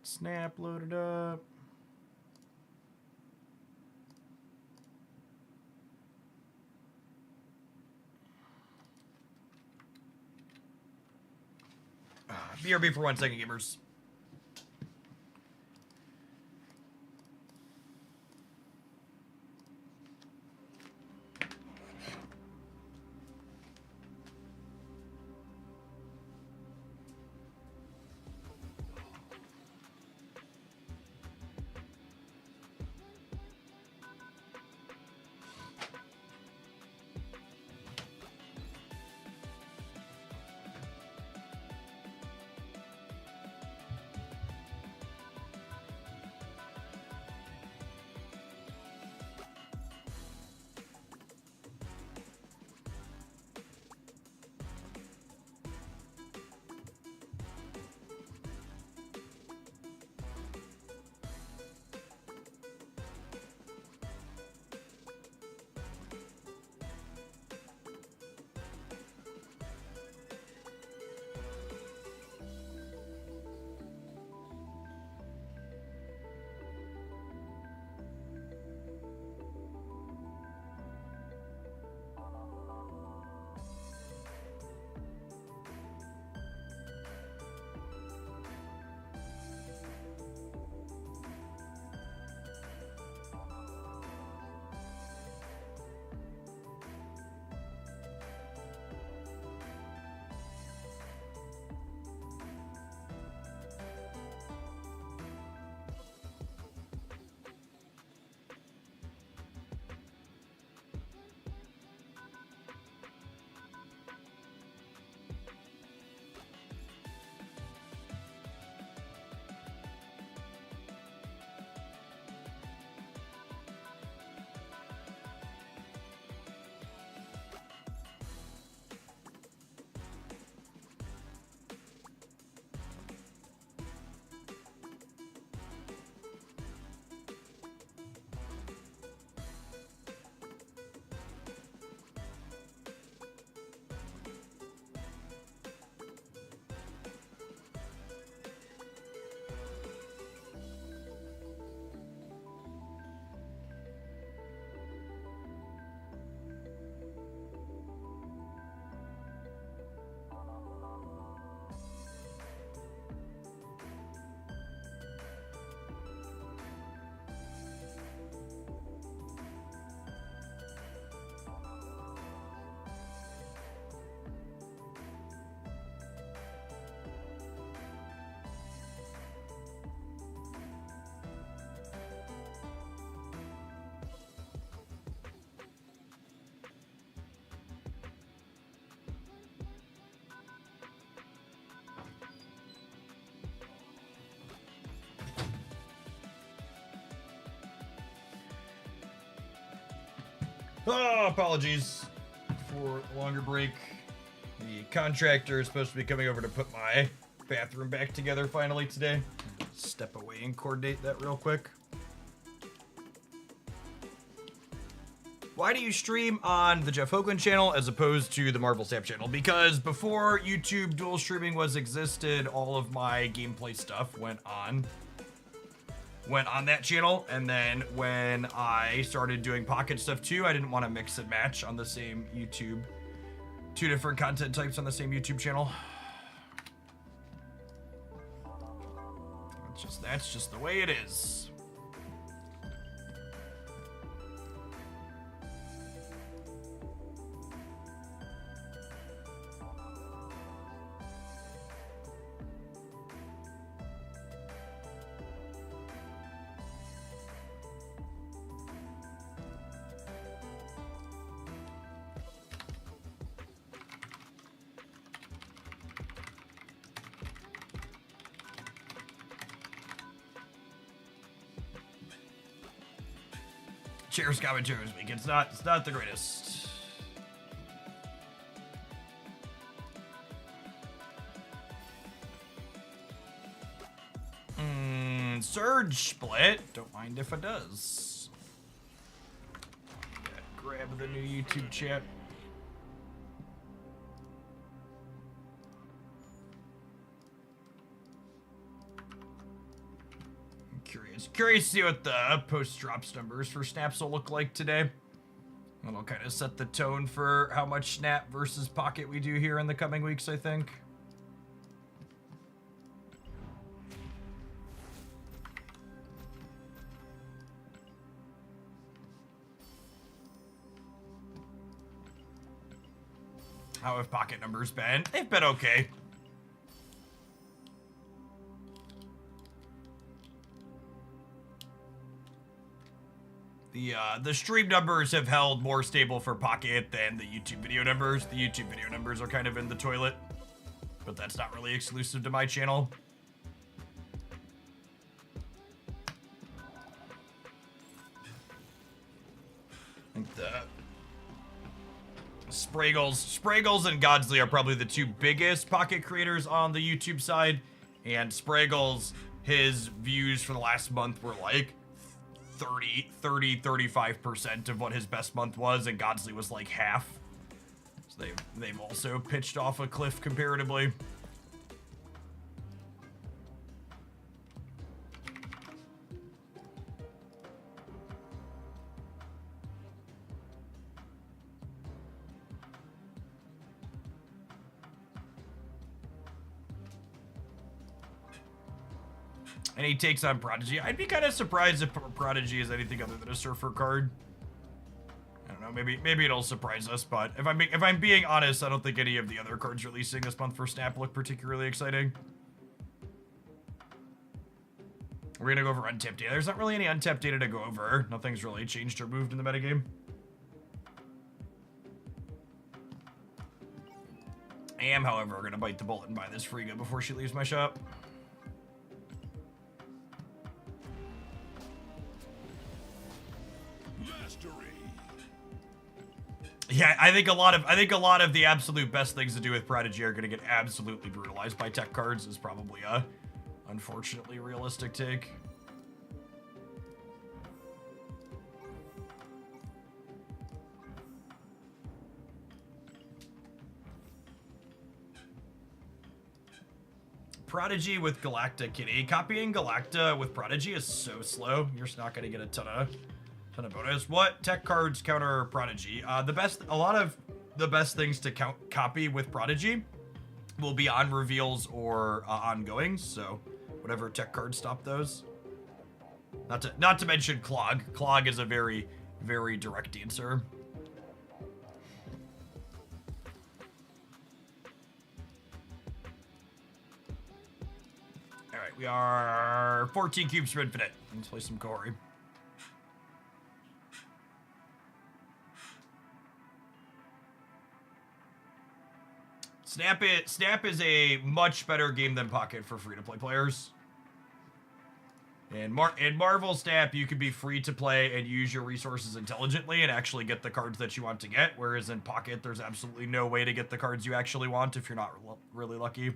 Snap loaded up. BRB for 1 second, gamers. Oh, apologies for a longer break. The contractor is supposed to be coming over to put my bathroom back together finally today. Step away and coordinate that real quick. Why do you stream on the Jeff Hoagland channel as opposed to the Marvel Snap channel? Because before YouTube dual streaming existed, all of my gameplay stuff went on that channel, and then when I started doing pocket stuff too, I didn't want to mix and match on the same YouTube, two different content types on the same YouTube channel. That's just the way it is. Cheers commentaries week. It's not the greatest. Surge split. Don't mind if it does. Grab the new YouTube chat. Curious to see what the post-drops numbers for snaps will look like today. That'll kind of set the tone for how much snap versus pocket we do here in the coming weeks, I think. How have pocket numbers been? They've been okay. The stream numbers have held more stable for pocket than the YouTube video numbers. The YouTube video numbers are kind of in the toilet, but that's not really exclusive to my channel. I think the Spraggles and Godsley are probably the two biggest pocket creators on the YouTube side, and Spraggles, his views for the last month were like 35% of what his best month was, and Godsley was like half. So they've also pitched off a cliff comparatively. Any takes on Prodigy? I'd be kind of surprised if Prodigy is anything other than a surfer card. I don't know, maybe it'll surprise us, but if I'm being honest, I don't think any of the other cards releasing this month for Snap look particularly exciting. We're gonna go over untapped data. There's not really any untapped data to go over. Nothing's really changed or moved in the metagame. I am, however, gonna bite the bullet and buy this Frigga before she leaves my shop. Yeah, I think a lot of the absolute best things to do with Prodigy are going to get absolutely brutalized by tech cards is probably a unfortunately realistic take. Prodigy with Galacta Kitty. Copying Galacta with Prodigy is so slow. You're just not going to get a ton of bonus. What tech cards counter Prodigy? A lot of the best things to copy with Prodigy will be on reveals or ongoings. So whatever tech cards stop those. Not to mention Clog. Clog is a very, very direct answer. All right, we are 14 cubes for infinite. Let's play some Corey. Snap is a much better game than Pocket for free-to-play players. In Marvel Snap, you can be free to play and use your resources intelligently and actually get the cards that you want to get, whereas in Pocket, there's absolutely no way to get the cards you actually want if you're not really lucky.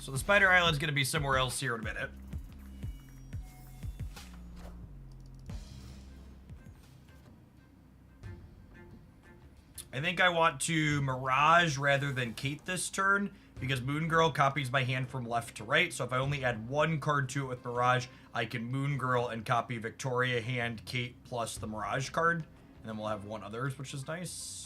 So the Spider Island's gonna be somewhere else here in a minute. I think I want to Mirage rather than Kate this turn, because Moon Girl copies my hand from left to right, so if I only add one card to it with Mirage, I can Moon Girl and copy Victoria hand, Kate, plus the Mirage card, and then we'll have one others, which is nice.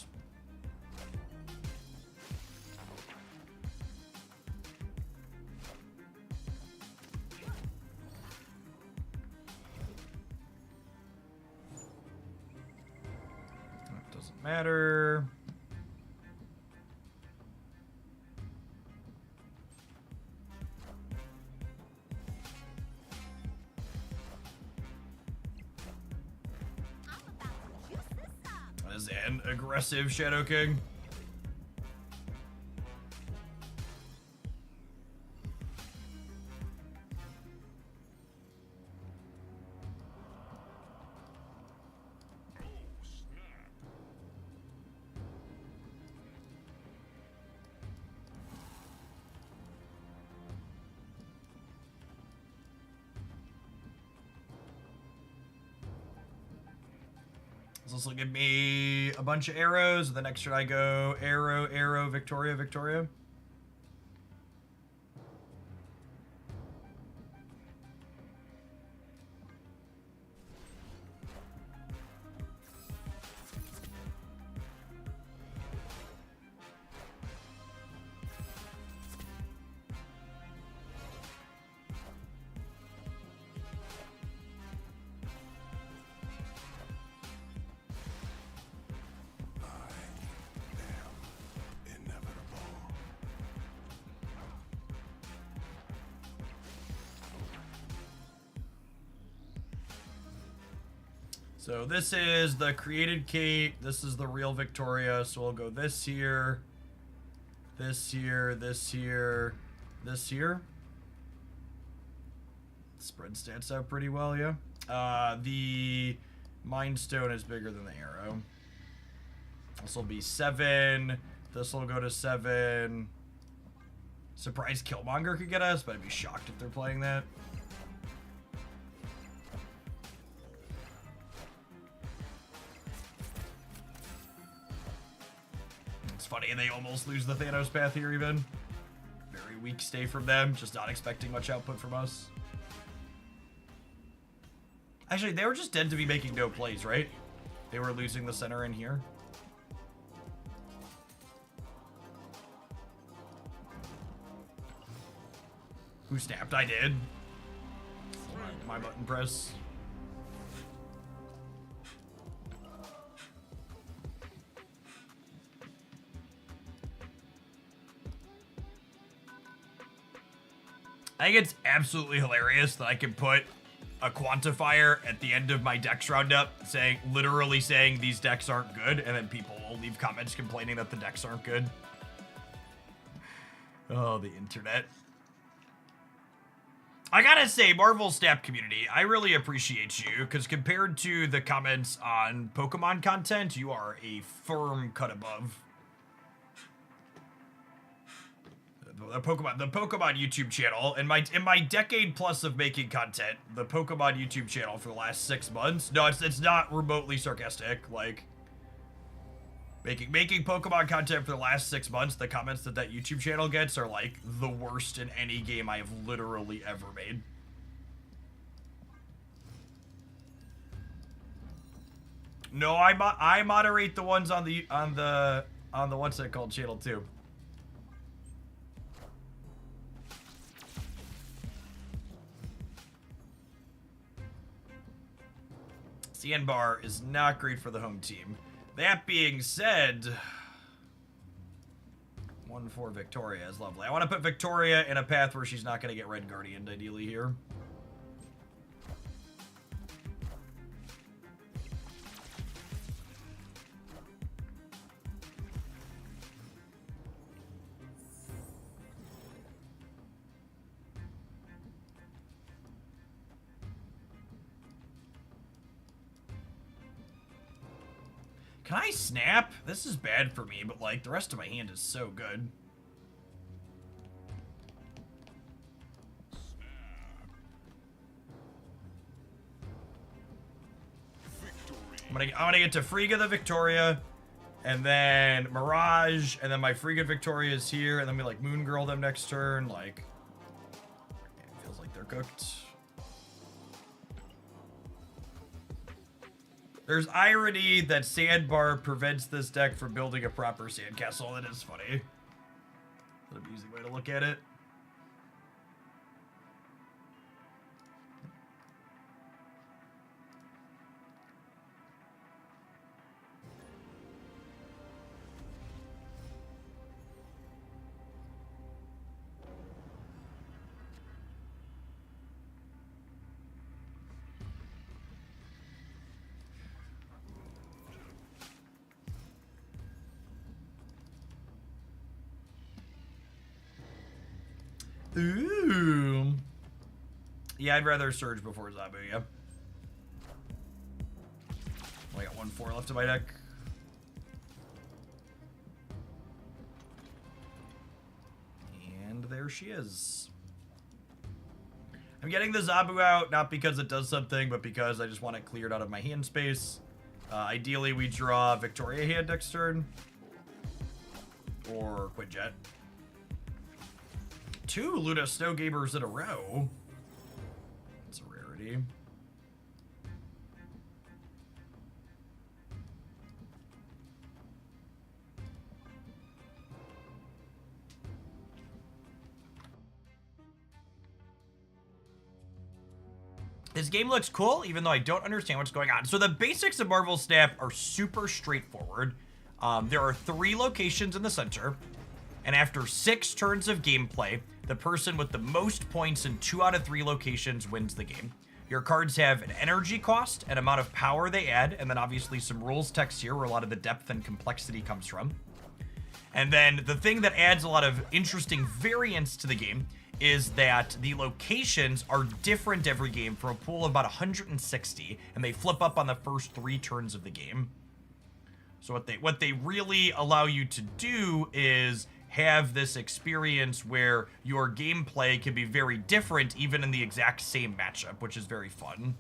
matter. As an aggressive Shadow King. This will give me a bunch of arrows. The next turn I go arrow, arrow, Victoria, Victoria. So this is the created Kate. This is the real Victoria. So we'll go this here, this here, this here, this here. Spread stats out pretty well, yeah. The Mind Stone is bigger than the arrow. This will be 7. This will go to 7. Surprise Killmonger could get us, but I'd be shocked if they're playing that. Funny, they almost lose the Thanos path here even. Very weak stay from them, just not expecting much output from us. Actually, they were just dead to be making no plays, right? They were losing the center in here. Who snapped? I did. My button press. I think it's absolutely hilarious that I can put a quantifier at the end of my decks roundup saying, literally saying these decks aren't good, and then people will leave comments complaining that the decks aren't good. Oh, the internet. I gotta say, Marvel Snap community, I really appreciate you, because compared to the comments on Pokemon content, you are a firm cut above. The Pokemon YouTube channel, in my decade plus of making content, the Pokemon YouTube channel for the last 6 months, no, it's not remotely sarcastic, like, making Pokemon content for the last 6 months, the comments that YouTube channel gets are, like, the worst in any game I have literally ever made. No, I moderate the ones on the what's that called channel too. CN bar is not great for the home team. That being said, 1-4 Victoria is lovely. I want to put Victoria in a path where she's not going to get Red Guardian ideally here. Can I snap? This is bad for me, but like the rest of my hand is so good. I'm gonna get to Frigga the Victoria, and then Mirage, and then my Frigga Victoria is here, and then we like Moon Girl them next turn. Like, it feels like they're cooked. There's irony that Sandbar prevents this deck from building a proper sandcastle. That is funny. An amusing way to look at it. Ooh. Yeah, I'd rather Surge before Zabu, yeah. Only got 1/4 left in my deck. And there she is. I'm getting the Zabu out, not because it does something, but because I just want it cleared out of my hand space. Ideally, we draw Victoria hand next turn. Or Quinjet. 2 Luna Snowgamers in a row. That's a rarity. This game looks cool, even though I don't understand what's going on. So the basics of Marvel Snap are super straightforward. There are 3 locations in the center, and after 6 turns of gameplay, the person with the most points in 2 out of 3 locations wins the game. Your cards have an energy cost, an amount of power they add, and then obviously some rules text here where a lot of the depth and complexity comes from. And then the thing that adds a lot of interesting variance to the game is that the locations are different every game from a pool of about 160, and they flip up on the first 3 turns of the game. So what they really allow you to do is have this experience where your gameplay can be very different even in the exact same matchup, which is very fun.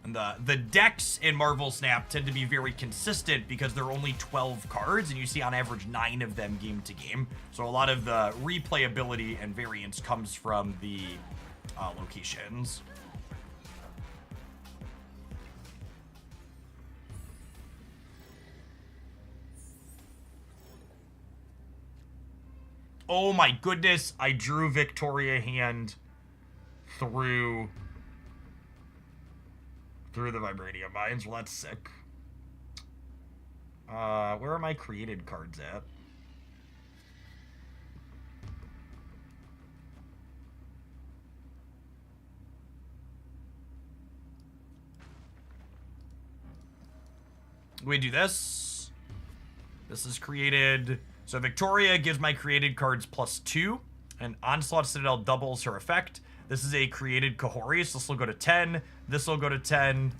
And the decks in Marvel Snap tend to be very consistent because there are only 12 cards, and you see on average 9 of them game to game. So a lot of the replayability and variance comes from the locations. Oh my goodness, I drew Victoria hand through the Vibranium Mines. Well, that's sick. Where are my created cards at? We do this. This is created. So Victoria gives my created cards +2, and Onslaught Citadel doubles her effect. This is a created Kahori, so this will go to 10. This will go to 10.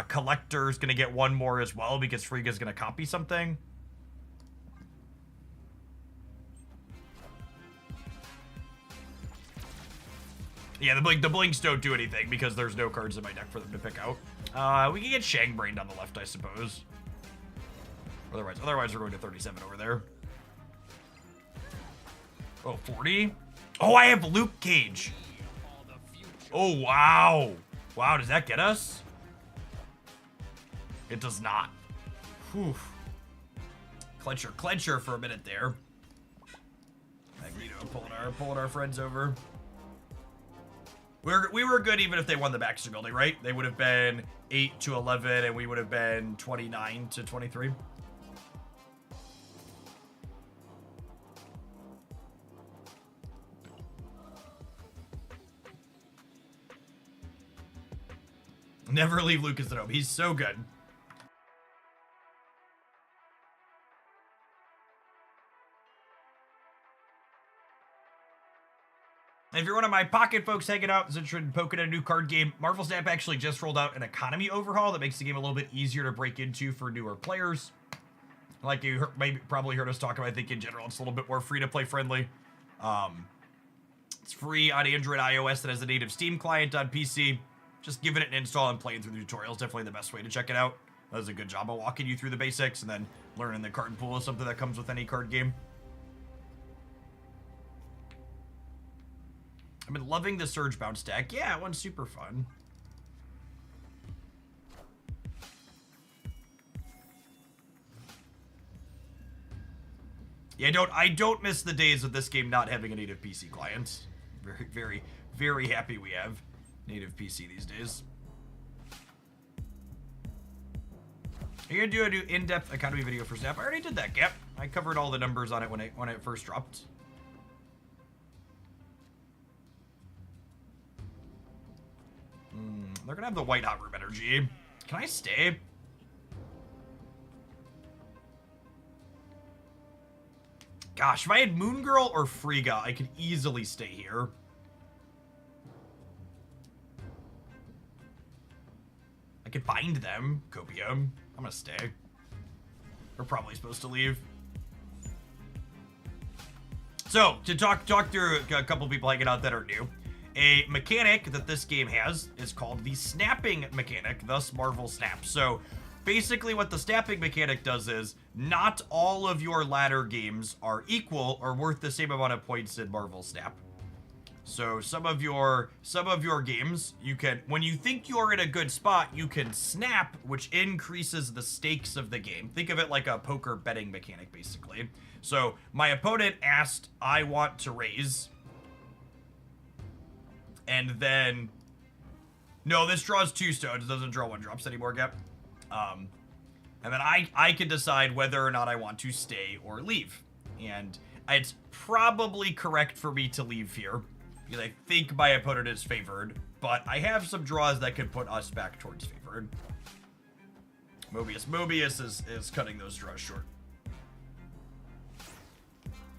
Collector's gonna get 1 more as well because Frigga's gonna copy something. Yeah, the blinks don't do anything because there's no cards in my deck for them to pick out. We can get Shangbrained on the left, I suppose. Otherwise we're going to 37 over there. Oh, 40? Oh, I have Luke Cage. Oh, wow. Wow, does that get us? It does not. Whew. Clencher for a minute there. Magneto pulling our friends over. We were good even if they won the Baxter building, right? They would have been 8-11, and we would have been 29-23. Never leave Lucas at home. He's so good. And if you're one of my pocket folks hanging out that's interested in poking at a new card game, Marvel Snap actually just rolled out an economy overhaul that makes the game a little bit easier to break into for newer players. Like you probably heard us talk about, I think in general, it's a little bit more free-to-play friendly. It's free on Android, iOS, and has a native Steam client on PC. Just giving it an install and playing through the tutorials, definitely the best way to check it out. That does a good job of walking you through the basics, and then learning the card pool is something that comes with any card game. I've been loving the Surge Bounce deck. Yeah, it one's super fun. Yeah, I don't miss the days of this game not having a native PC client. Very, very, very happy we have native PC these days. Are you gonna do a new in-depth economy video for Snap? I already did that, Gap. I covered all the numbers on it when it first dropped. They're gonna have the white hot room energy. Can I stay? Gosh, if I had Moon Girl or Frigga, I could easily stay here. I could bind them. Copium. I'm gonna stay. We're probably supposed to leave. So, to talk through a couple people hanging out that are new. A mechanic that this game has is called the snapping mechanic, thus Marvel Snap. So, basically what the snapping mechanic does is, not all of your ladder games are equal or worth the same amount of points in Marvel Snap. So some of your games, you can, when you think you're in a good spot, you can snap, which increases the stakes of the game. Think of it like a poker betting mechanic, basically. So my opponent asked, I want to raise. And then, no, this draws 2 stones. It doesn't draw 1 drops anymore, Gap. And then I can decide whether or not I want to stay or leave. And it's probably correct for me to leave here, because I think my opponent is favored, but I have some draws that could put us back towards favored. Mobius is cutting those draws short.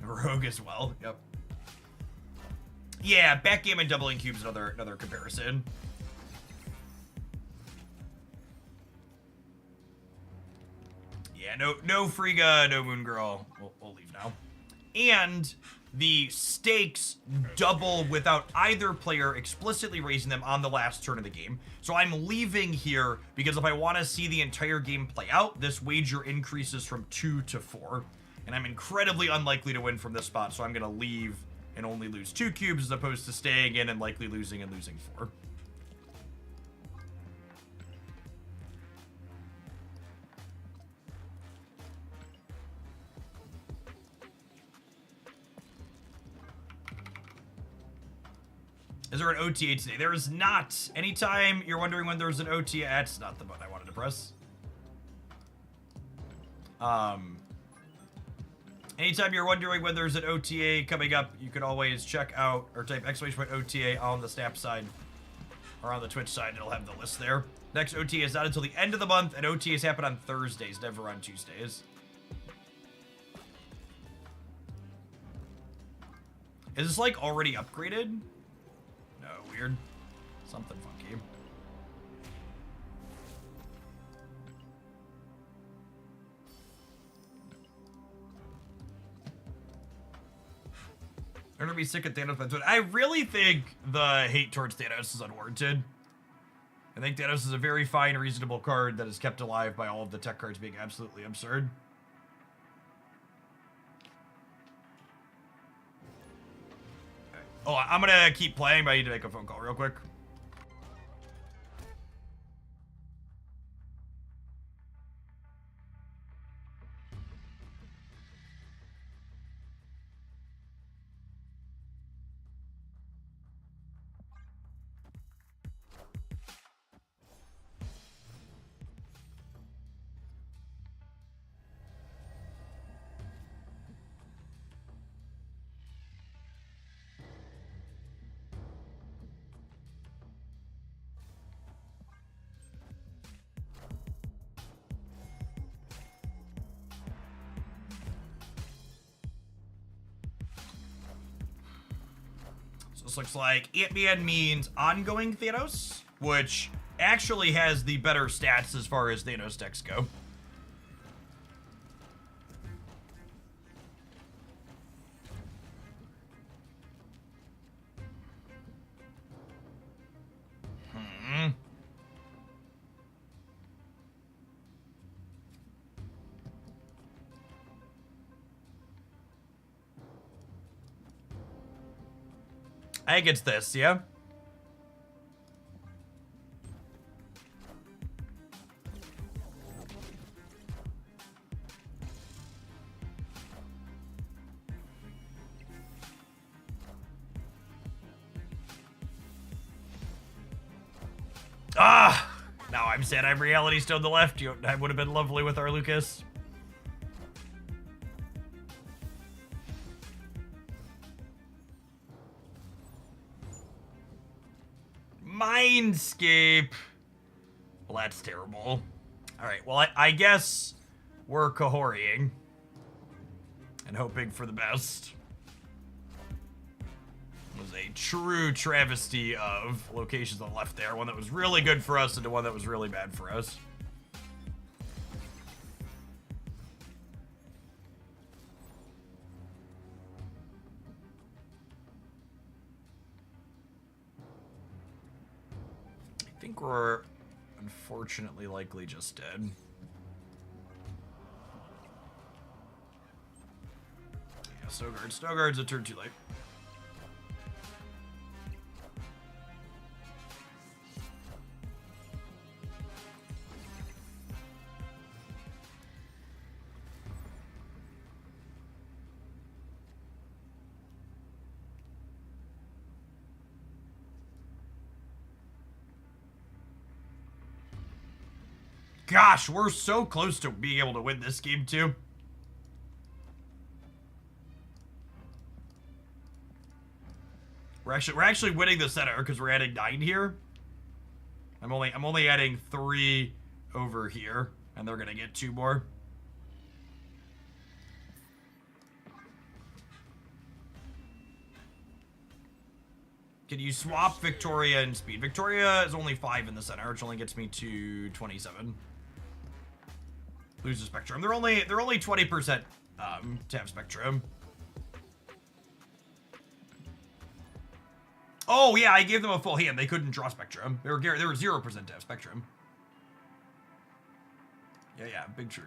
Rogue as well, yep. Yeah, backgammon doubling cubes, another comparison. Yeah, no Frigga, no Moon Girl. We'll leave now. And the stakes double without either player explicitly raising them on the last turn of the game. So I'm leaving here because if I want to see the entire game play out, this wager increases from 2 to 4. And I'm incredibly unlikely to win from this spot, so I'm going to leave and only lose 2 cubes as opposed to staying in and likely losing and losing 4. Is there an OTA today? There is not. Anytime you're wondering when there's an OTA, that's not the button I wanted to press. Anytime you're wondering when there's an OTA coming up, you can always check out or type !OTA on the Snap side or on the Twitch side. It'll have the list there. Next OTA is not until the end of the month, and OTAs happen on Thursdays, never on Tuesdays. Is this like already upgraded? No, weird. Something funky. I'm gonna be sick of Thanos by Twitter. I really think the hate towards Thanos is unwarranted. I think Thanos is a very fine, reasonable card that is kept alive by all of the tech cards being absolutely absurd. Oh, I'm gonna keep playing, but I need to make a phone call real quick. This looks like Ant-Man means ongoing Thanos, which actually has the better stats as far as Thanos decks go. I think it's this, yeah? Ah! Now I'm sad I'm reality stone the left. I would have been lovely with our Lucas. Mindscape. Well, that's terrible. All right, well, I guess we're Kahoriing. and hoping for the best. It was a true travesty of locations on the left there. One that was really good for us into one that was really bad for us. I think we're unfortunately likely just dead. Yeah, Snow Guard's a turn too late. Gosh, we're so close to being able to win this game too. We're actually winning the center because we're adding 9 here. I'm only adding 3 over here, and they're gonna get 2 more. Can you swap Victoria and Speed? Victoria is only 5 in the center, which only gets me to 27. Lose the Spectrum. They're only 20% to have Spectrum. Oh yeah, I gave them a full hand. They couldn't draw Spectrum. They were 0% to have Spectrum. Yeah, big true.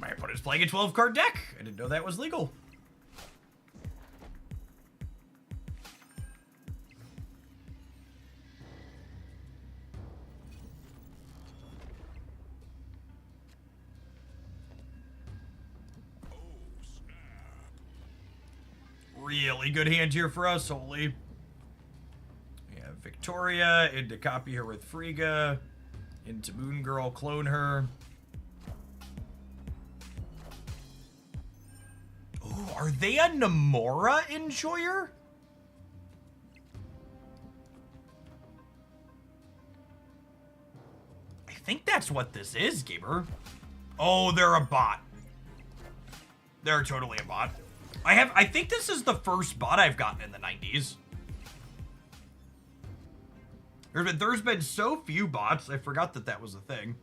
My opponent's playing a 12-card deck. I didn't know that was legal. Really good hand here for us, holy. We have Victoria, into copy her with Frigga, into Moon Girl, clone her. Oh, are they a Namora enjoyer? I think that's what this is, Gamer. Oh, they're a bot. They're totally a bot. I think this is the first bot I've gotten in the 90s. There's been so few bots, I forgot that was a thing.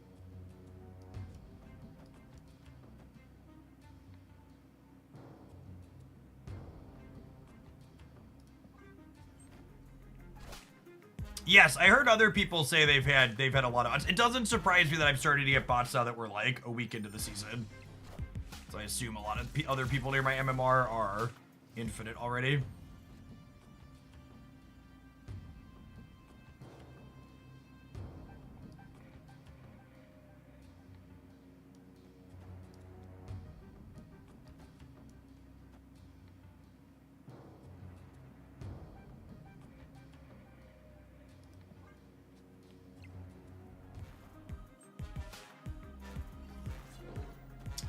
Yes, I heard other people say they've had a lot of bots. It doesn't surprise me that I'm starting to get bots now that we're like a week into the season. So I assume a lot of other people near my MMR are infinite already.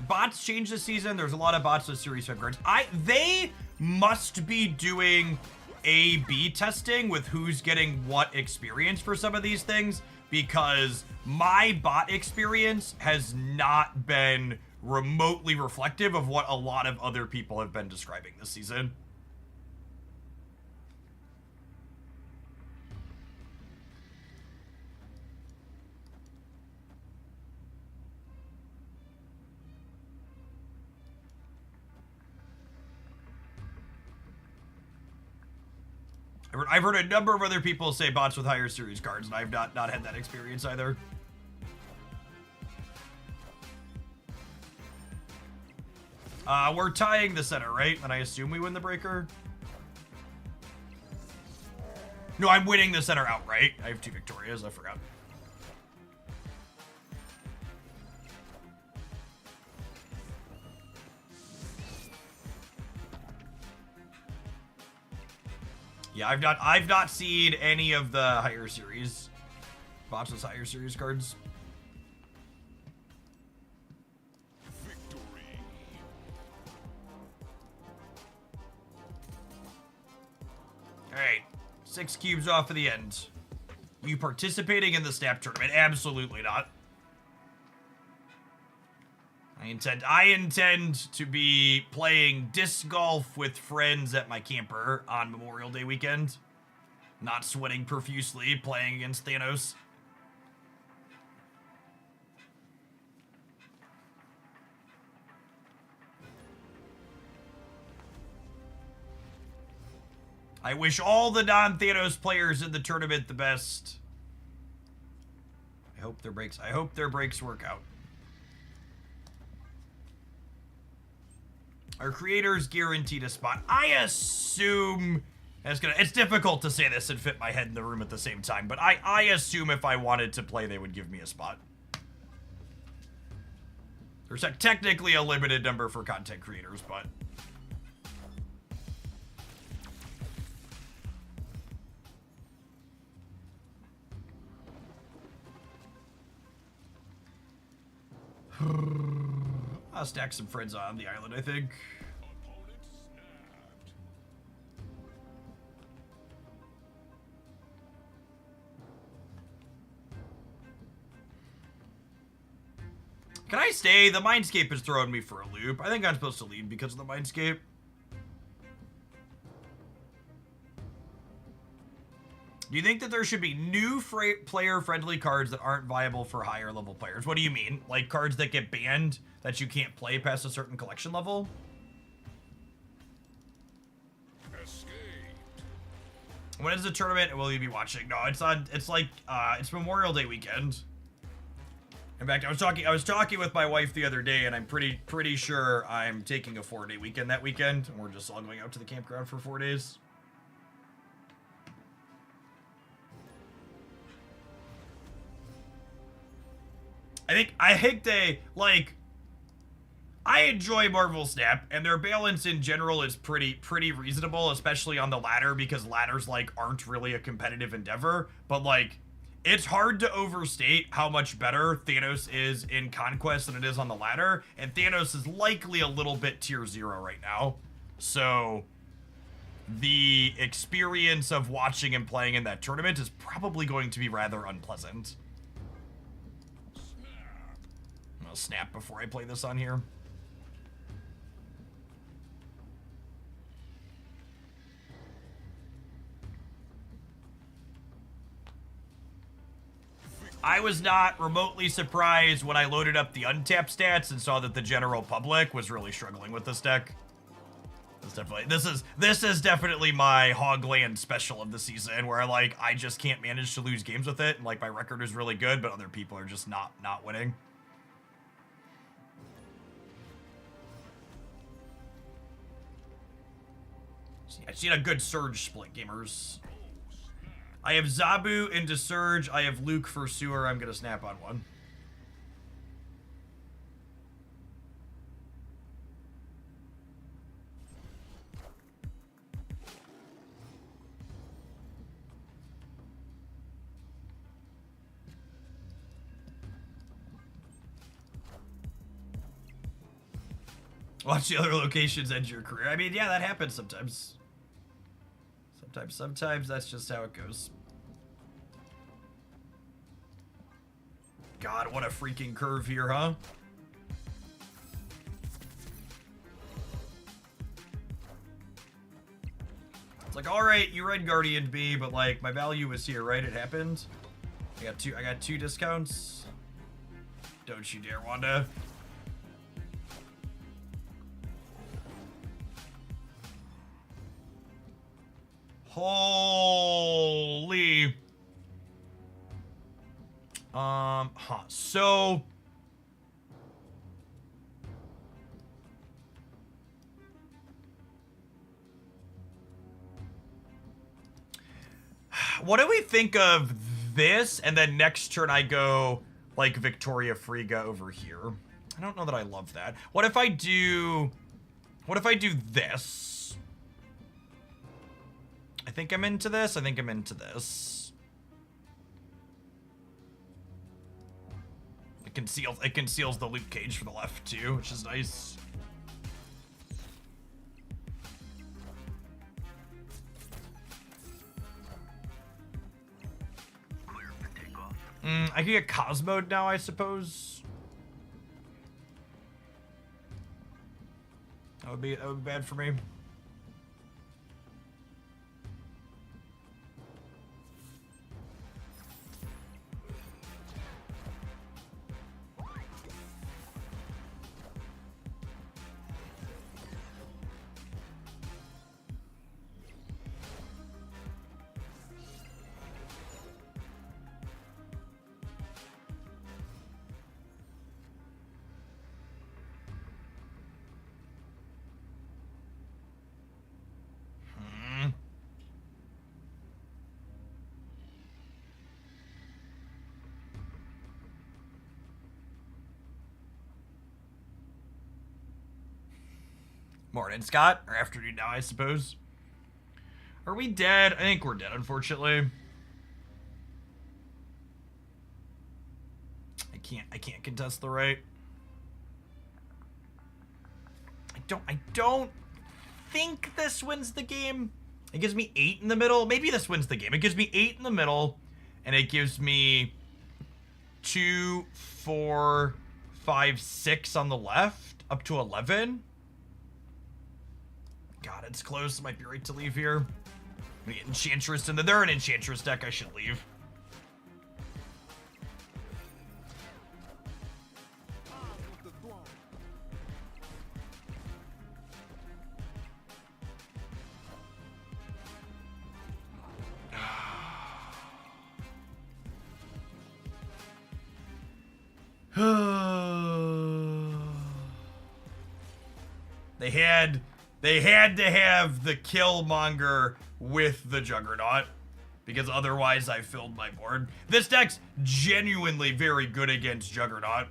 Bots change this season. There's a lot of bots with Series 5 cards. They must be doing A/B testing with who's getting what experience for some of these things, because my bot experience has not been remotely reflective of what a lot of other people have been describing this season. I've heard a number of other people say bots with higher series cards, and I've not had that experience either. We're tying the center, right? And I assume we win the breaker. No, I'm winning the center outright. I have 2 Victorias, I forgot. Yeah, I've not seen any of the higher series. Box's higher series cards. Victory. Alright. 6 cubes off of the end. You participating in the Snap tournament? Absolutely not. I intend to be playing disc golf with friends at my camper on Memorial Day weekend. Not sweating profusely playing against Thanos. I wish all the non-Thanos players in the tournament the best. I hope their breaks work out. Our creators guaranteed a spot. I assume it's difficult to say this and fit my head in the room at the same time, but I assume if I wanted to play, they would give me a spot. There's technically a limited number for content creators, but I'll stack some friends on the island, I think. Can I stay? The Mindscape is throwing me for a loop. I think I'm supposed to leave because of the Mindscape. Do you think that there should be new player-friendly cards that aren't viable for higher-level players? What do you mean? Like cards that get banned that you can't play past a certain collection level? Escape. When is the tournament? Will you be watching? No, it's on. It's like it's Memorial Day weekend. In fact, I was talking with my wife the other day, and I'm pretty sure I'm taking a 4-day weekend that weekend, and we're just all going out to the campground for 4 days. I think they, like, I enjoy Marvel Snap, and their balance in general is pretty reasonable, especially on the ladder, because ladders, like, aren't really a competitive endeavor, but, like, it's hard to overstate how much better Thanos is in Conquest than it is on the ladder, and Thanos is likely a little bit tier 0 right now, so the experience of watching and playing in that tournament is probably going to be rather unpleasant. Snap before I play this on here. I was not remotely surprised when I loaded up the untap stats and saw that the general public was really struggling with this deck. This is definitely my Hogland special of the season, where I just can't manage to lose games with it, and like my record is really good, but other people are just not winning. I've seen a good Surge split, gamers. I have Zabu into Surge. I have Luke for Sewer. I'm going to snap on one. Watch the other locations end your career. I mean, yeah, that happens sometimes. Sometimes that's just how it goes. God, what a freaking curve here, huh? It's like, all right, you Red Guardian B, but like my value was here, right? It happened. I got two discounts. Don't you dare, Wanda. Holy. So What do we think of this? And then next turn I go like Victoria Friga over here. I don't know that I love that. What if I do this? I think I'm into this. I think I'm into this. It conceals the loot cage for the left too, which is nice. I can get Cosmode now, I suppose. That would be bad for me. Morning, Scott. Or afternoon now, I suppose. Are we dead? I think we're dead, unfortunately. I can't contest the right. I don't think this wins the game. It gives me 8 in the middle. Maybe this wins the game. It gives me 8 in the middle, and it gives me 2, 4, 5, 6 on the left, up to 11. God, it's close. It might be right to leave here. We get Enchantress, and then they're an Enchantress deck. I should leave. They had to have the Killmonger with the Juggernaut, because otherwise I filled my board. This deck's genuinely very good against Juggernaut,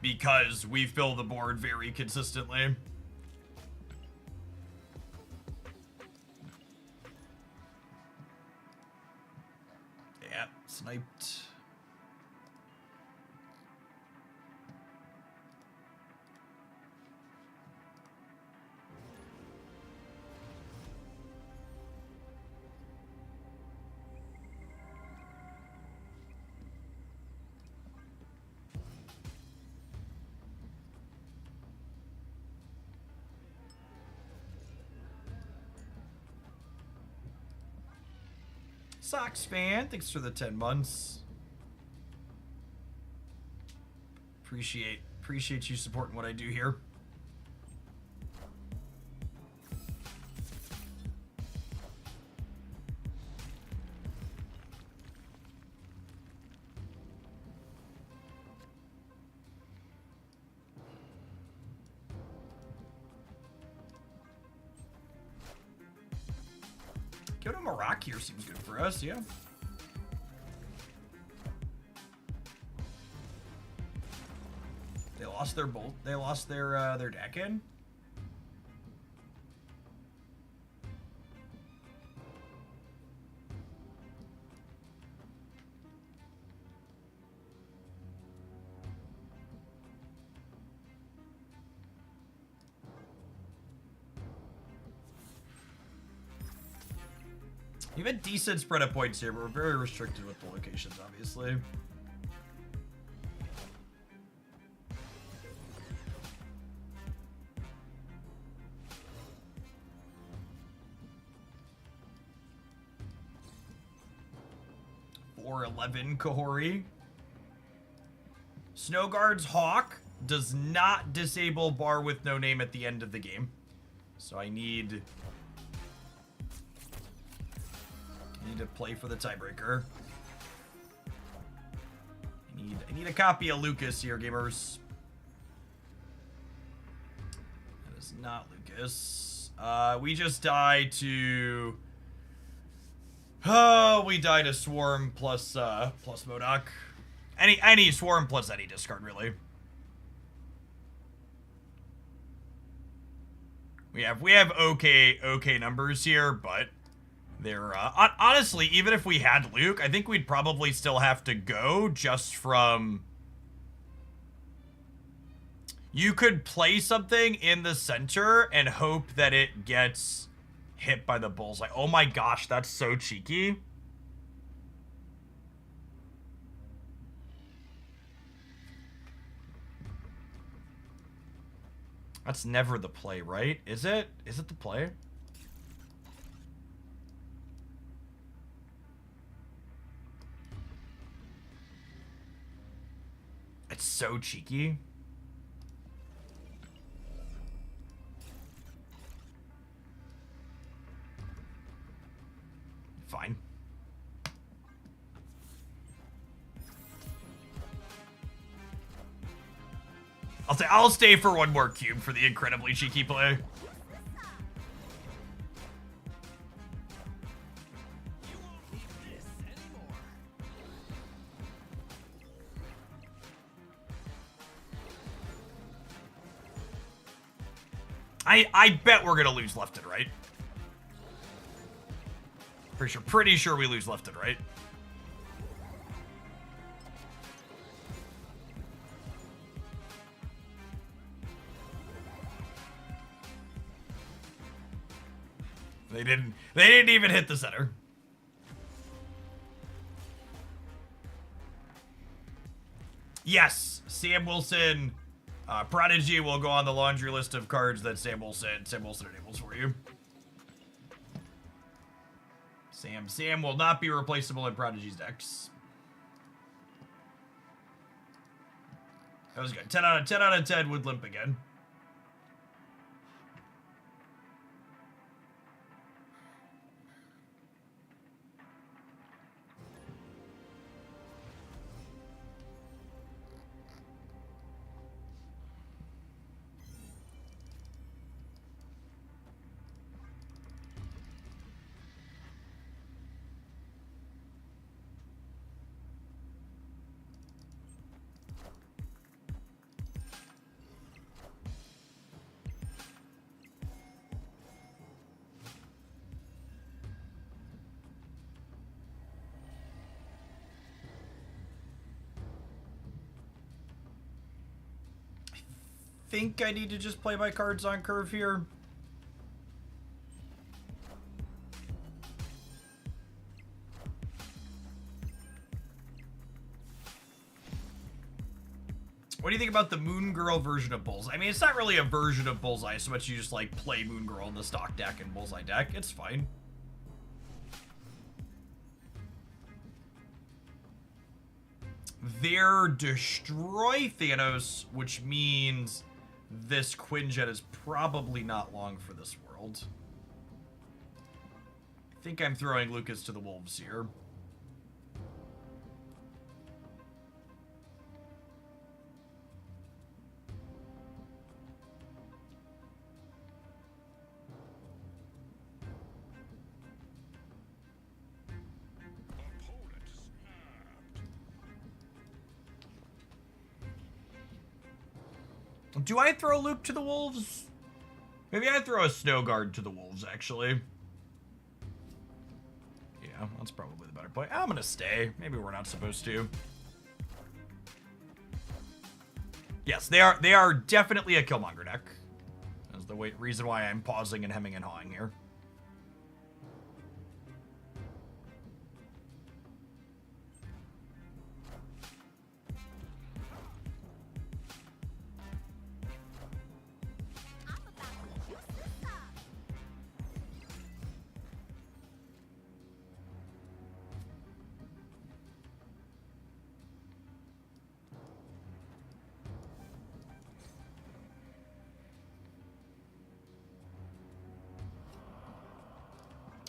because we fill the board very consistently. Yeah, sniped. Sox fan, thanks for the 10 months. Appreciate you supporting what I do here. Go to Maroc here seems good for us, yeah. They lost their bolt. They lost their deck in. You have a decent spread of points here, but we're very restricted with the locations, obviously. Or 11 Kahori. Snowguard's Hawk does not disable bar with no name at the end of the game. So I need to play for the tiebreaker. I need a copy of Lucas here, gamers. That is not Lucas. We just died to Oh, we died a Swarm plus Modok. Any Swarm plus any discard, really. We have okay numbers here, but they're honestly, even if we had Luke, I think we'd probably still have to go just from. You could play something in the center and hope that it gets hit by the bullseye. Oh my gosh, that's so cheeky. That's never the play, right? Is it? Is it the play? It's so cheeky. Fine. I'll stay for one more cube for the incredibly cheeky play. I bet we're gonna lose left and right. Pretty sure we lose left and right. They didn't even hit the center. Yes, Sam Wilson, Prodigy will go on the laundry list of cards that Sam Wilson enables for you. Sam will not be replaceable in Prodigy's decks. That was good. 10 out of 10 would limp again. Think I need to just play my cards on curve here. What do you think about the Moon Girl version of Bullseye? I mean, it's not really a version of Bullseye so much you just like play Moon Girl in the stock deck and Bullseye deck. It's fine. They're destroy Thanos, which means this Quinjet is probably not long for this world. I think I'm throwing Lucas to the wolves here. Do I throw Luke to the wolves? Maybe I throw a Snow Guard to the wolves, actually. Yeah, that's probably the better play. I'm gonna stay. Maybe we're not supposed to. Yes, they are definitely a Killmonger deck. That's the reason why I'm pausing and hemming and hawing here.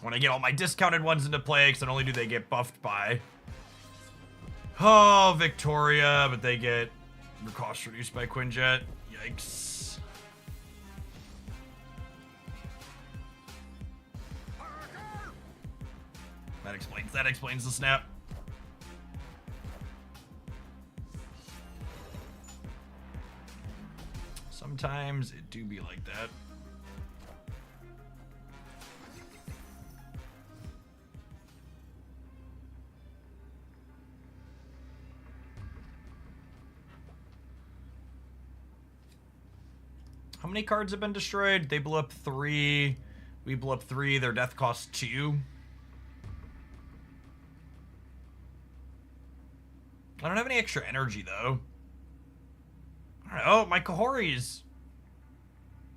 When I get all my discounted ones into play, because not only do they get buffed by Victoria, but they get cost reduced by Quinjet. Yikes. That explains the snap. Sometimes it do be like that. How many cards have been destroyed? They blew up 3. We blew up 3. Their death cost 2. I don't have any extra energy, though. I don't know. My Kahori's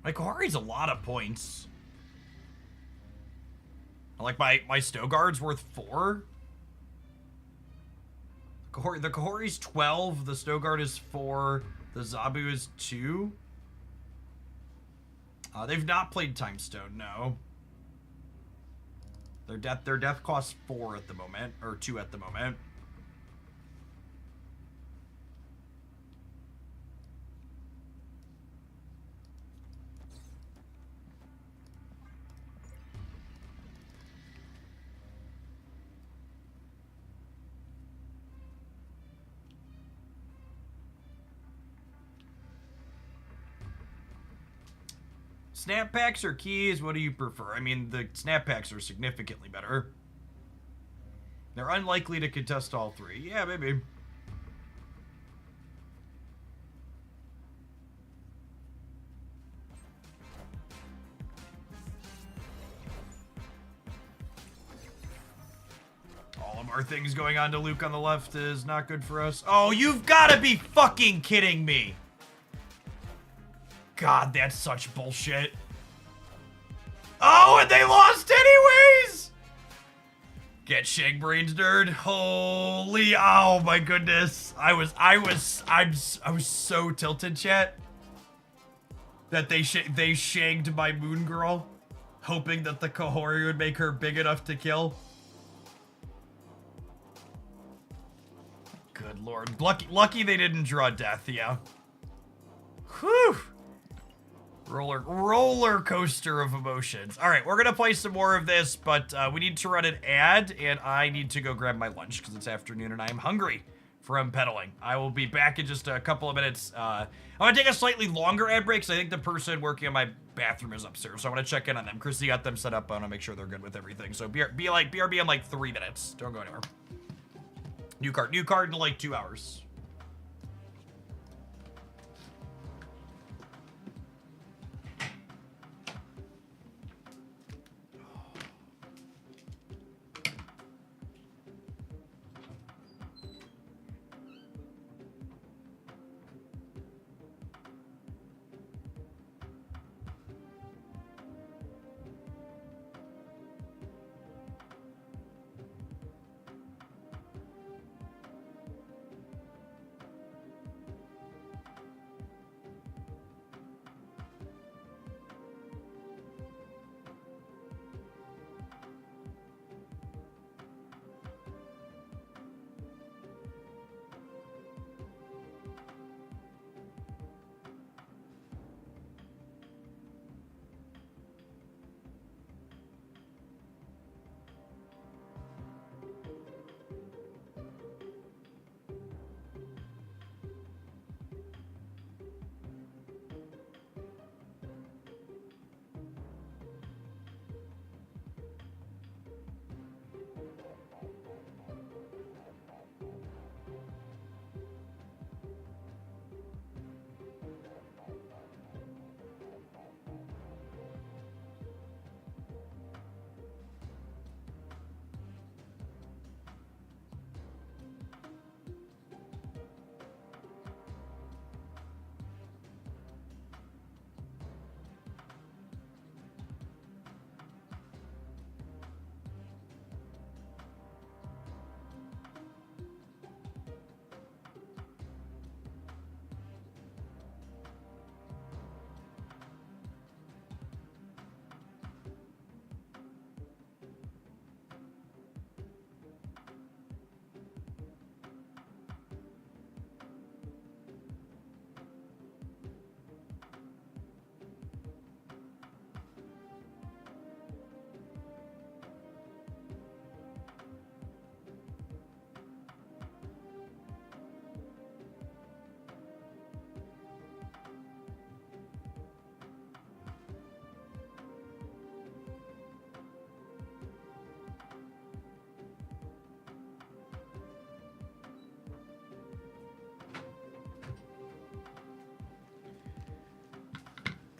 a lot of points. Like, my Stogard's worth 4. The Kahori's 12. The Stogard is 4. The Zabu is 2. They've not played Time Stone, no. Their death costs 4 at the moment, or 2 at the moment. Snap packs or keys? What do you prefer? I mean, the snap packs are significantly better. They're unlikely to contest all 3. Yeah, maybe. All of our things going on to Luke on the left is not good for us. Oh, you've got to be fucking kidding me. God, that's such bullshit. Oh, and they lost anyways! Get shake brains, nerd. Holy, oh my goodness. I was so tilted, chat. That they shagged my moon girl, hoping that the Kahori would make her big enough to kill. Good lord. Lucky they didn't draw death, yeah. Whew. Roller coaster of emotions. All right, we're gonna play some more of this, but we need to run an ad, and I need to go grab my lunch because it's afternoon and I am hungry from pedaling. I will be back in just a couple of minutes. I'm gonna take a slightly longer ad break because I think the person working on my bathroom is upstairs, so I want to check in on them. Chrissy got them set up. I want to make sure they're good with everything. So BRB in like 3 minutes. Don't go anywhere. New card in like 2 hours.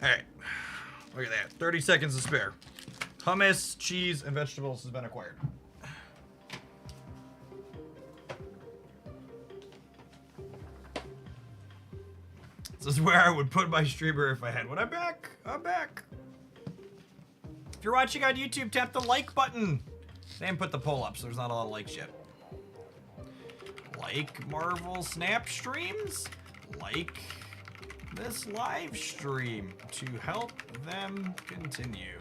All right. Look at that. 30 seconds to spare. Hummus, cheese, and vegetables has been acquired. This is where I would put my streamer if I had one. I'm back. I'm back. If you're watching on YouTube, tap the like button. They didn't put the poll up, so there's not a lot of likes yet. Like Marvel Snap streams. Like this live stream to help them continue.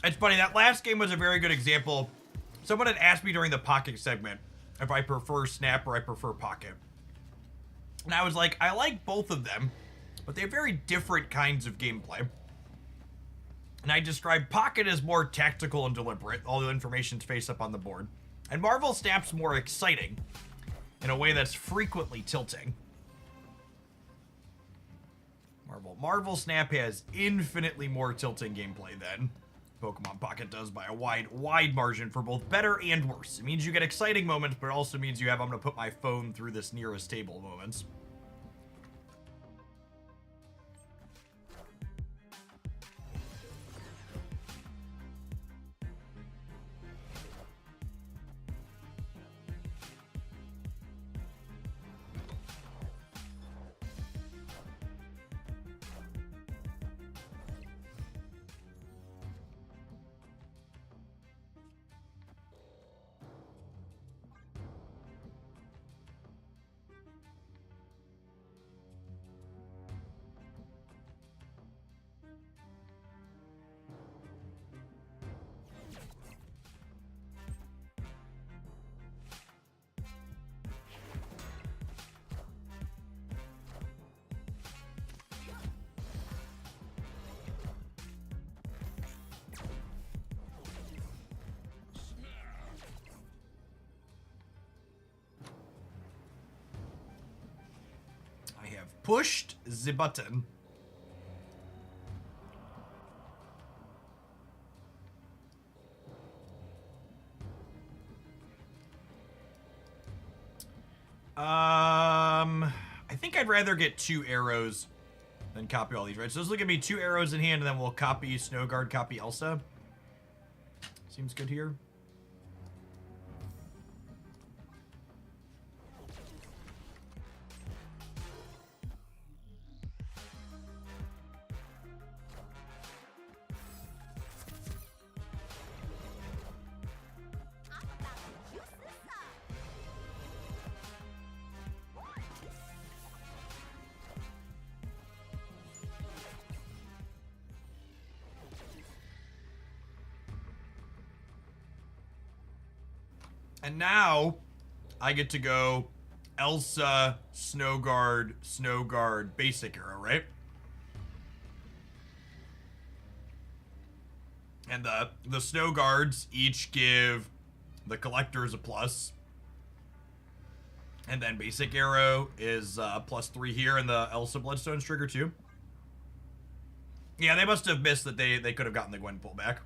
It's funny, that last game was a very good example. Someone had asked me during the Pocket segment if I prefer Snap or I prefer Pocket. And I was like, I like both of them, but they have very different kinds of gameplay. And I described Pocket as more tactical and deliberate, all the information's face up on the board. And Marvel Snap's more exciting, in a way that's frequently tilting. Marvel Snap has infinitely more tilting gameplay than Pokemon Pocket does by a wide margin for both better and worse. It means you get exciting moments, but it also means you have, I'm gonna put my phone through this nearest table moments. Pushed the button. I think I'd rather get 2 arrows than copy all these, right? So this is gonna be 2 arrows in hand, and then we'll copy Snowguard, copy Elsa. Seems good here. And now I get to go Elsa, Snowguard, basic arrow, right? And the Snowguards each give the collectors a plus. And then basic arrow is +3 here, and the Elsa Bloodstone's trigger too. Yeah, they must have missed that they could have gotten the Gwen pullback.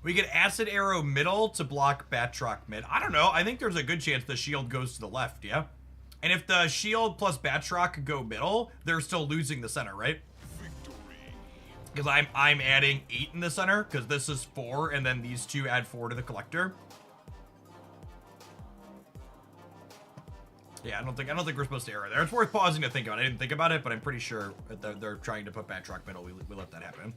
We get Acid Arrow middle to block Batroc mid. I don't know. I think there's a good chance the shield goes to the left, yeah? And if the shield plus Batroc go middle, they're still losing the center, right? Because I'm adding 8 in the center, because this is 4, and then these 2 add 4 to the collector. Yeah, I don't think we're supposed to arrow there. It's worth pausing to think about. I didn't think about it, but I'm pretty sure that they're trying to put Batroc middle. We let that happen.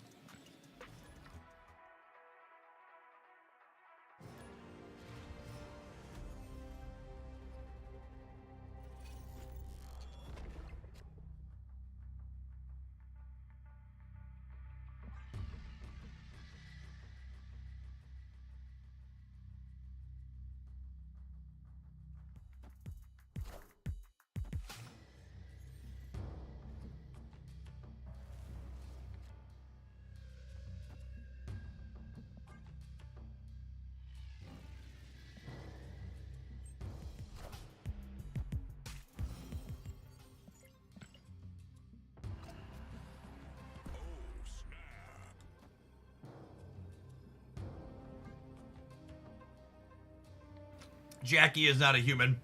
Jackie is not a human.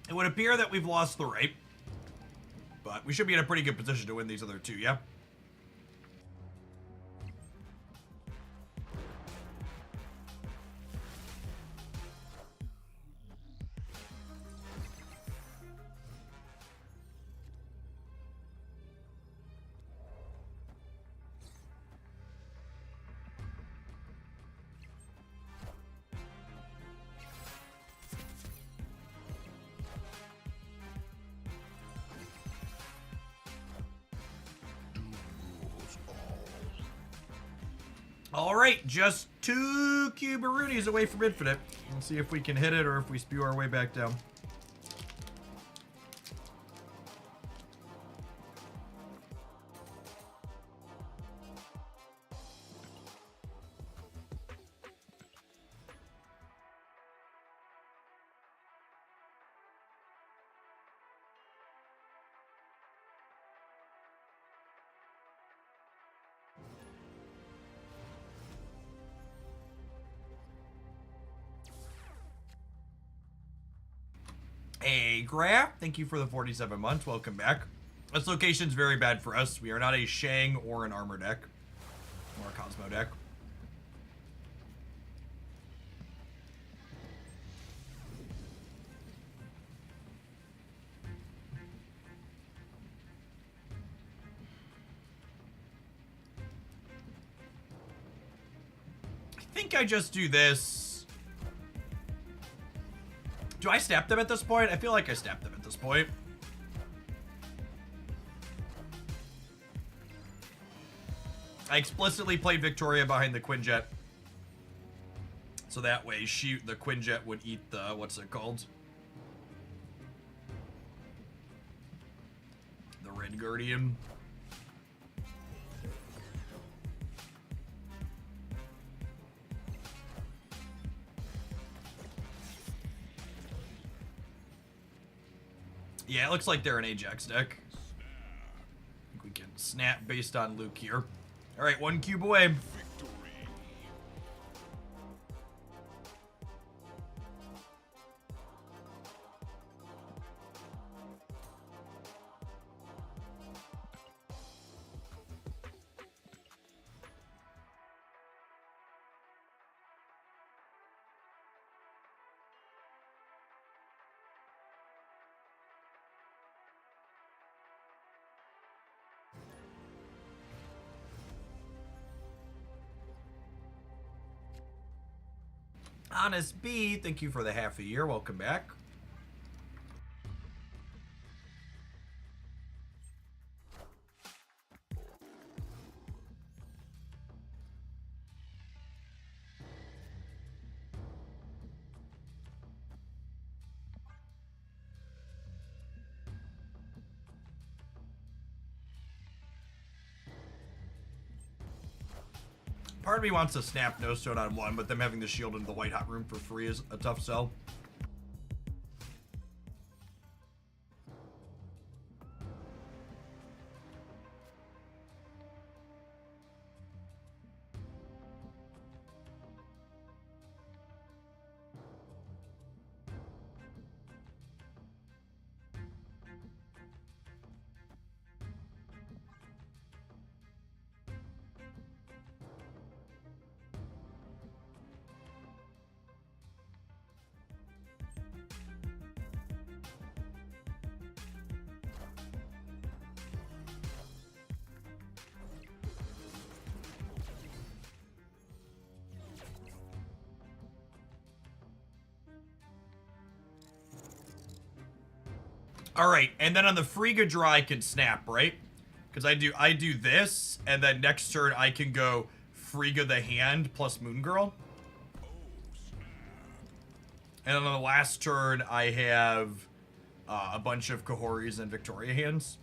It would appear that we've lost the right, but we should be in a pretty good position to win these other two, yeah? All right, just 2 Cubaroonies away from infinite. Let's see if we can hit it or if we spew our way back down. Hey, Graph, thank you for the 47 months. Welcome back. This location's very bad for us. We are not a Shang or an armor deck. Or a Cosmo deck. I think I just do this. Do I snap them at this point? I feel like I snapped them at this point. I explicitly played Victoria behind the Quinjet. So that way the Quinjet would eat the, what's it called? The Red Guardian. Yeah, it looks like they're an Ajax deck. I think we can snap based on Luke here. All right, 1 cube away. Honest B, thank you for the half a year. Welcome back. Part of me wants to snap No Stone on 1, but them having the shield into the White Hot Room for free is a tough sell. All right, and then on the Frigga draw, I can snap, right? Because I do this, and then next turn I can go Frigga the hand plus Moon Girl. And then on the last turn, I have a bunch of Kahoris and Victoria hands.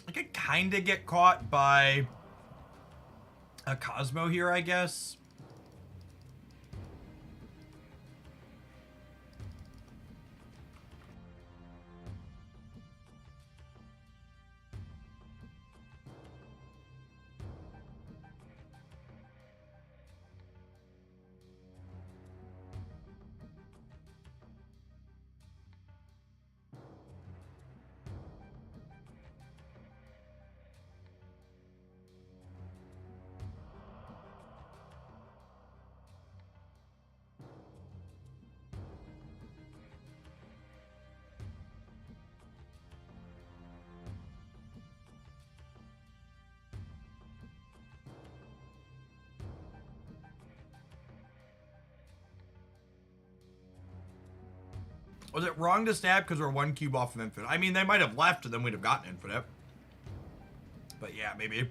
I could kind of get caught by a Cosmo here, I guess. Was it wrong to snap because we're one cube off of infinite? I mean, they might have left and then we'd have gotten infinite. But yeah, maybe.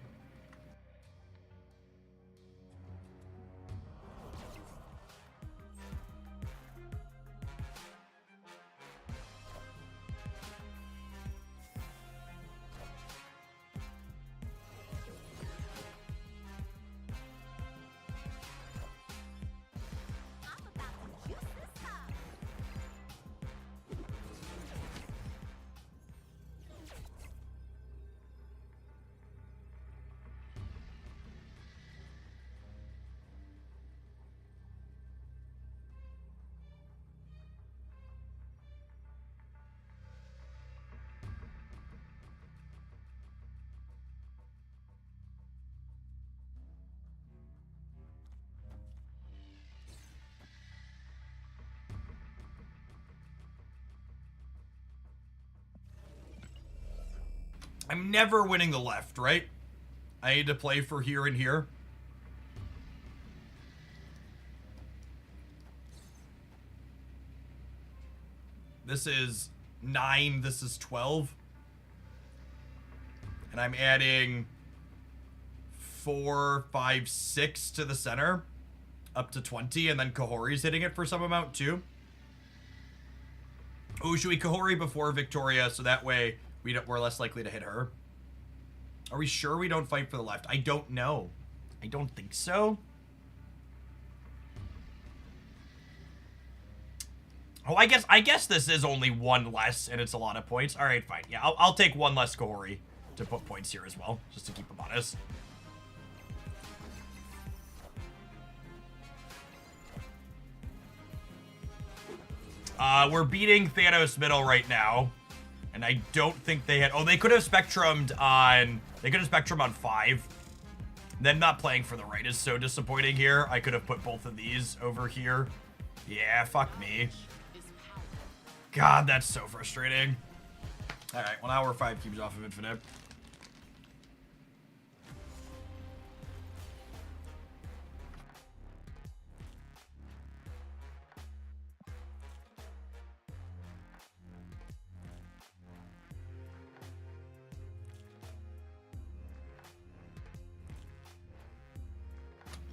I'm never winning the left, right? I need to play for here and here. This is 9, this is 12. And I'm adding 4, 5, 6 to the center. Up to 20, and then Kahori's hitting it for some amount too. Oh, should we Kahori before Victoria so that way we're less likely to hit her? Are we sure we don't fight for the left? I don't know. I don't think so. Oh, I guess this is only one less, and it's a lot of points. All right, fine. Yeah, I'll take one less Kahori to put points here as well, just to keep them honest. We're beating Thanos middle right now. And I don't think they had... Oh, they could have Spectrumed on... They could have Spectrum on 5. Them not playing for the right is so disappointing here. I could have put both of these over here. Yeah, fuck me. God, that's so frustrating. Alright, well now we're 5 cubes off of infinite.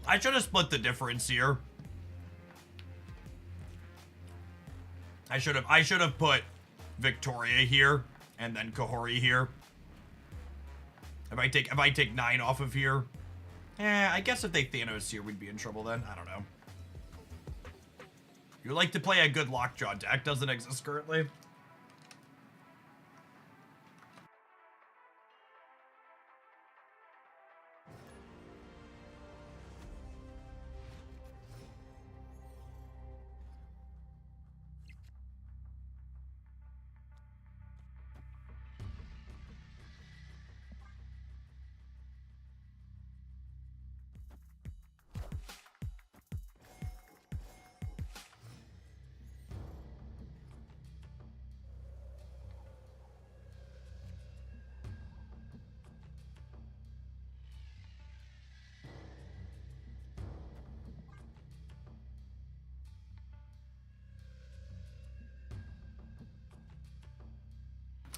I should have split the difference here. I should have put Victoria here and then Kahori here. If I take 9 off of here. I guess if they Thanos here, we'd be in trouble then. I don't know. You like to play a good Lockjaw deck, doesn't exist currently.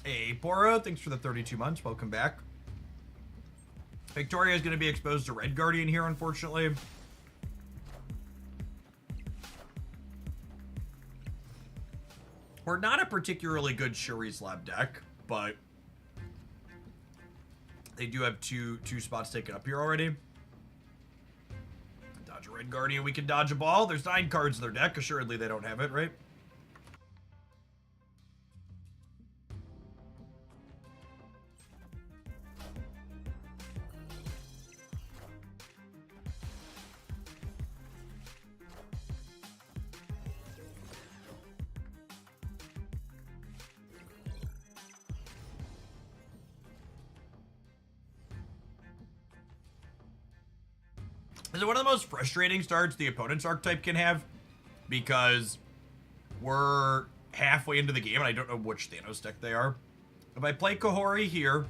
Hey, Poro, thanks for the 32 months. Welcome back. Victoria is going to be exposed to Red Guardian here, unfortunately. We're not a particularly good Shuri Slab deck, but they do have two spots taken up here already. Dodge a Red Guardian, we can dodge a ball. There's 9 cards in their deck. Assuredly, they don't have it, right? Is it one of the most frustrating starts the opponent's archetype can have? Because we're halfway into the game and I don't know which Thanos deck they are. If I play Kahori here,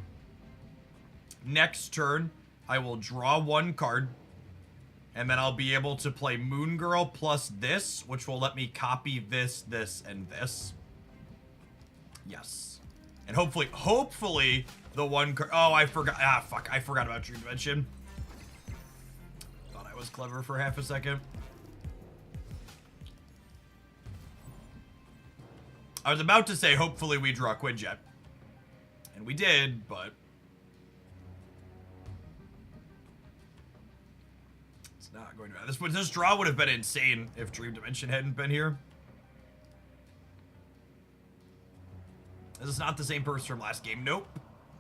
next turn, I will draw 1 card. And then I'll be able to play Moon Girl plus this, which will let me copy this, this, and this. Yes. And hopefully, the 1 card... Oh, I forgot. Ah, fuck. I forgot about Dream Dimension. Thought I was clever for half a second. I was about to say, hopefully we draw Quinjet. And we did, but... it's not going to matter. This draw would have been insane if Dream Dimension hadn't been here. This is not the same person from last game. Nope.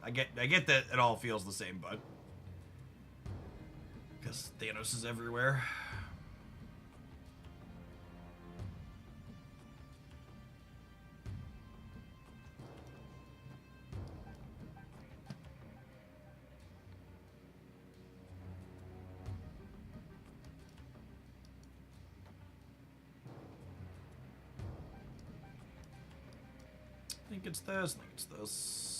I get that it all feels the same, but... because Thanos is everywhere. I think it's this, I think it's this.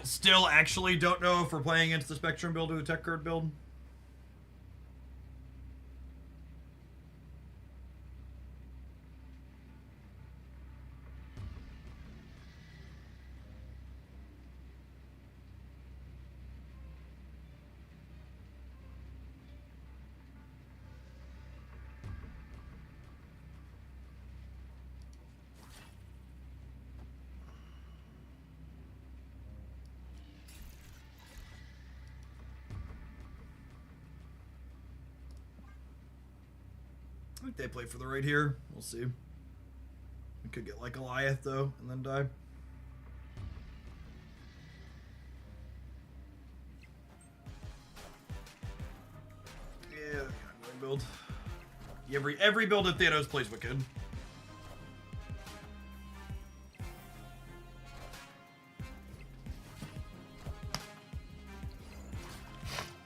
Still actually don't know if we're playing against the Spectrum build or the Tech Card build. I think they play for the right here. We'll see. We could get like Goliath though, and then die. Yeah, ongoing build. Every build that Thanos plays wicked.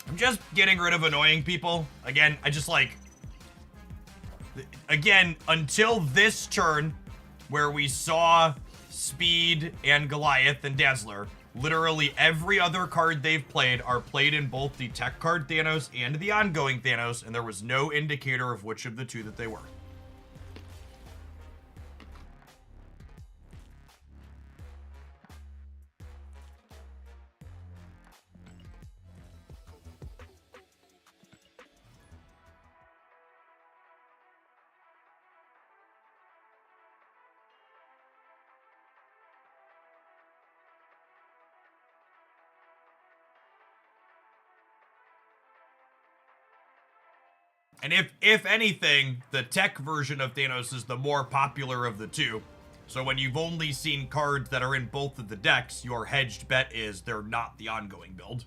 I'm just getting rid of annoying people. Again, I just like... again, until this turn, where we saw Speed and Goliath and Dazzler, literally every other card they've played are played in both the Tech card Thanos and the ongoing Thanos, and there was no indicator of which of the two that they were. And if anything, the Tech version of Thanos is the more popular of the two. So when you've only seen cards that are in both of the decks, your hedged bet is they're not the ongoing build.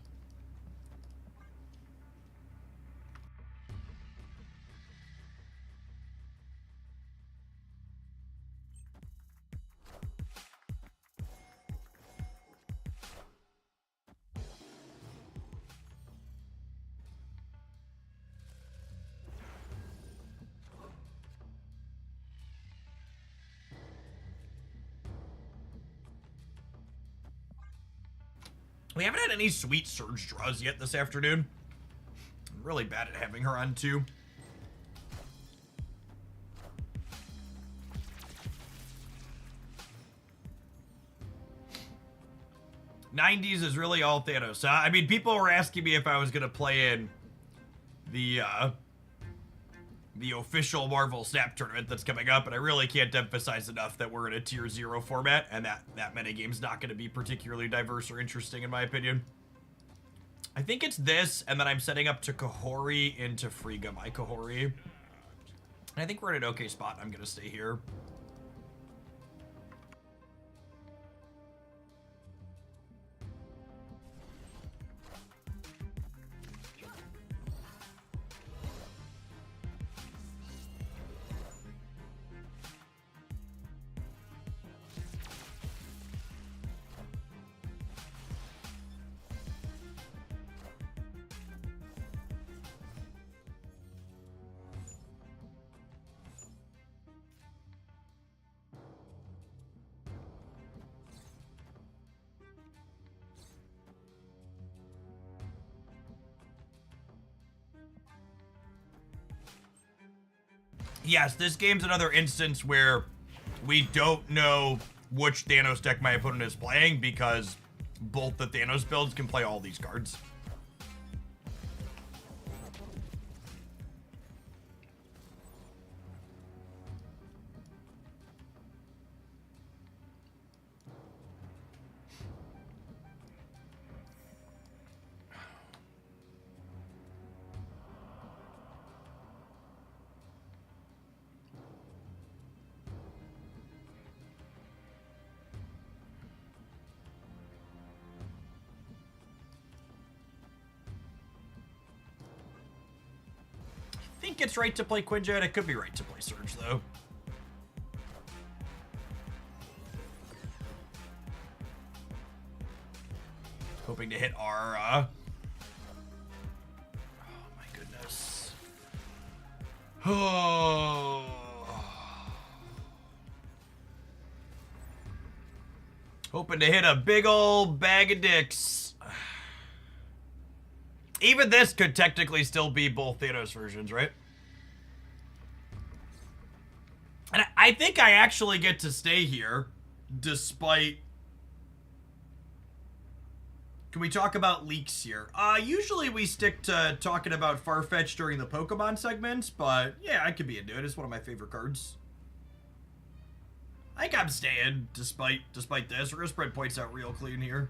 We haven't had any sweet Surge draws yet this afternoon. I'm really bad at having her on too. '90s is really all Thanos. I mean, people were asking me if I was gonna play in the official Marvel Snap tournament that's coming up, and I really can't emphasize enough that we're in a tier 0 format, and that minigame's not going to be particularly diverse or interesting in my opinion. I think it's this, and then I'm setting up to Kahori into Frigga my Kahori. And I think we're in an okay spot. I'm going to stay here. Yes, this game's another instance where we don't know which Thanos deck my opponent is playing because both the Thanos builds can play all these cards. I think it's right to play Quinjet. It could be right to play Surge, though. Hoping to hit our, oh my goodness. Oh. Hoping to hit a big old bag of dicks. Even this could technically still be both Thanos versions, right? And I think I actually get to stay here, despite... Can we talk about leaks here? Usually we stick to talking about Farfetch during the Pokemon segments, but yeah, I could be into it. It's one of my favorite cards. I think I'm staying, despite this. We're gonna spread points out real clean here.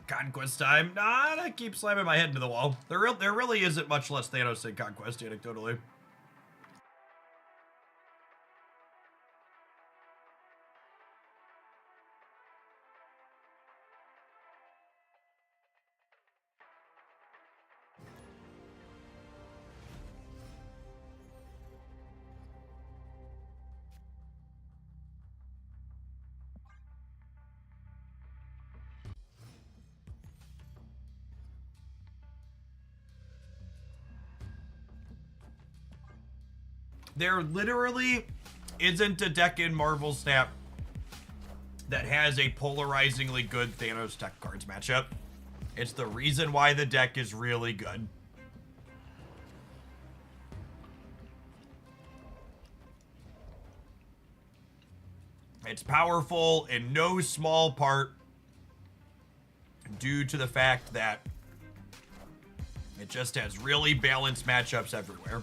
Conquest time. Nah, I keep slamming my head into the wall. There really isn't much less Thanos in Conquest, anecdotally. There literally isn't a deck in Marvel Snap that has a polarizingly good Thanos tech cards matchup. It's the reason why the deck is really good. it's powerful in no small part due to the fact that it just has really balanced matchups everywhere.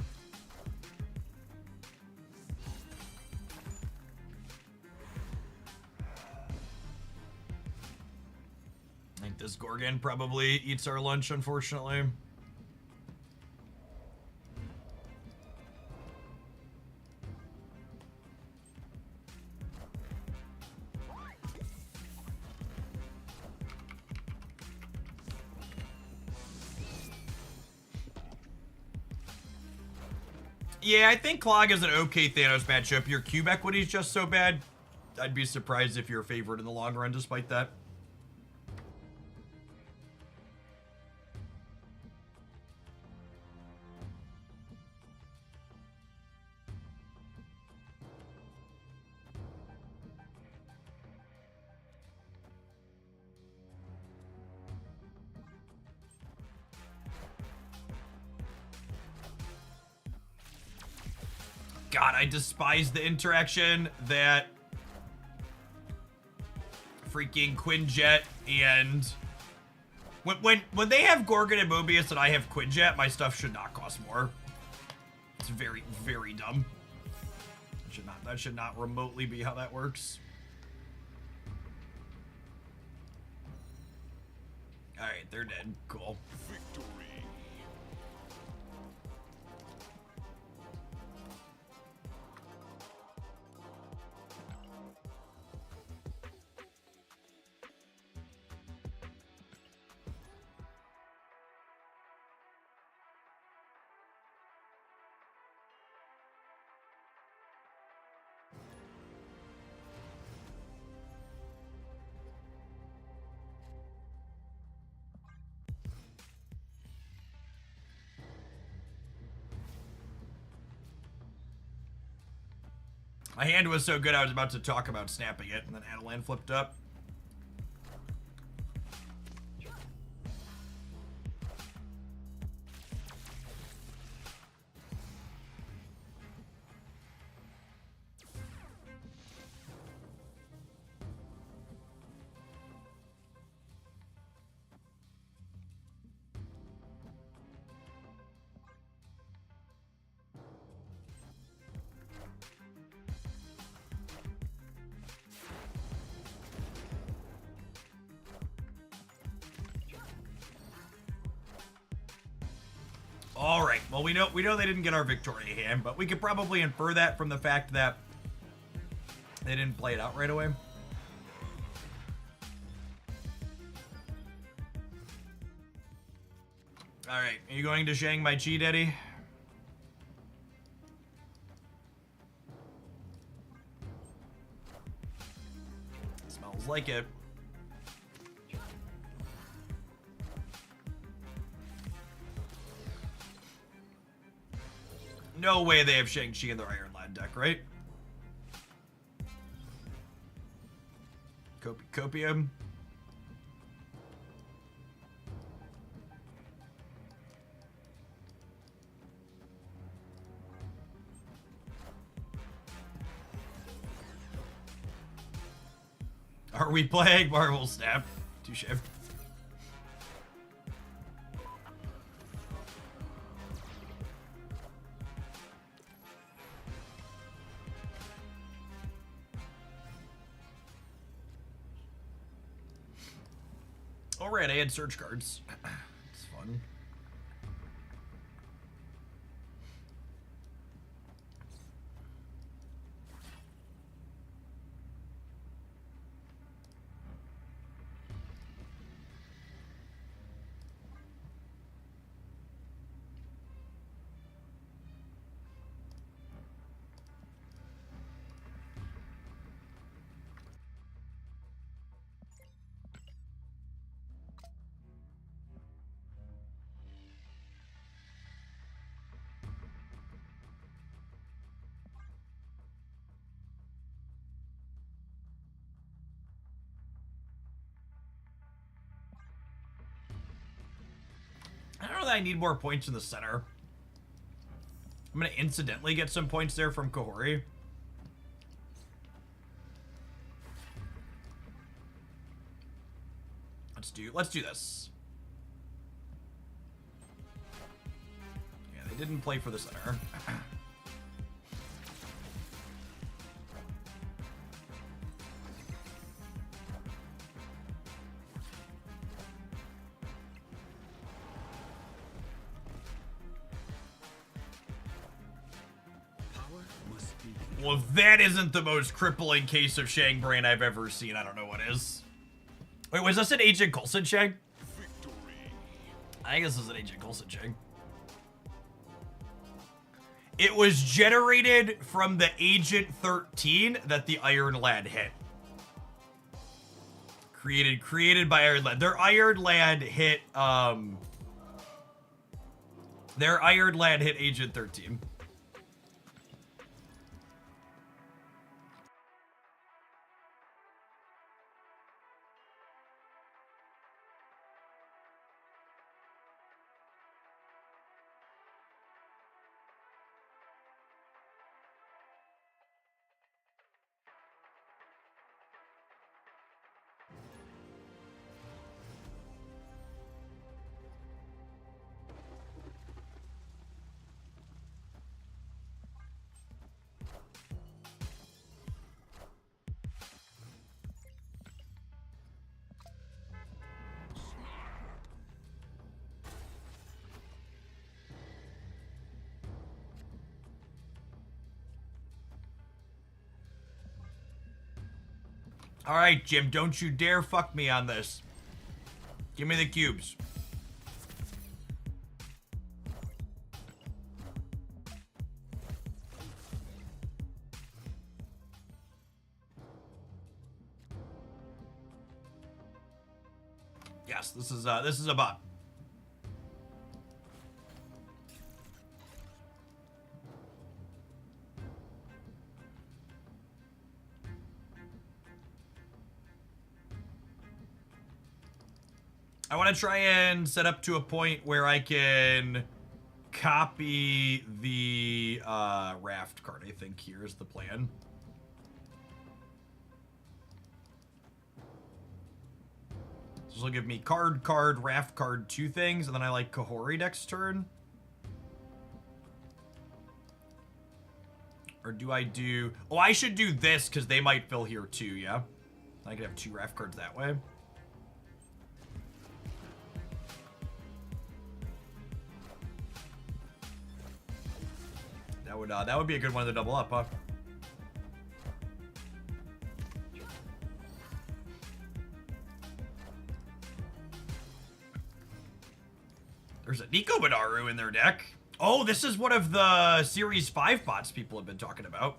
I think this Gorgon probably eats our lunch, unfortunately. Yeah, I think Clog is an okay Thanos matchup. Your cube equity is just so bad. I'd be surprised if you're a favorite in the long run despite that. God, I despise the interaction that freaking Quinjet and when they have Gorgon and Mobius and I have Quinjet, my stuff should not cost more. It's very, very dumb. That should not remotely be how that works. All right, they're dead. Cool. Victory. My hand was so good I was about to talk about snapping it, and then Adelan flipped up. All right. Well, we know they didn't get our Victoria hand, but we could probably infer that from the fact that they didn't play it out right away. All right. Are you going to Shang my Chi, Daddy? Smells like it. No way they have Shang-Chi in their Iron Lad deck, right? Copium. Are we playing Marvel Snap? Touche. Alright, I had search cards. It's fun. I don't know that I need more points in the center. I'm gonna incidentally get some points there from Kahori. do this. Yeah, they didn't play for the center. Well, if that isn't the most crippling case of Shang brain I've ever seen, I don't know what is. Wait, was this an Agent Coulson Shang? I guess this is an Agent Coulson Shang. It was generated from the Agent 13 that the Iron Lad hit. Created by Iron Lad. Their Iron Lad hit Agent 13. All right, Jim, don't you dare fuck me on this. Give me the cubes. Yes, this is a bot. I want to try and set up to a point where I can copy the raft card. I think here's the plan. This will give me card, raft card, 2 things, and then I like Kahori next turn. Or do I do... Oh, I should do this because they might fill here too, yeah? I could have 2 raft cards that way. That would be a good one to double up, huh? There's a Nico Banaru in their deck. Oh, this is one of the Series 5 bots people have been talking about.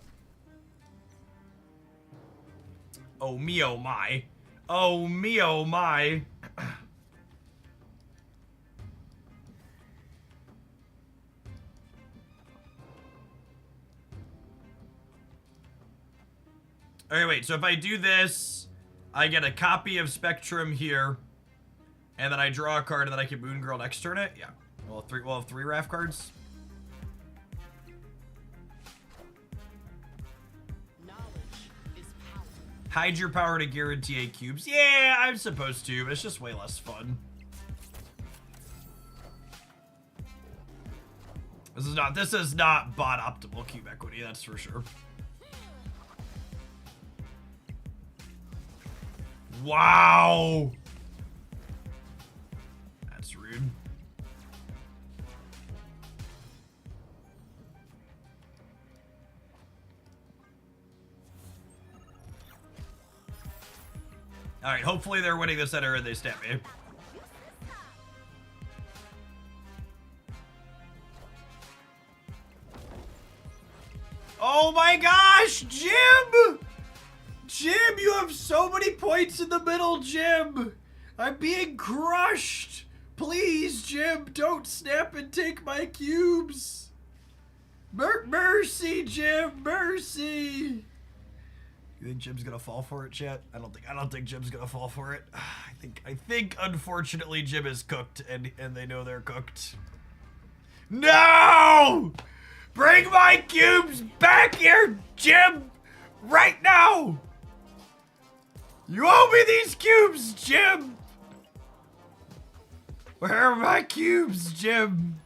Oh me, oh my. Oh me, oh my. Alright, wait, so if I do this, I get a copy of Spectrum here, and then I draw a card, and then I can Moon Girl next turn it? Yeah. We'll have 3 raft cards. Hide your power to guarantee 8 cubes. Yeah, I'm supposed to, but it's just way less fun. This is not bot optimal cube equity, that's for sure. Wow. That's rude. All right, hopefully they're winning the center and they stab me. Oh my gosh, Jim! Jim, you have so many points in the middle, Jim! I'm being crushed! Please, Jim, don't snap and take my cubes! Mercy, Jim, mercy! You think Jim's gonna fall for it, chat? I don't think Jim's gonna fall for it. I think unfortunately Jim is cooked and they know they're cooked. No! Bring my cubes back here, Jim! Right now! You owe me these cubes, Jim! Where are my cubes, Jim?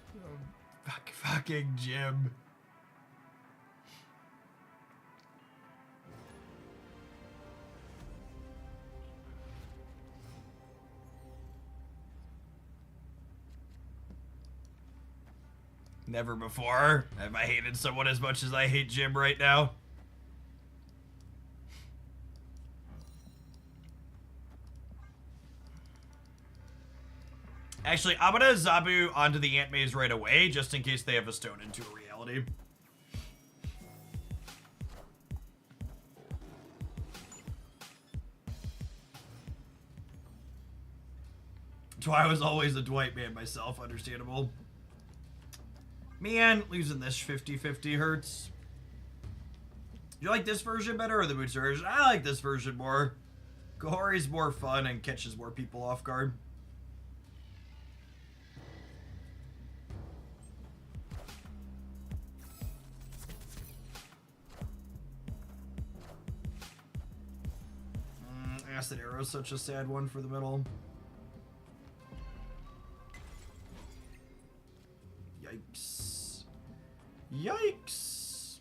Fucking Jim. Never before have I hated someone as much as I hate Jim right now. Actually, I'm gonna Zabu onto the ant maze right away, just in case they have a stone into a reality. That's why I was always a Dwight man myself, understandable. Man, losing this 50-50 hurts. You like this version better or the Boots version? I like this version more. Gohori's more fun and catches more people off guard. Acid Arrow's such a sad one for the middle. Yikes. Yikes!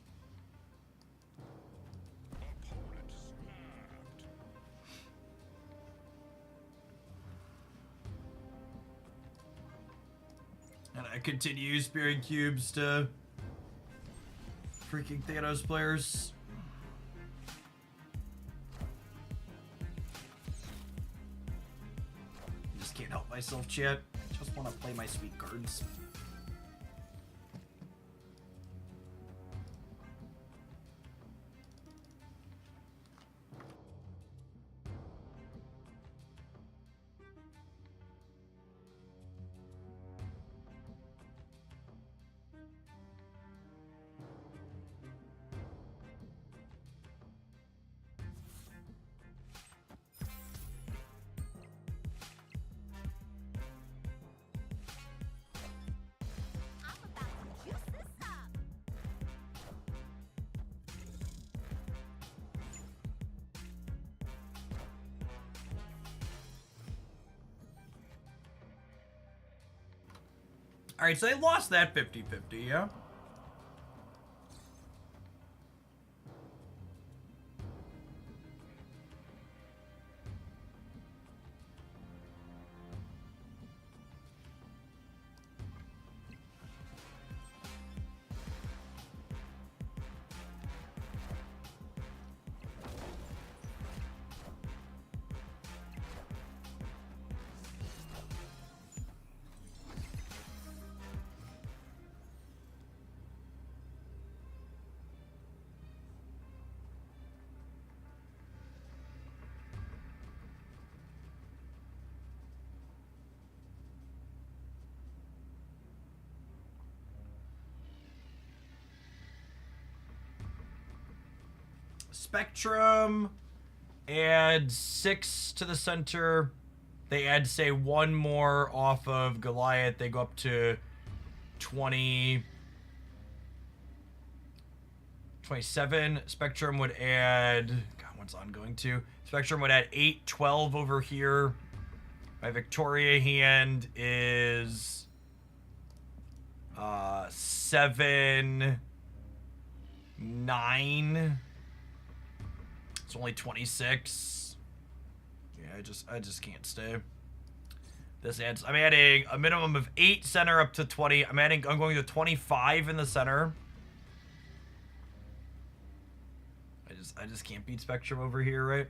And I continue spearing cubes to freaking Thanos players. Just can't help myself, chat. Just want to play my sweet cards. Alright, so they lost that 50-50, yeah? Spectrum, add 6 to the center. They add, say, 1 more off of Goliath. They go up to 20, 27. Spectrum would add, God, what's ongoing to? Spectrum would add 8, 12 over here. My Victoria hand is 7, 9. It's only 26. Yeah, I just can't stay. This adds, I'm adding a minimum of 8 center up to 20. I'm going to 25 in the center. I just can't beat Spectrum over here, right?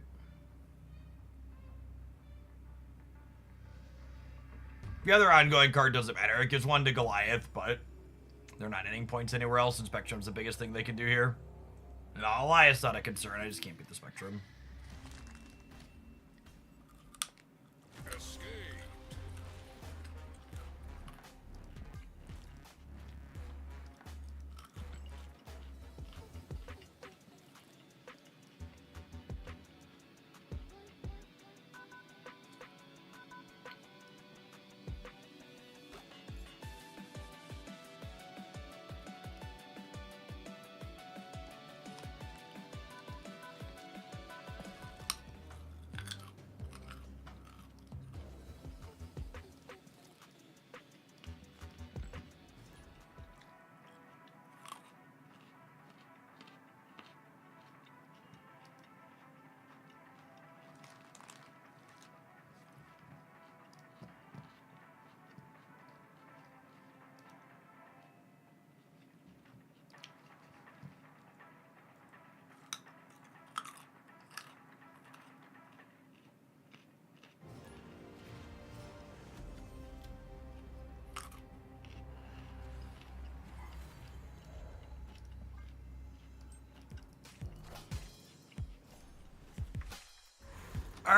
The other ongoing card doesn't matter. It gives 1 to Goliath, but they're not ending points anywhere else, and Spectrum's the biggest thing they can do here. No, Elias not a concern. I just can't beat the Spectrum.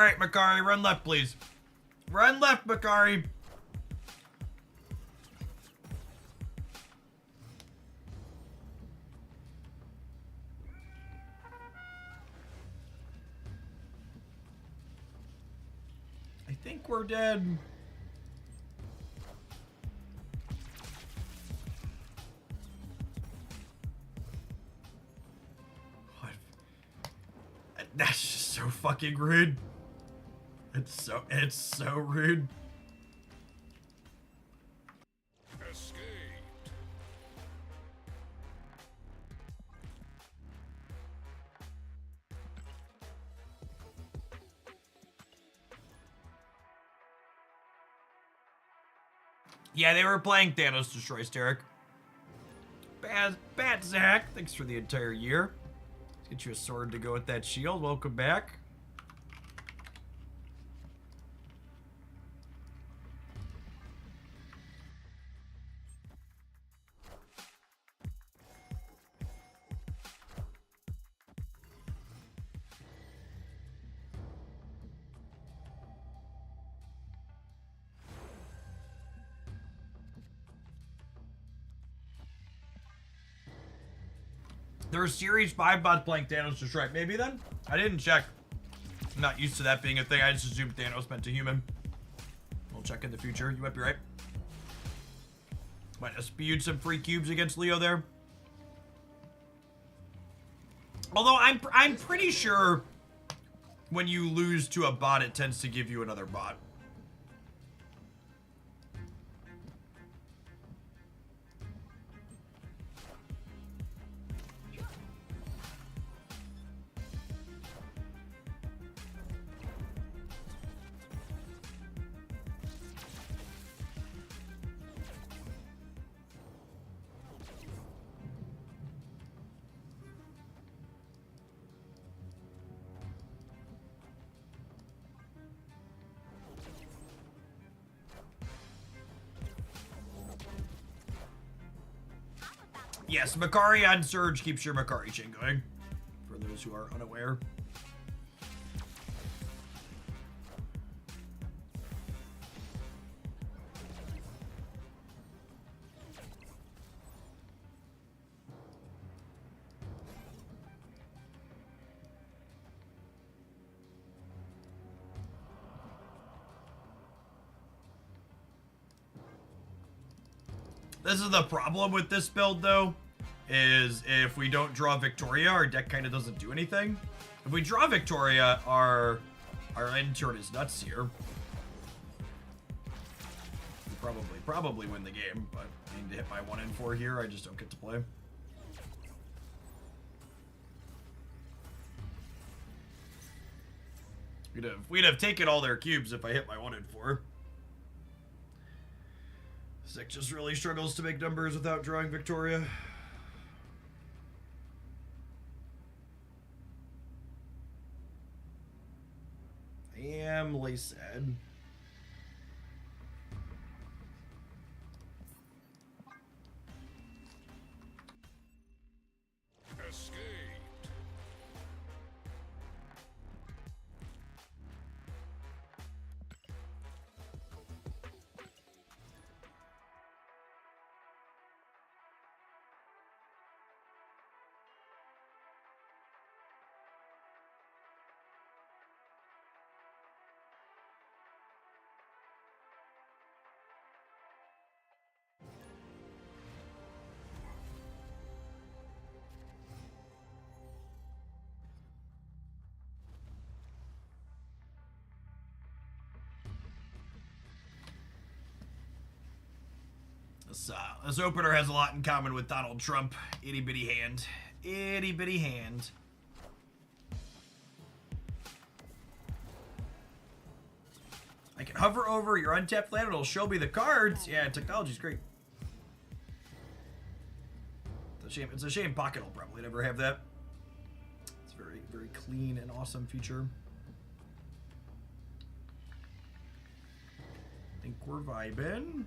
right, Makari, run left, please. Run left, Makari. I think we're dead. What? That's just so fucking rude. It's so rude. Escaped. Yeah, they were playing Thanos Destroys Derek. Bat Zach, thanks for the entire year. Let's get you a sword to go with that shield. Welcome back. There's Series 5 bots playing Thanos Destroy. Maybe then? I didn't check. I'm not used to that being a thing. I just assumed Thanos meant a human. We'll check in the future. You might be right. Might have spewed some free cubes against Leo there. Although I'm pretty sure when you lose to a bot, it tends to give you another bot. Yes, Makari on Surge keeps your Makari chain going, for those who are unaware. This is the problem with this build, though, is if we don't draw Victoria, our deck kind of doesn't do anything. If we draw Victoria, our end turn is nuts here. We probably win the game, but I need to hit my 1 and 4 here. I just don't get to play. We'd have taken all their cubes if I hit my 1 and 4. Zick just really struggles to make numbers without drawing Victoria. I am laced. Escaped. This opener has a lot in common with Donald Trump. Itty bitty hand. Itty bitty hand. I can hover over your untapped land and it'll show me the cards. Yeah, technology's great. It's a shame Pocket will probably never have that. It's a very, very clean and awesome feature. I think we're vibing.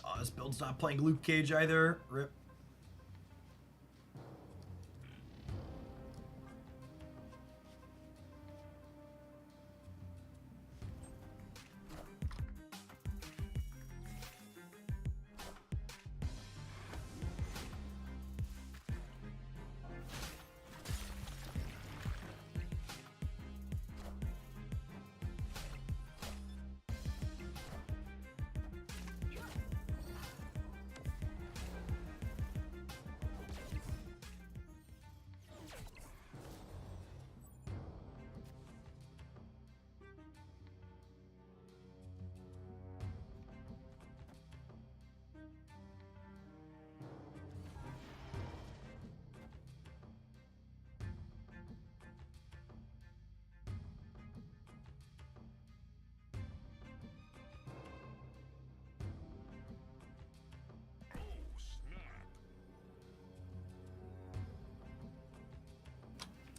Oh, this build's not playing Luke Cage either. Rip.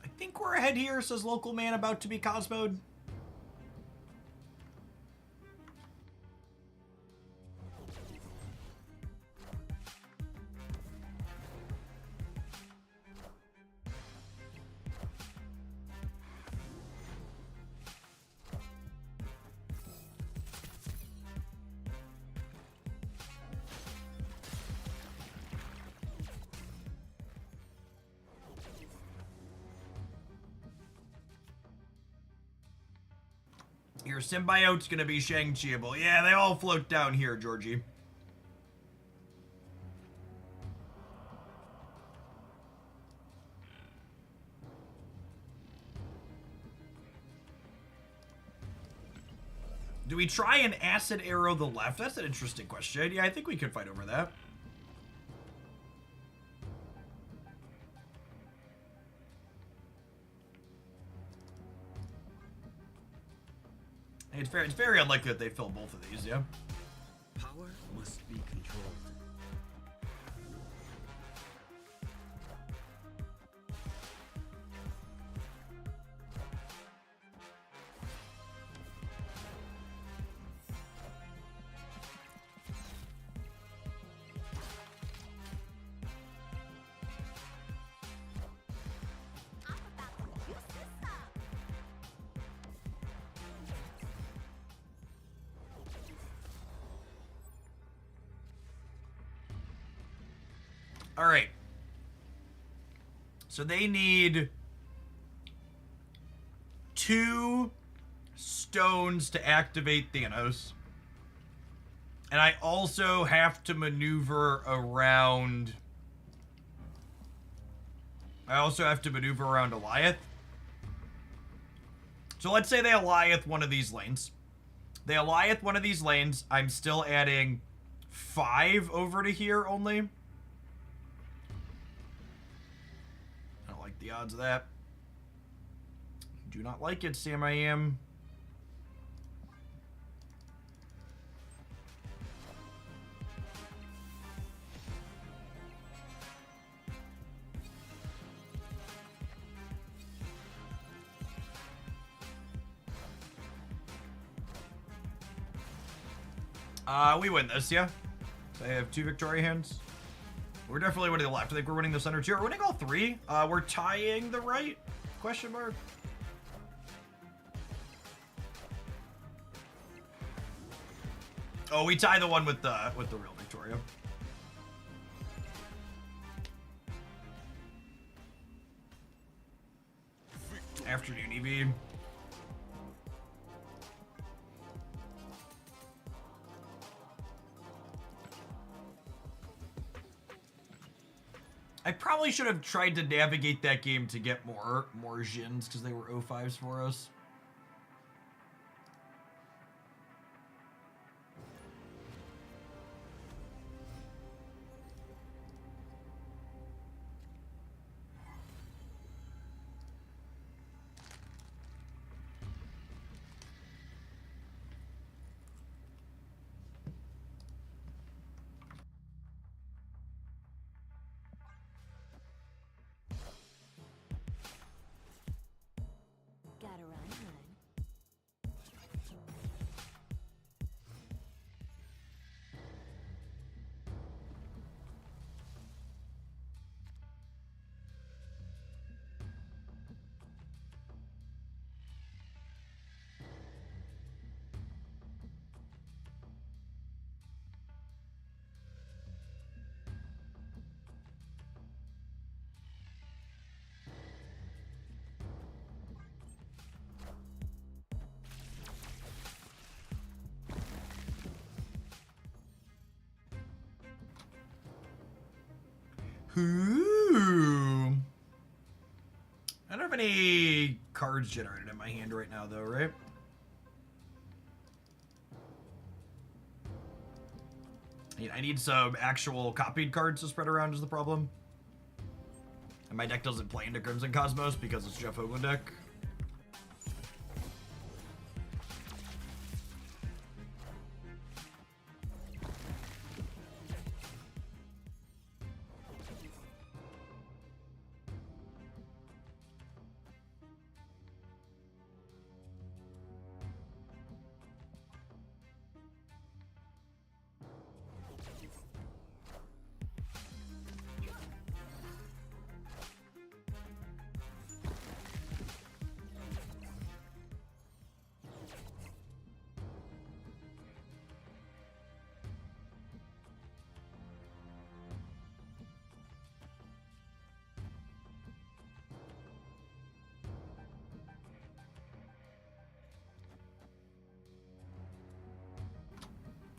I think we're ahead here, says Local Man, about to be Cosmoed. Your symbiote's gonna be Shang-Chiable. Yeah, they all float down here, Georgie. Do we try an acid arrow the left? That's an interesting question. Yeah, I think we could fight over that. It's very unlikely that they fill both of these, yeah? Power must be controlled. All right. So they need 2 stones to activate Thanos. And I also have to maneuver around... Goliath. So let's say they Goliath one of these lanes. They Goliath one of these lanes. I'm still adding 5 over to here only. The odds of that. Do not like it, Sam I am. We win this, yeah? So I have 2 Victoria hands. We're definitely winning the left. I think we're winning the center too. We're winning all 3. We're tying the right? Question mark. Oh, we tie the one with the real Victoria. Afternoon EV. I probably should have tried to navigate that game to get more Jins because they were 05s for us. Gotta run. Ooh. I don't have any cards generated in my hand right now, though, right? I need some actual copied cards to spread around is the problem. And my deck doesn't play into Crimson Cosmos because it's Jeff Hoagland deck.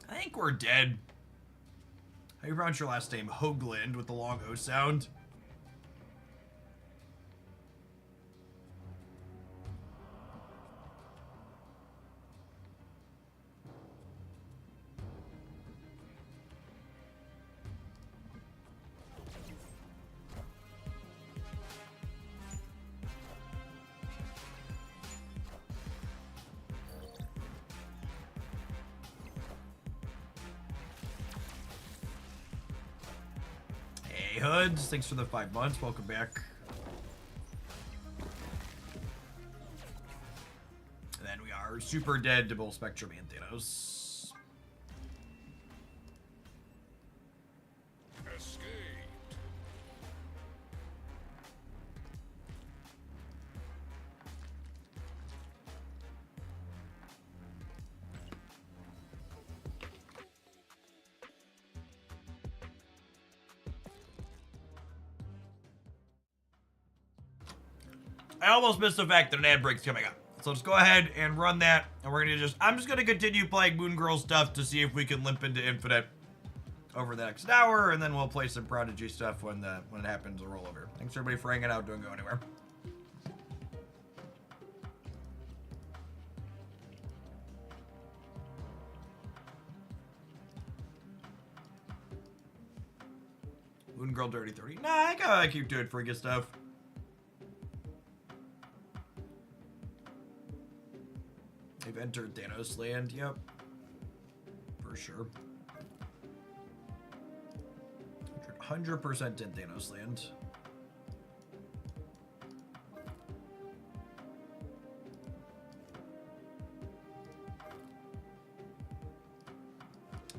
I think we're dead. How do you pronounce your last name? Hoagland with the long O sound. Hey, Hoods. Thanks for the 5 months. Welcome back. And then we are super dead to both Spectrum and Thanos. Escaped. I almost missed the fact that an ad break's coming up. So let's go ahead and run that. And we're going to I'm just going to continue playing Moon Girl stuff to see if we can limp into Infinite over the next hour. And then we'll play some Prodigy stuff when it happens to roll over. Thanks everybody for hanging out. Don't go anywhere. Moon Girl Dirty 30. Nah, I gotta keep doing freaking stuff. They've entered Thanos land, yep. For sure. 100% in Thanos land.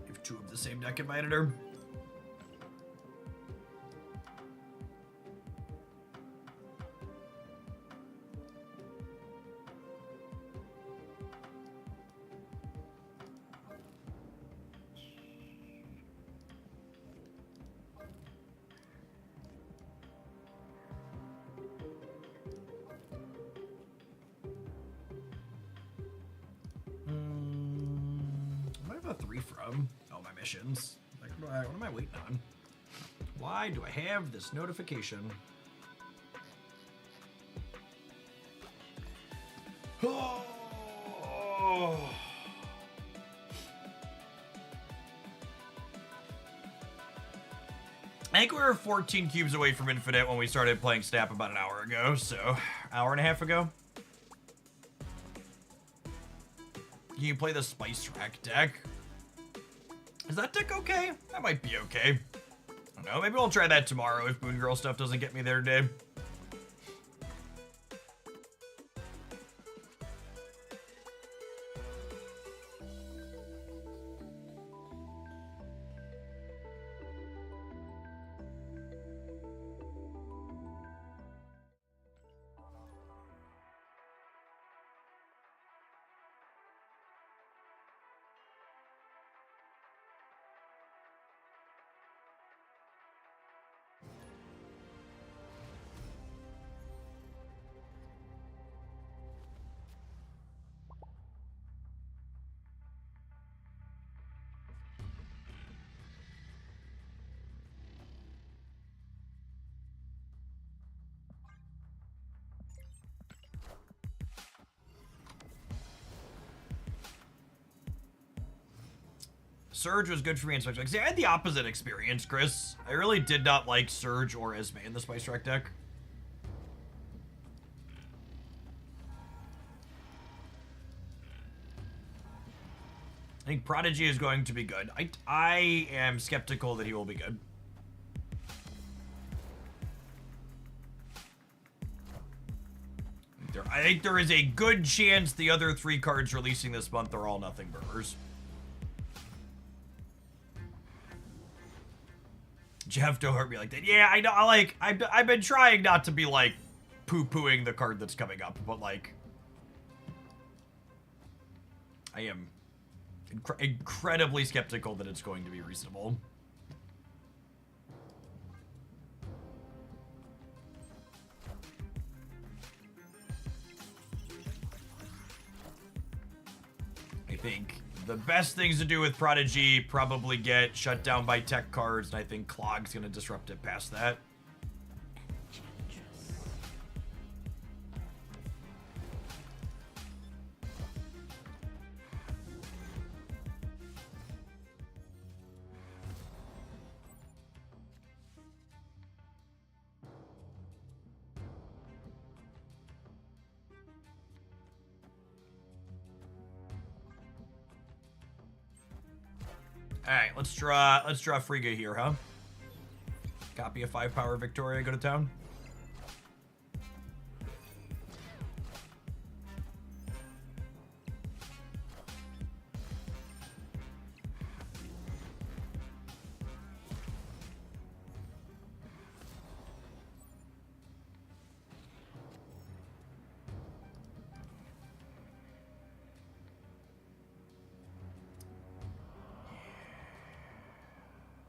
I have 2 of the same deck in my editor. What have a 3 from? Oh, my missions. Like, what am I waiting on? Why do I have this notification? Oh. I think we were 14 cubes away from Infinite when we started playing Snap about an hour ago, so hour and a half ago. Can you play the Spice Rack deck? Is that deck okay? That might be okay. I don't know, maybe we'll try that tomorrow if Moon Girl stuff doesn't get me there today. Surge was good for me in Spice Track. See, I had the opposite experience, Chris. I really did not like Surge or Esme in the Spice Track deck. I think Prodigy is going to be good. I am skeptical that he will be good. I think there is a good chance the other 3 cards releasing this month are all nothing burgers. Jeff, don't hurt me like that. Yeah, I know. I've been trying not to be like poo-pooing the card that's coming up, but like, I am incredibly skeptical that it's going to be reasonable. I think the best things to do with Prodigy probably get shut down by tech cards, and I think Clog's gonna disrupt it past that. Alright, let's draw Frigga here, huh? Copy a 5-power Victoria, go to town.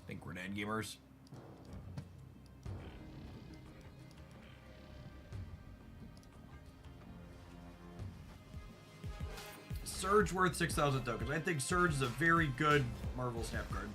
Think we're dead, gamers. Surge worth 6,000 tokens. I think Surge is a very good Marvel Snap card.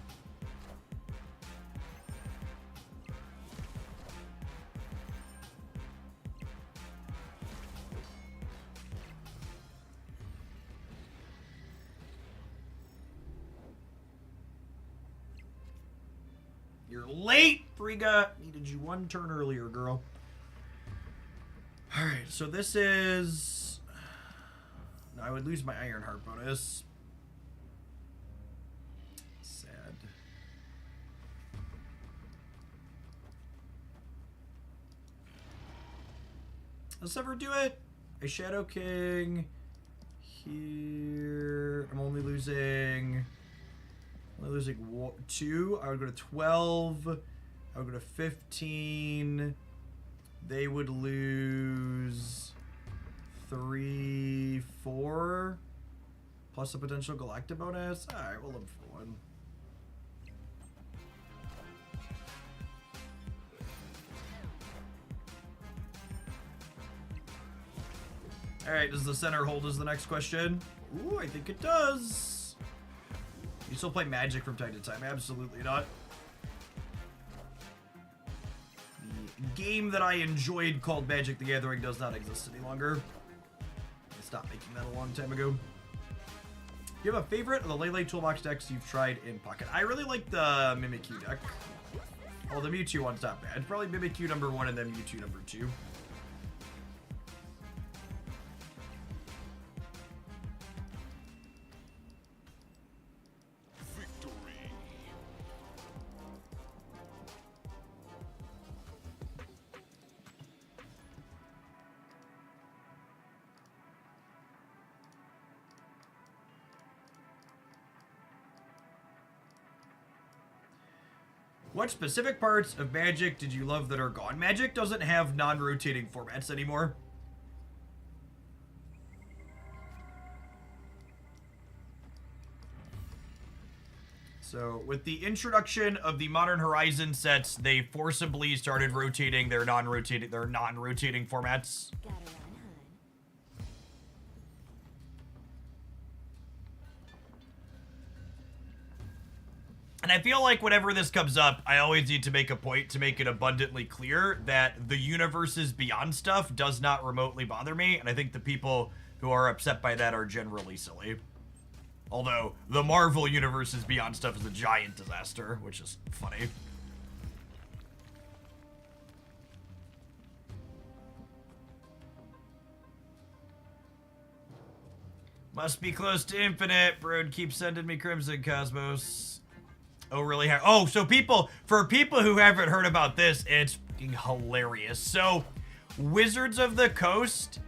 You're late, Frigga. Needed you 1 turn earlier, girl. All right, so this is... No, I would lose my Ironheart bonus. Sad. Let's never do it. A Shadow King. Here. I'm only losing... 2. I would go to 12. I would go to 15. They would lose 3, 4. Plus a potential Galactic bonus. Alright, we'll live for 1. Alright, does the center hold is the next question? Ooh, I think it does. You still play Magic from time to time? Absolutely not. The game that I enjoyed called Magic the Gathering does not exist any longer. I stopped making that a long time ago. Do you have a favorite of the Lele Toolbox decks you've tried in Pocket? I really like the Mimikyu deck. Oh, the Mewtwo one's not bad. Probably Mimikyu number 1 and then Mewtwo number 2. What specific parts of Magic did you love that are gone? Magic doesn't have non-rotating formats anymore. So, with the introduction of the Modern Horizon sets, they forcibly started rotating their non-rotating formats. And I feel like whenever this comes up, I always need to make a point to make it abundantly clear that the universes beyond stuff does not remotely bother me, and I think the people who are upset by that are generally silly. Although, the Marvel Universe's Beyond stuff is a giant disaster, which is funny. Must be close to infinite. Broad keeps sending me Crimson Cosmos. Oh, really? Oh, so for people who haven't heard about this, it's fucking hilarious. So, Wizards of the Coast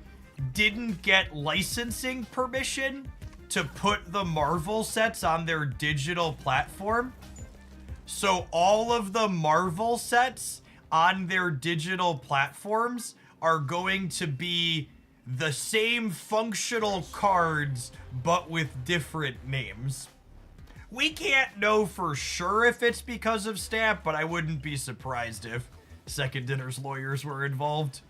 didn't get licensing permission to put the Marvel sets on their digital platform. So all of the Marvel sets on their digital platforms are going to be the same functional cards, but with different names. We can't know for sure if it's because of Snap, but I wouldn't be surprised if Second Dinner's lawyers were involved.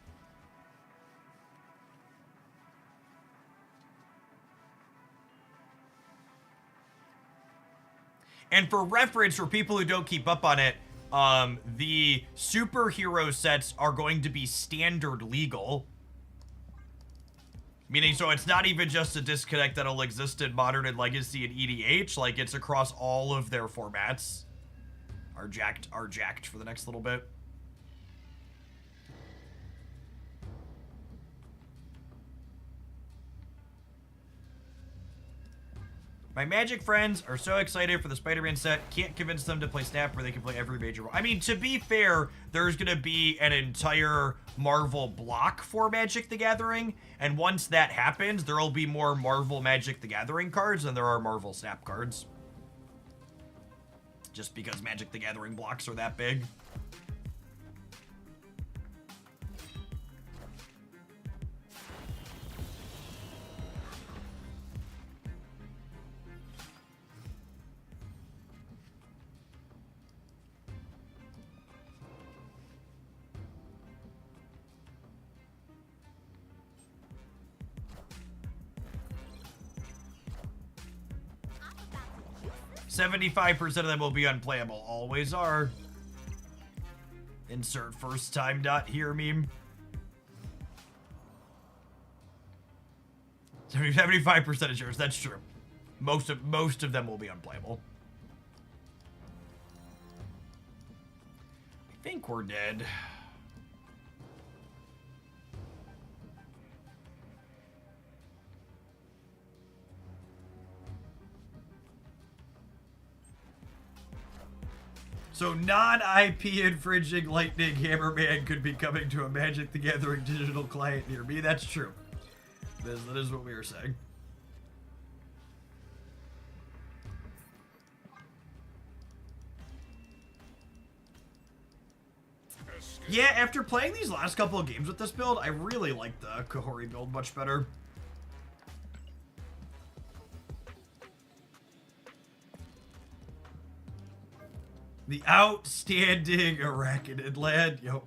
And for reference, for people who don't keep up on it, the superhero sets are going to be standard legal. Meaning, so it's not even just a disconnect that'll exist in Modern and Legacy and EDH, like it's across all of their formats. Are jacked for the next little bit. My Magic friends are so excited for the Spider-Man set, can't convince them to play Snap where they can play every major role. I mean, to be fair, there's going to be an entire Marvel block for Magic the Gathering, and once that happens, there will be more Marvel Magic the Gathering cards than there are Marvel Snap cards. Just because Magic the Gathering blocks are that big. 75% of them will be unplayable. Always are. Insert first time dot here meme. 75% is yours. That's true. Most of them will be unplayable. I think we're dead. So non-IP infringing Lightning Hammerman could be coming to a Magic the Gathering digital client near me. That's true. That is what we were saying. Yeah, after playing these last couple of games with this build, I really like the Kahori build much better. The outstanding Arachnid lad. Yo.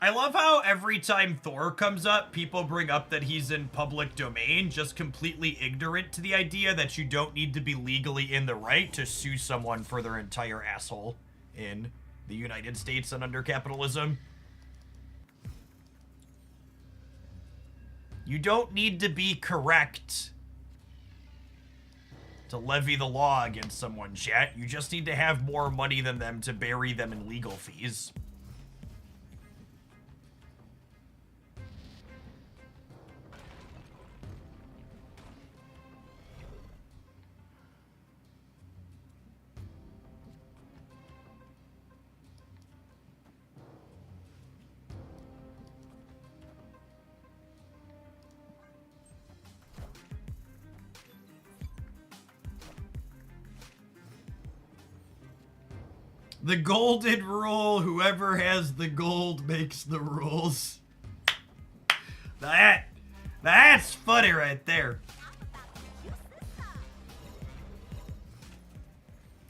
I love how every time Thor comes up, people bring up that he's in public domain, just completely ignorant to the idea that you don't need to be legally in the right to sue someone for their entire asshole in the United States and under capitalism. You don't need to be correct to levy the law against someone, chat. You just need to have more money than them to bury them in legal fees. The golden rule, whoever has the gold makes the rules. That's funny right there.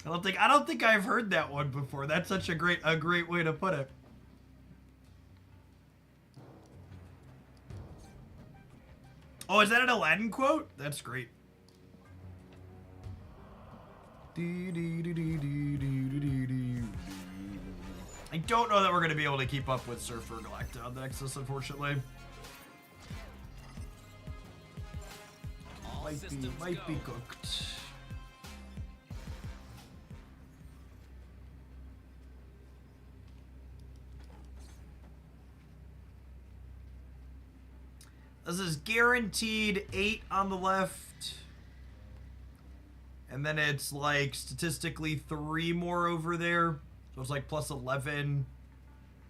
I don't think I've heard that one before. That's such a great way to put it. Oh, is that an Aladdin quote? That's great. I don't know that we're going to be able to keep up with Surfer Galacta on the Nexus, unfortunately. Might be cooked. This is guaranteed 8 on the left. And then it's like statistically 3 more over there. So it's like plus 11.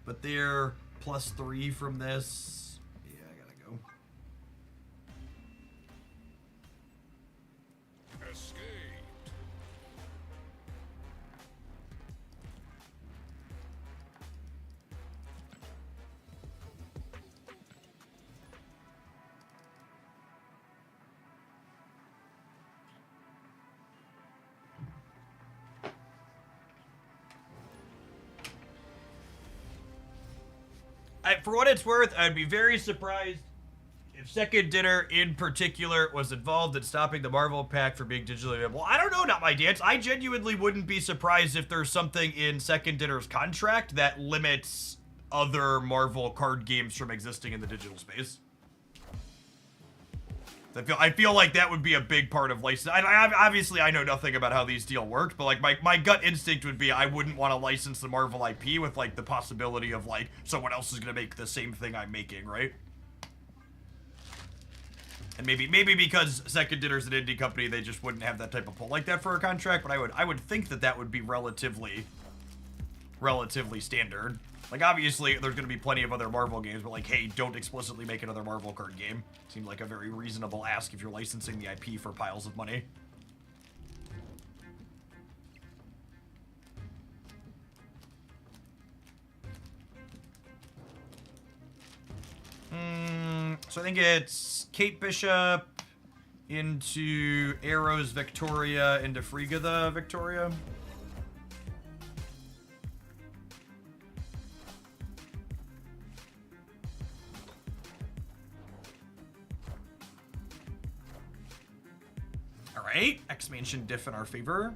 But they're plus 3 from this. Yeah, I gotta go. Escaped. For what it's worth, I'd be very surprised if Second Dinner in particular was involved in stopping the Marvel pack from being digitally available. I don't know, not my dance. I genuinely wouldn't be surprised if there's something in Second Dinner's contract that limits other Marvel card games from existing in the digital space. I feel like that would be a big part of license. Obviously, I know nothing about how these deals work, but like my gut instinct would be I wouldn't want to license the Marvel IP with like the possibility of like someone else is gonna make the same thing I'm making, right? And maybe because Second Dinner's an indie company, they just wouldn't have that type of pull like that for a contract. But I would think that would be relatively standard. Like, obviously, there's going to be plenty of other Marvel games, but, like, hey, don't explicitly make another Marvel card game. Seems like a very reasonable ask if you're licensing the IP for piles of money. So I think it's Kate Bishop into Arrows Victoria into Frigga the Victoria. Alright, X-Mansion diff in our favor.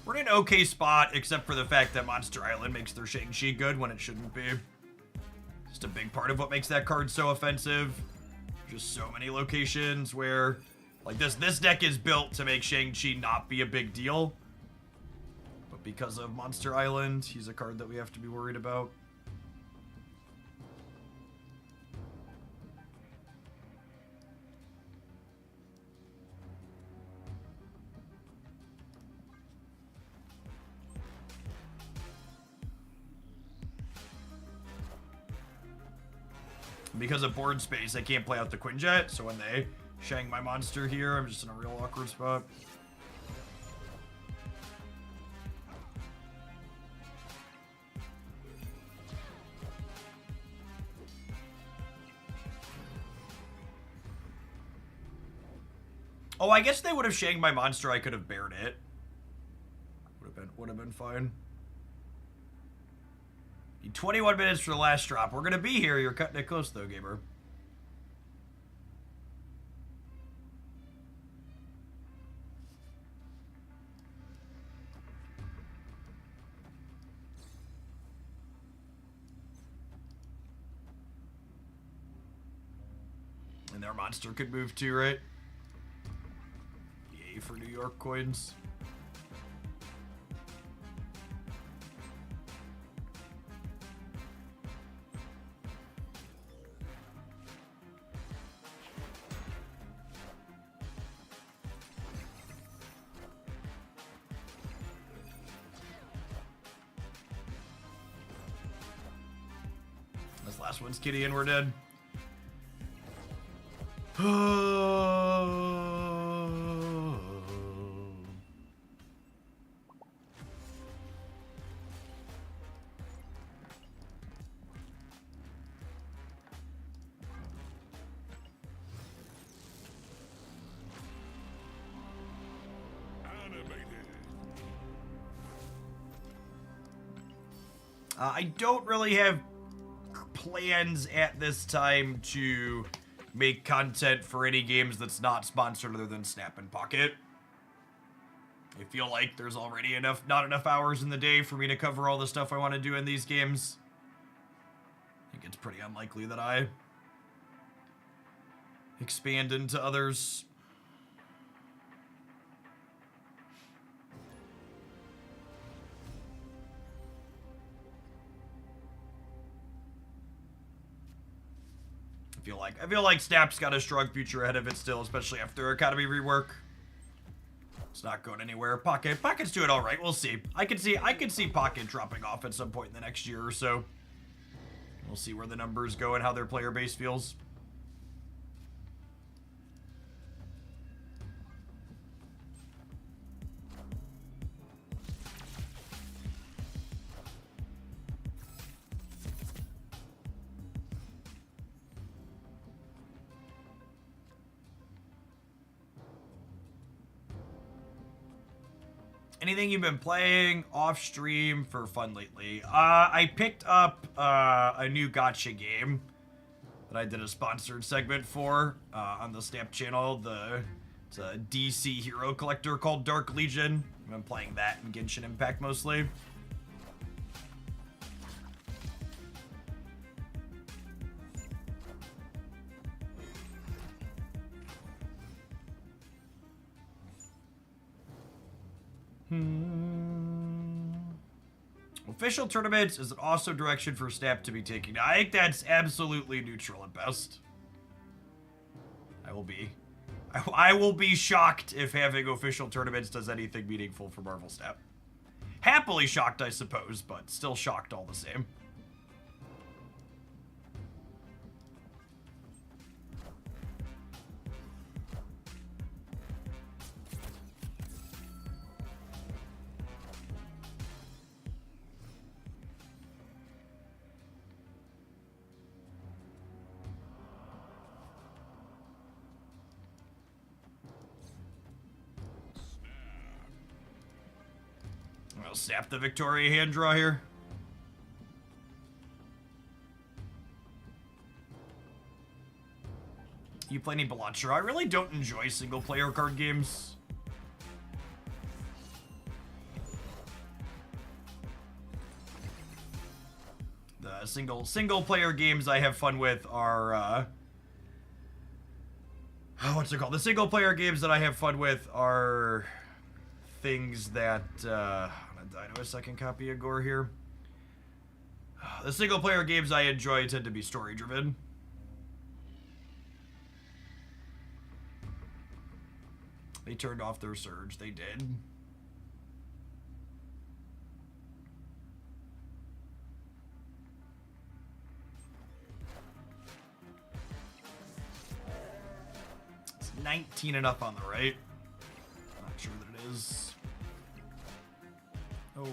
We're in an okay spot, except for the fact that Monster Island makes their Shang-Chi good when it shouldn't be. Just a big part of what makes that card so offensive. Just so many locations where, like, this deck is built to make Shang-Chi not be a big deal. But because of Monster Island, he's a card that we have to be worried about. Because of board space, I can't play out the Quinjet, so when they shang my monster here, I'm just in a real awkward spot. Oh, I guess they would have shanged my monster, I could have bared it. Would have been fine. 21 minutes for the last drop. We're gonna be here. You're cutting it close though, gamer. And their monster could move too, right? Yay for New York coins. This last one's kitty and we're dead. I don't really have plans at this time to make content for any games that's not sponsored other than Snap and Pocket. I feel like there's already not enough hours in the day for me to cover all the stuff I want to do in these games. I think it's pretty unlikely that I expand into others. I feel like Snap's got a strong future ahead of it still, especially after Academy rework. It's not going anywhere. Pocket's doing all right. We'll see. I can see Pocket dropping off at some point in the next year or so. We'll see where the numbers go and how their player base feels. Anything you've been playing off stream for fun lately? I picked up a new gacha game that I did a sponsored segment for on the Snap channel. It's a DC hero collector called Dark Legion. I've been playing that and Genshin Impact mostly. Official tournaments is an awesome direction for Snap to be taking. I think that's absolutely neutral at best. I will be shocked if having official tournaments does anything meaningful for Marvel Snap. Happily shocked, I suppose, but still shocked all the same. I'll snap the Victoria hand draw here. You play any Balancer? I really don't enjoy single player card games. The single player games I have fun with are what's it called? The single player games that I have fun with are things that I know a second copy of Gore here. The single player games I enjoy tend to be story driven. They turned off their surge. They did. It's 19 and up on the right. Not sure that it is. Oh.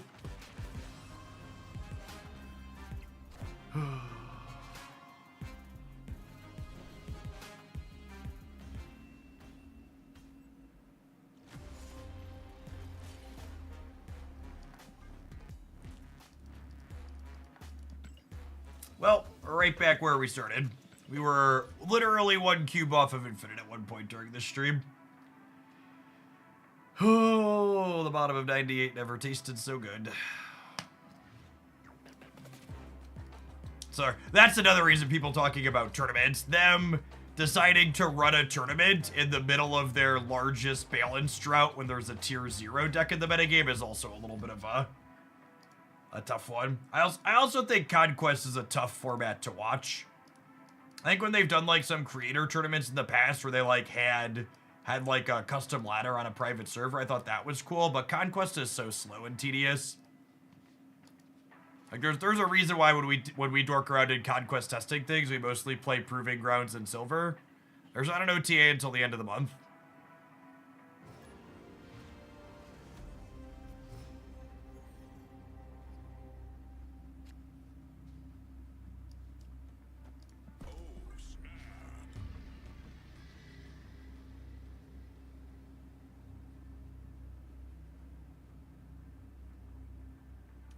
Well, we're right back where we started. We were literally one cube off of infinite at one point during this stream. Oh, the bottom of 98 never tasted so good. So that's another reason people talking about tournaments. Them deciding to run a tournament in the middle of their largest balance drought when there's a tier 0 deck in the metagame is also a little bit of a tough one. I also think Conquest is a tough format to watch. I think when they've done like some creator tournaments in the past where they like had like a custom ladder on a private server, I thought that was cool, but Conquest is so slow and tedious. Like there's a reason why when we dork around in Conquest testing things, we mostly play Proving Grounds and Silver. There's not an OTA until the end of the month.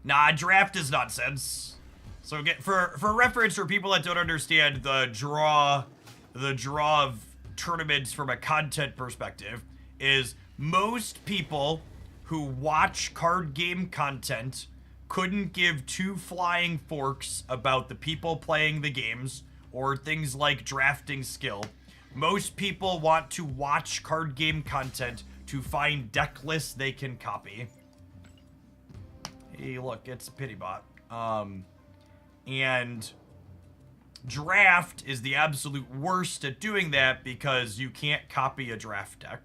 Nah, draft is nonsense. So again, for reference for people that don't understand the draw of tournaments from a content perspective, is most people who watch card game content couldn't give two flying forks about the people playing the games or things like drafting skill. Most people want to watch card game content to find deck lists they can copy. Hey, look, it's a pity bot. And draft is the absolute worst at doing that because you can't copy a draft deck.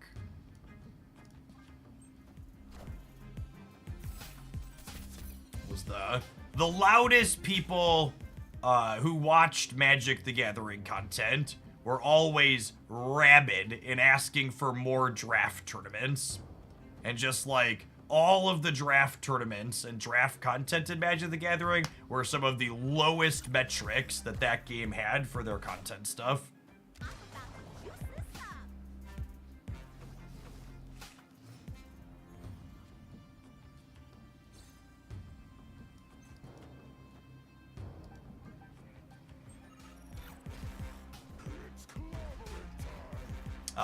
Was the loudest people who watched Magic the Gathering content were always rabid in asking for more draft tournaments. And just like all of the draft tournaments and draft content in Magic the Gathering were some of the lowest metrics that game had for their content stuff.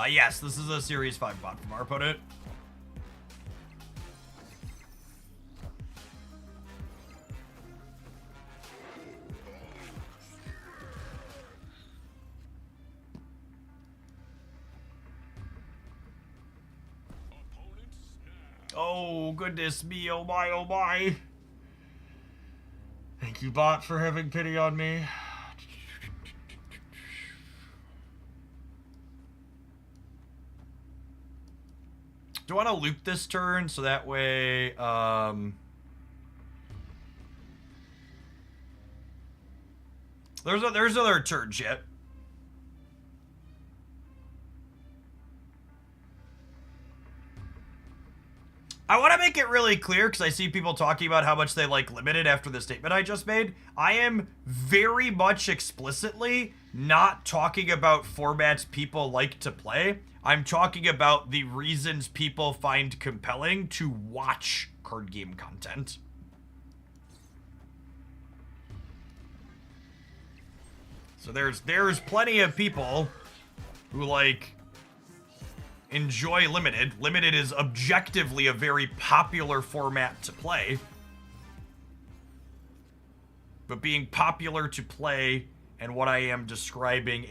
Yes, this is a Series 5 bot from our opponent. Oh, goodness me, oh my, oh my. Thank you, bot, for having pity on me. Do I want to loop this turn so that way, there's other turns yet. I want to make it really clear because I see people talking about how much they like limited after the statement I just made. I am very much explicitly not talking about formats people like to play. I'm talking about the reasons people find compelling to watch card game content. So there's plenty of people who like enjoy Limited. Limited is objectively a very popular format to play. But being popular to play and what I am describing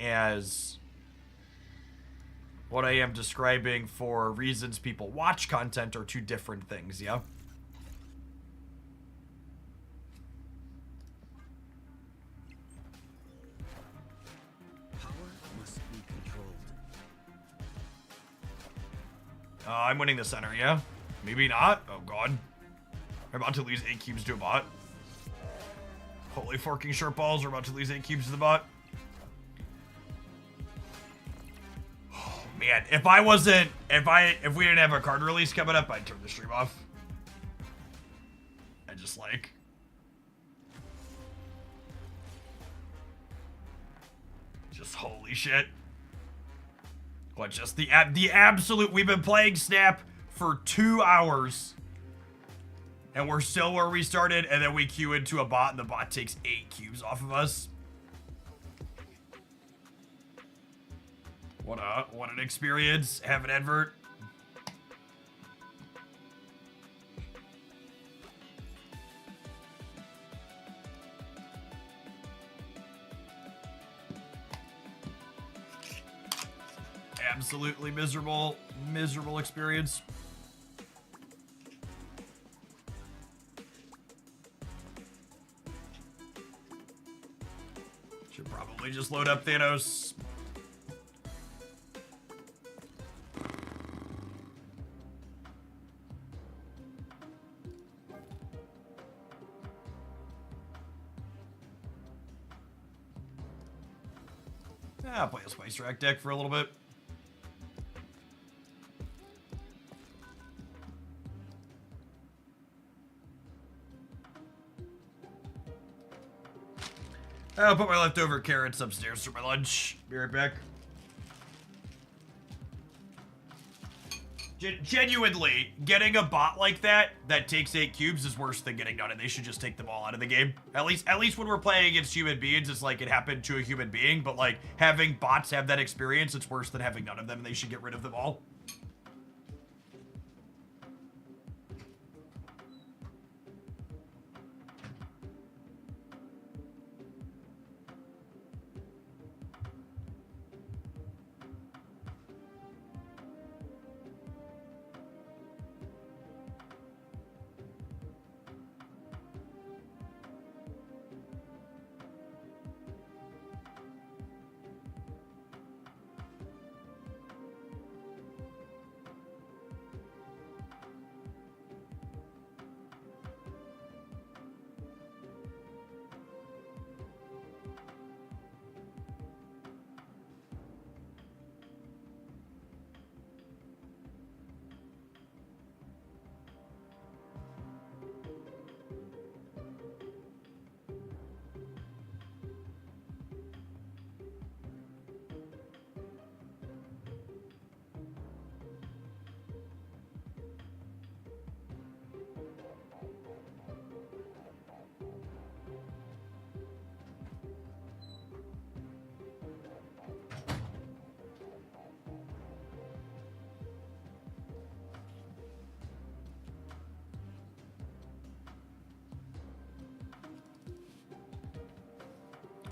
for reasons people watch content are two different things, yeah? Power must be controlled. I'm winning the center, yeah? Maybe not? Oh god. We're about to lose 8 cubes to a bot. Holy forking short balls, we're about to lose 8 cubes to the bot. Oh man, if we didn't have a card release coming up, I'd turn the stream off. I just like... Just holy shit. What, just the absolute... We've been playing Snap for 2 hours. And we're still where we started, and then we queue into a bot, and the bot takes 8 cubes off of us. What an experience. Have an advert. Absolutely miserable experience. Should probably just load up Thanos. I'll play a Spice Rack deck for a little bit. I'll put my leftover carrots upstairs for my lunch. Be right back. Genuinely, getting a bot like that takes 8 cubes is worse than getting none, and they should just take them all out of the game. At least when we're playing against human beings, it's like it happened to a human being, but like having bots have that experience, it's worse than having none of them, and they should get rid of them all.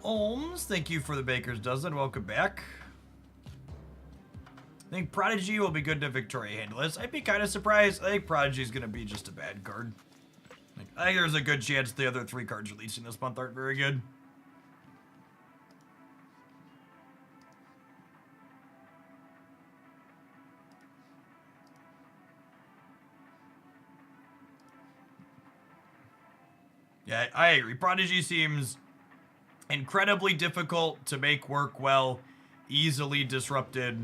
Holmes, thank you for the baker's dozen. Welcome back. I think Prodigy will be good to Victoria Handless. I'd be kind of surprised. I think Prodigy's going to be just a bad card. I think there's a good chance the other 3 cards releasing this month aren't very good. Yeah, I agree. Prodigy seems incredibly difficult to make work well, easily disrupted.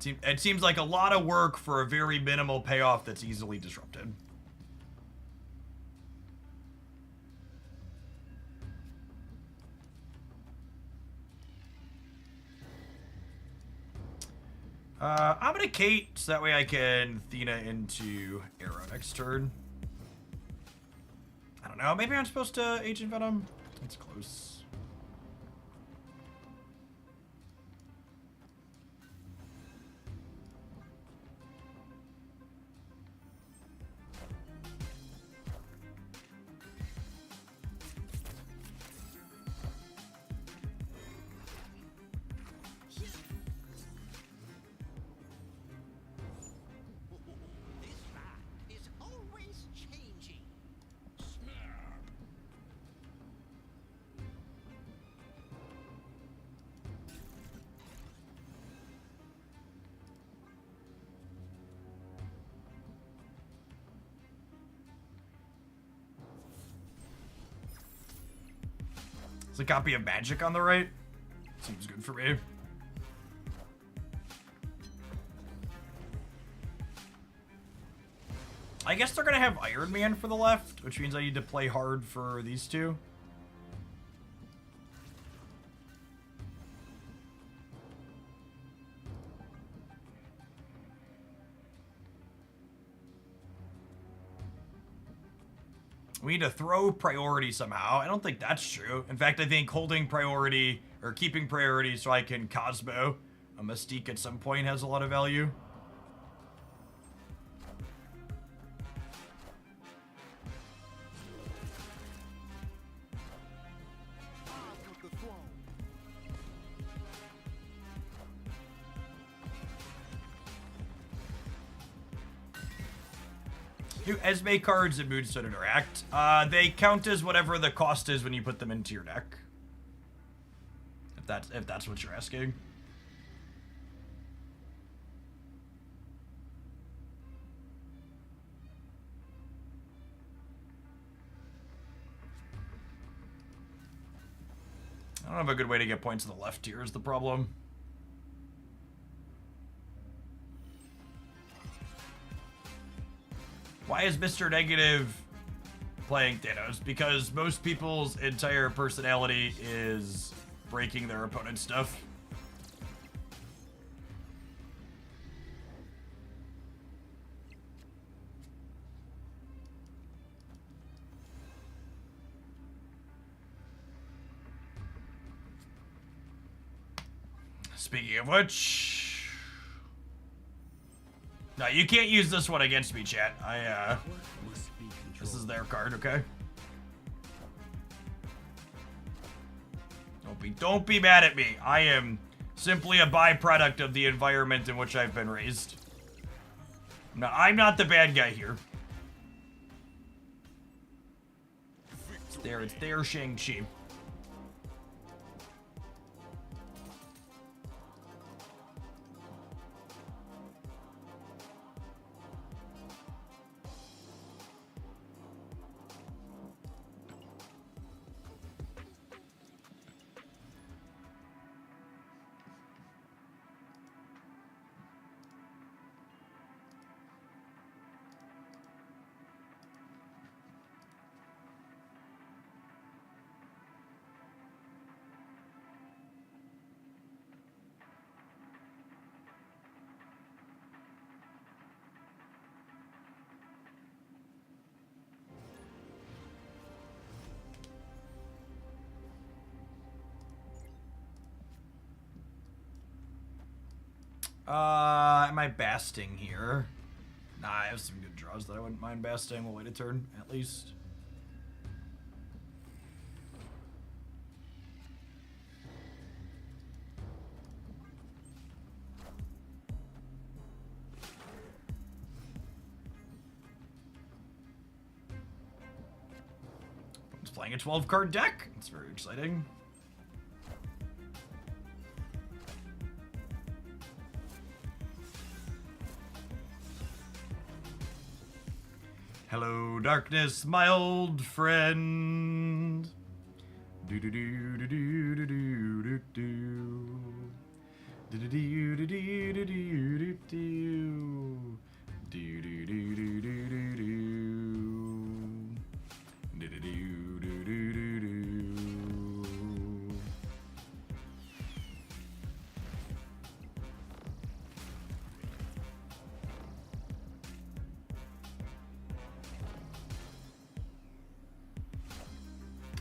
It seems like a lot of work for a very minimal payoff that's easily disrupted. I'm gonna Kate, so that way I can Athena into Arrow next turn. I don't know, maybe I'm supposed to Agent Venom? It's close. Is a copy of Magic on the right? Seems good for me. I guess they're gonna have Iron Man for the left, which means I need to play hard for these two. We need to throw priority somehow. I don't think that's true. In fact, I think holding priority or keeping priority so I can Cosmo a Mystique at some point has a lot of value. Do Esme cards and Moonstone interact? They count as whatever the cost is when you put them into your deck. If that's what you're asking. I don't have a good way to get points in the left here is the problem. Why is Mr. Negative playing Thanos? Because most people's entire personality is breaking their opponent's stuff. Speaking of which... No, you can't use this one against me, chat. Must be This is controlled. their card, okay? Don't be mad at me. I am simply a byproduct of the environment in which I've been raised. No, I'm not the bad guy here. It's their Shang-Chi. Am I basting here? Nah, I have some good draws that I wouldn't mind basting. We'll wait a turn, at least. It's playing a 12-card deck. It's very exciting. Hello, darkness, my old friend. Do do do do do do do do do. Do do do do do do do do do. Do do do do do do do. Do do do do do do do.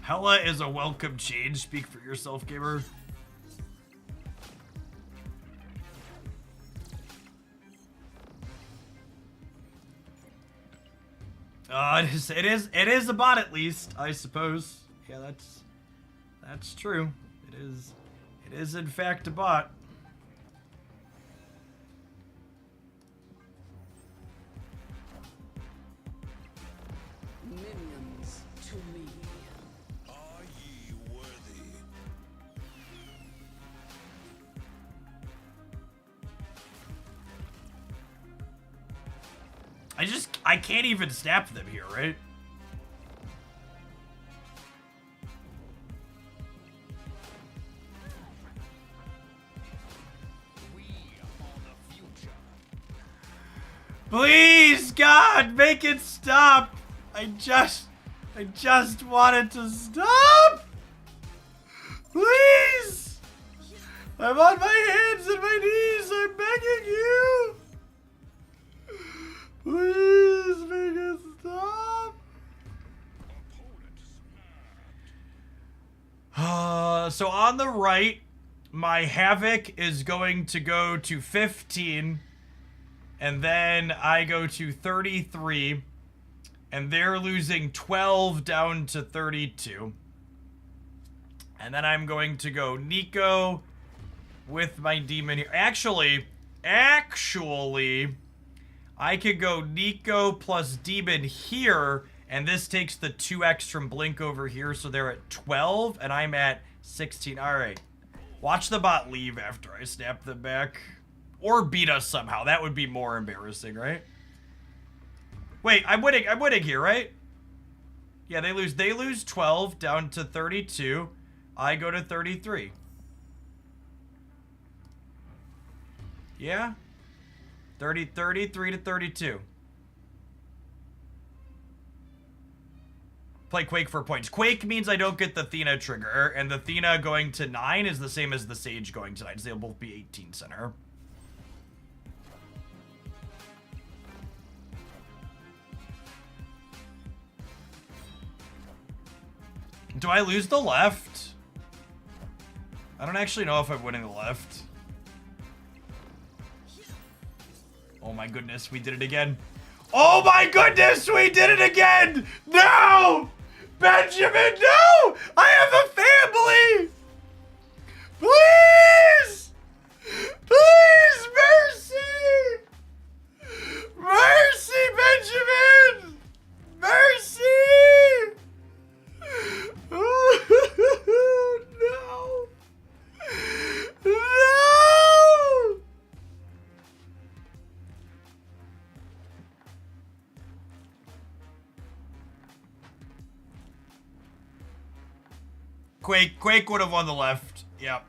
Hella is a welcome change. Speak for yourself, gamer. It is a bot at least, I suppose. Yeah, that's true. It is in fact a bot. Minions to me. Are ye worthy? I can't even snap them here, right? We are the future. Please, God, make it stop. I just want it to stop. Please. I'm on my hands and my knees. I'm begging you. Please make it stop. So on the right, my Havoc is going to go to 15, and then I go to 33, and they're losing 12 down to 32. And then I'm going to go Nico with my demon here. Actually, I could go Nico plus demon here, and this takes the 2x from Blink over here, so they're at 12, and I'm at 16. All right. Watch the bot leave after I snap them back. Or beat us somehow. That would be more embarrassing, right? Wait, I'm winning here, right? Yeah, they lose 12 down to 32. I go to 33. Yeah? 33 to 32. Play Quake for points. Quake means I don't get the Athena trigger, and the Athena going to 9 is the same as the Sage going to 9, so they'll both be 18 center. Do I lose the left? I don't actually know if I'm winning the left. Oh my goodness, we did it again. Oh my goodness, we did it again! No! Benjamin, no! I have a family! Please! Please, mercy! Mercy, Benjamin! Mercy! Oh, no! No! Quake would have won the left. Yep.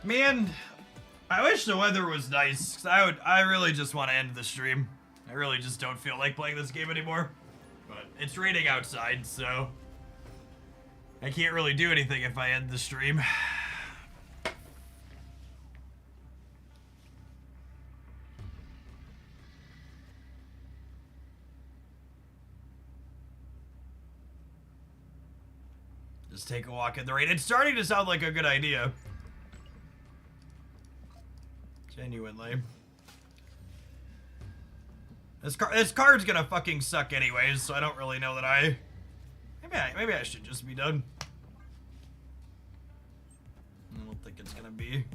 Man, I wish the weather was nice, 'cause I really just want to end the stream. I really just don't feel like playing this game anymore. But it's raining outside, so I can't really do anything if I end the stream. Just take a walk in the rain. It's starting to sound like a good idea. Genuinely. This card's gonna fucking suck anyways, so I don't really know that maybe I should just be done. I don't think it's gonna be.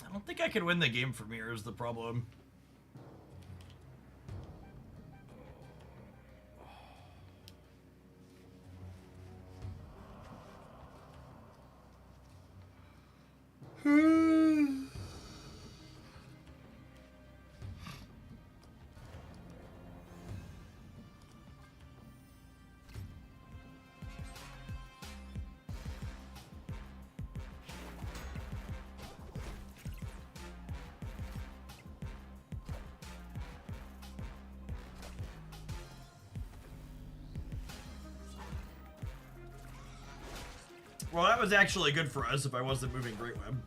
I don't think I can win the game from here is the problem. Well, that was actually good for us if I wasn't moving Great Web.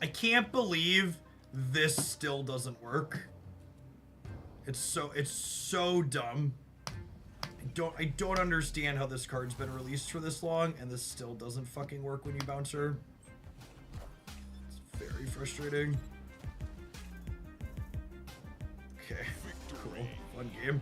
I can't believe this still doesn't work. It's so dumb. I don't understand how this card's been released for this long and this still doesn't fucking work when you bounce her. It's very frustrating. Okay, cool. Fun game.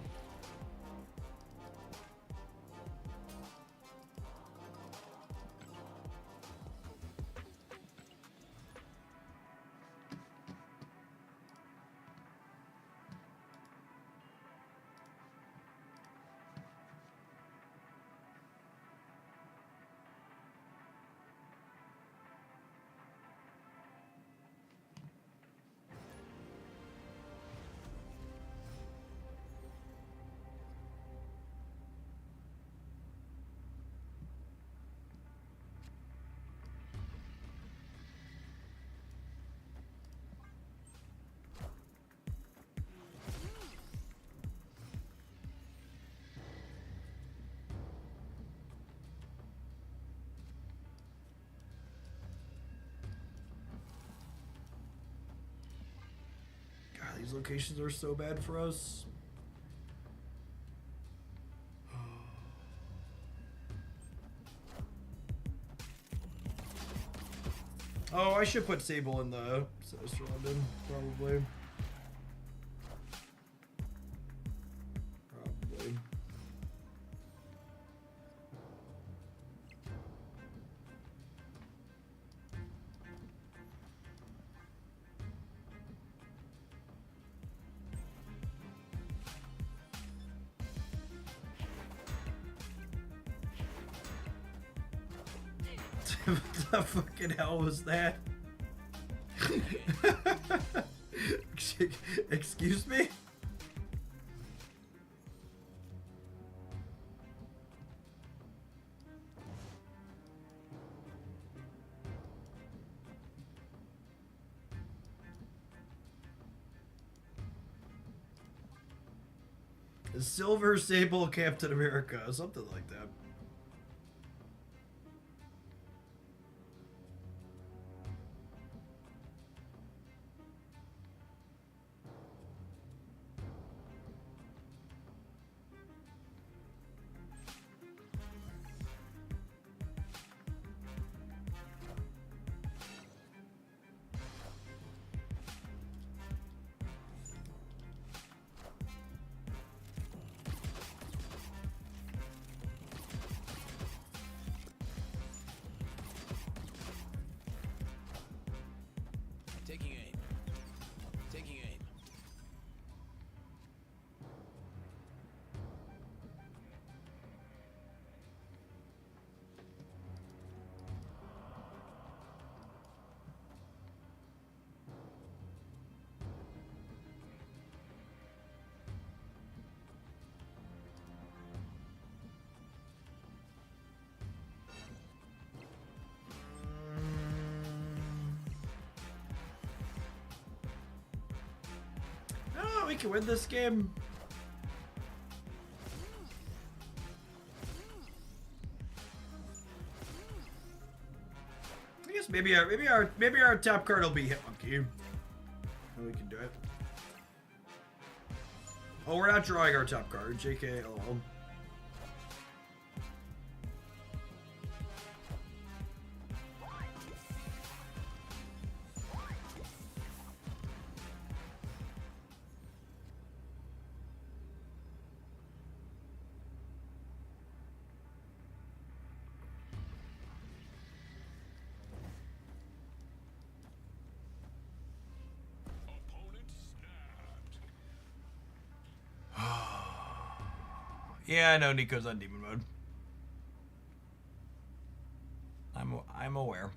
These locations are so bad for us. Oh, I should put Sable in the Sinister London, probably. Probably. What the fucking hell was that? Excuse me? Silver Sable Captain America, something like that. Taking aim. Taking aim. Oh, we can win this game. I guess maybe our top card will be Hitmonkey. And we can do it. Oh, we're not drawing our top card. JK, lol. Yeah, I know Nico's on demon mode. I'm aware.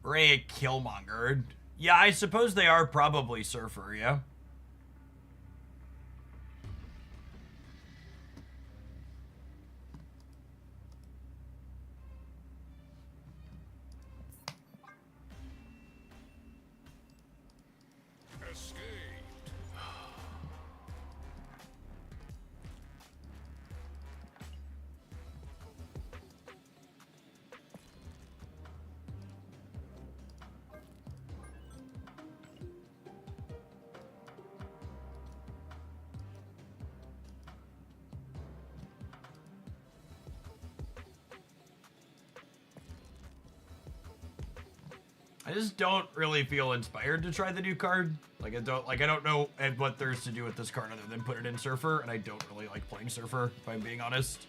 Ray Killmonger. Yeah, I suppose they are probably Surfer, yeah. I just don't really feel inspired to try the new card. Like I don't know what there's to do with this card other than put it in Surfer, and I don't really like playing Surfer, if I'm being honest.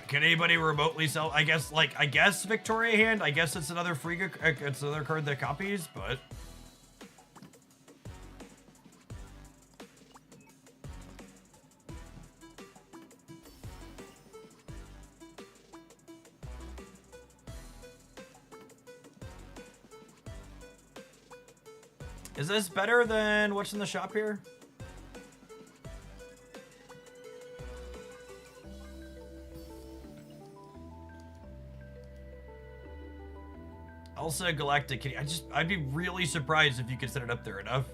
Can anybody remotely sell? I guess Victoria Hand. I guess it's another it's another card that copies, but. Is this better than what's in the shop here? Elsa Galactic Kitty. I'd be really surprised if you could set it up there enough.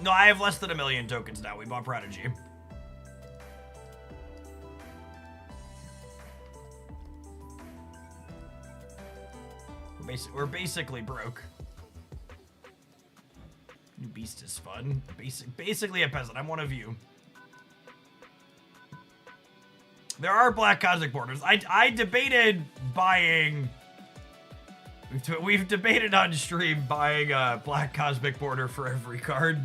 No, I have less than 1 million tokens now. We bought Prodigy. We're basically broke. New Beast is fun. Basically a peasant. I'm one of you. There are black cosmic borders. I debated buying. We've debated on stream buying a black cosmic border for every card.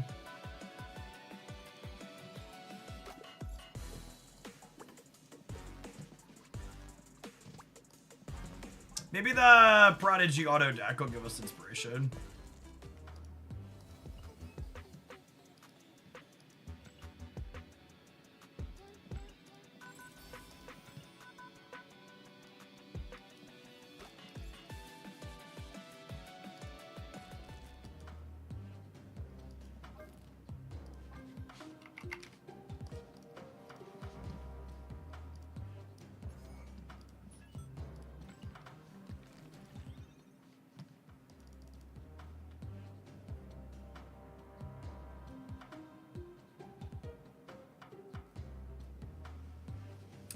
Maybe the Prodigy auto deck will give us inspiration.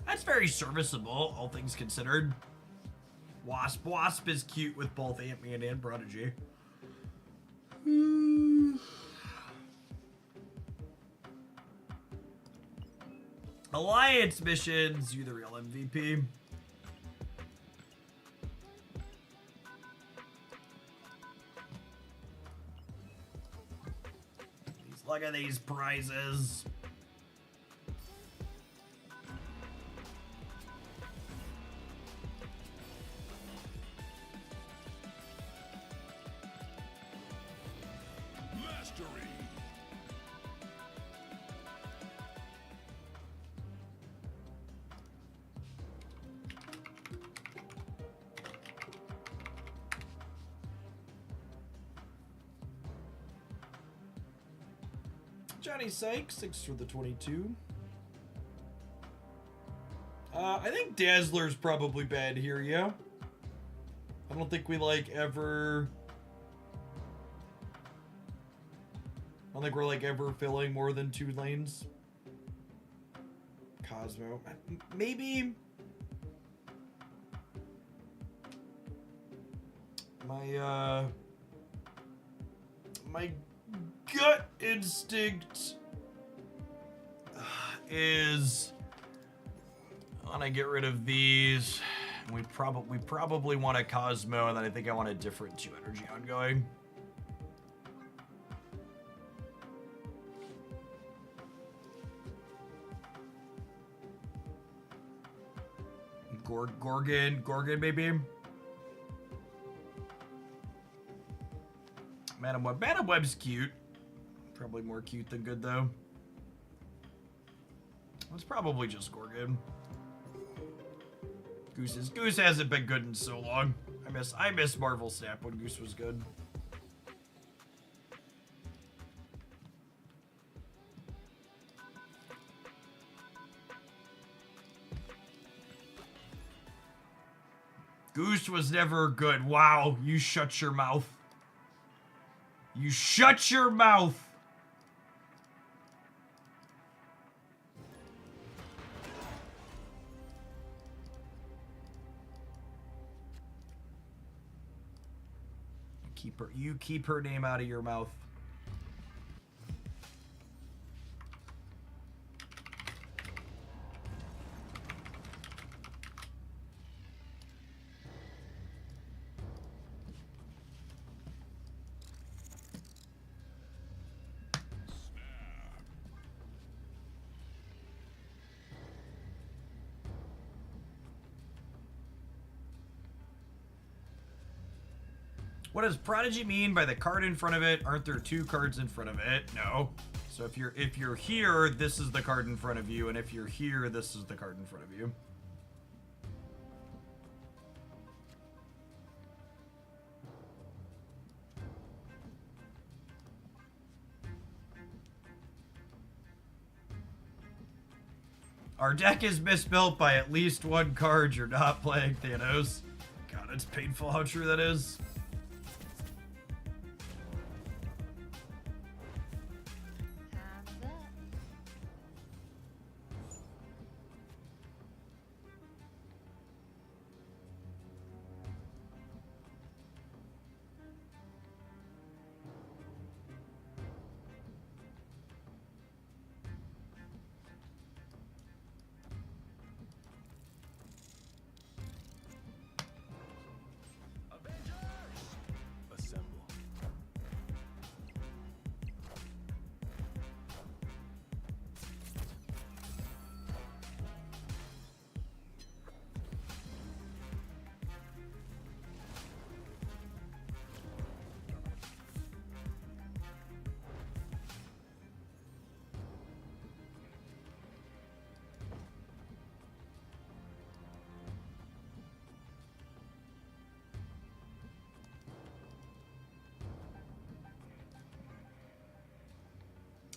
That's very serviceable, all things considered. Wasp is cute with both Ant-Man and Prodigy. Alliance missions, you the real MVP. Look at these prizes. Johnny Sykes, 6 for the 22. I think Dazzler's probably bad here, yeah? I don't think we, ever... I don't think we're, ever filling more than 2 lanes. Cosmo. Maybe... My gut instinct is I want to get rid of these. We probably want a Cosmo, and then I think I want a different 2 energy ongoing. Gorgon maybe. Madam Web. Madam Web's cute. Probably more cute than good, though. It's probably just Gorgon. Goose hasn't been good in so long. I miss Marvel Snap when Goose was good. Goose was never good. Wow, you shut your mouth. You shut your mouth. You keep her name out of your mouth. What does Prodigy mean by the card in front of it? Aren't there two cards in front of it? No. So if you're here, this is the card in front of you, and if you're here, this is the card in front of you. Our deck is misbuilt by at least one card. You're not playing Thanos. God, it's painful how true that is. Assemble.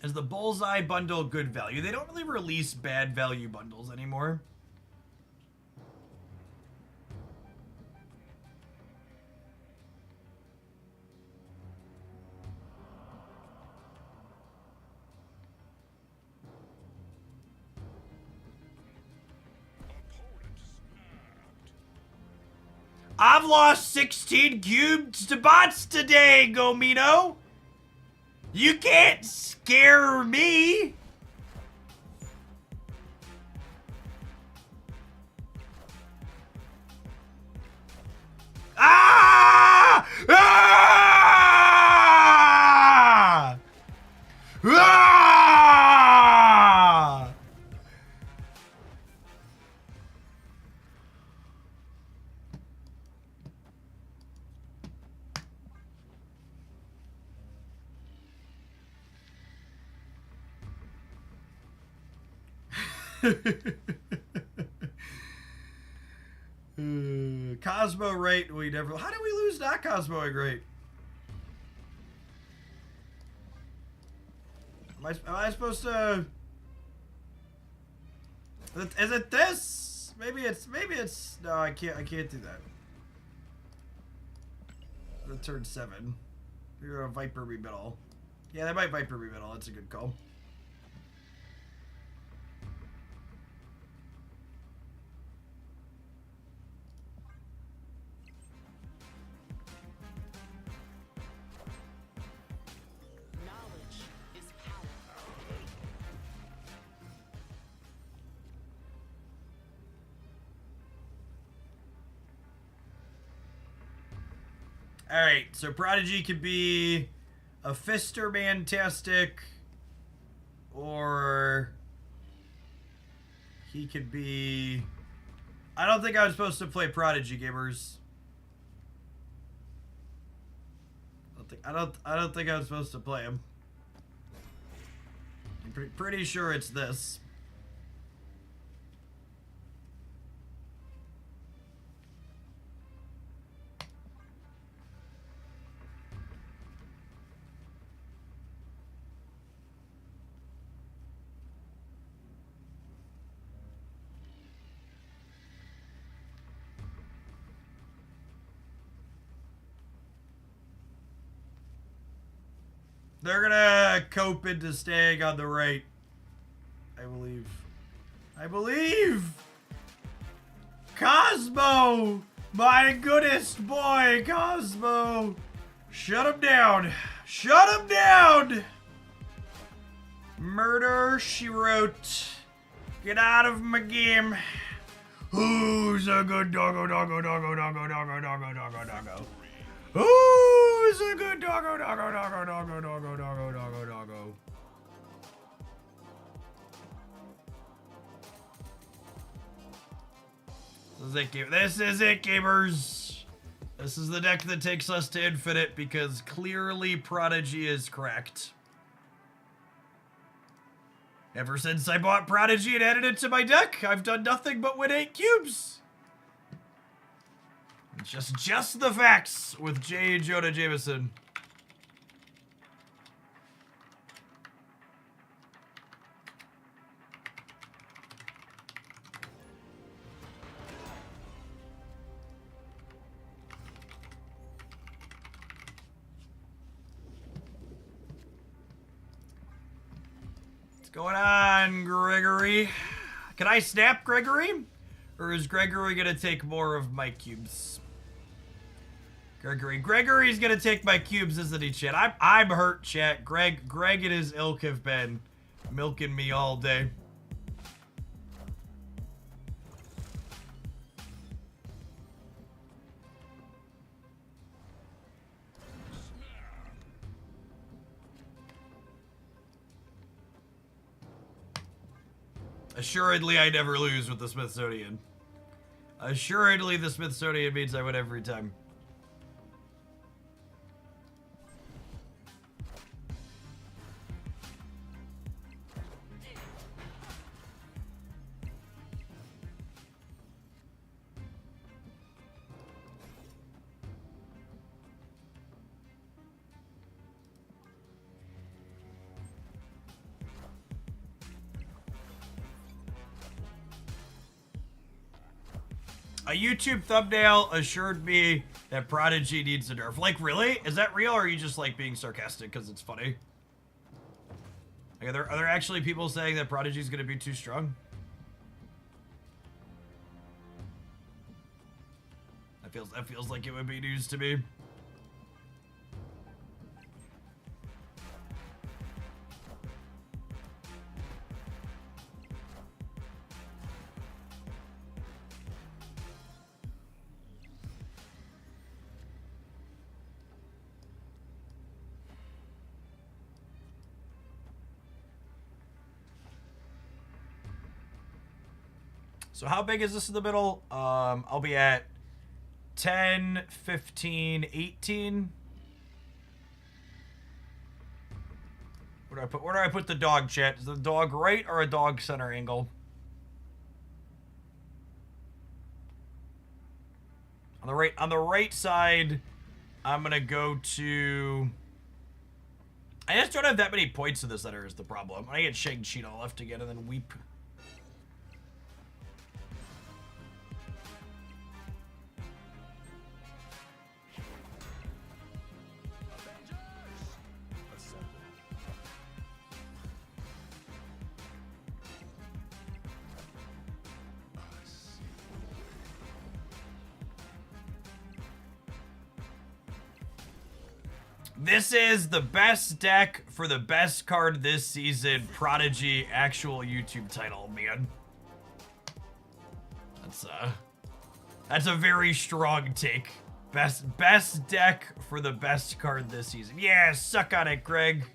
Is the Bullseye bundle good value? They don't really release bad value bundles anymore. I've lost 16 cubes to bots today, Gomino. You can't scare me. Ah! Ah! Ah! Cosmo rate we never. How did we lose not Cosmoing rate? Am I supposed to? Is it this? Maybe it's. No, I can't do that. The turn 7. You're a Viper Rebuttal. Yeah, they might Viper Rebuttal. That's a good call. Alright, so Prodigy could be a Fister Mantastic, or he could be... I don't think I was supposed to play Prodigy, gamers. I don't think I was supposed to play him. I'm pretty sure it's this. They're gonna cope into staying on the right. I believe. I believe! Cosmo! My goodest boy, Cosmo! Shut him down. Shut him down. Murder, she wrote. Get out of my game. Who's a good doggo, doggo, doggo, doggo, doggo, doggo, doggo, doggo? Who's a good doggo, doggo, doggo, doggo, doggo, doggo, doggo, doggo? This is it, gamers. This is the deck that takes us to infinite because clearly Prodigy is correct. Ever since I bought Prodigy and added it to my deck, I've done nothing but win 8 cubes. Just the facts with J. Jonah Jameson. Going on, Gregory? Can I snap Gregory? Or is Gregory gonna take more of my cubes? Gregory's gonna take my cubes, isn't he, chat? I'm hurt, chat. Greg and his ilk have been milking me all day. Assuredly, I never lose with the Smithsonian. Assuredly, the Smithsonian means I win every time. A YouTube thumbnail assured me that Prodigy needs a nerf. Like, really? Is that real, or are you just, like, being sarcastic because it's funny? Like, are there actually people saying that Prodigy's gonna be too strong? That feels like it would be news to me. So how big is this in the middle? I'll be at 10, 15, 18. Where do I put the dog, chat? Is the dog right or a dog center angle? On the right side, I'm gonna go to. I just don't have that many points in the center is the problem. I get Shang-Chi all left again and then weep. This is the best deck for the best card this season. Prodigy actual YouTube title, man. That's a very strong take. Best deck for the best card this season. Yeah, suck on it, Greg.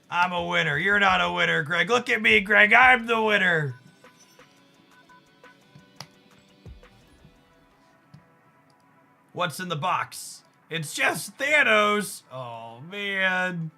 I'm a winner. You're not a winner, Greg. Look at me, Greg. I'm the winner. What's in the box? It's just Thanos. Oh, man.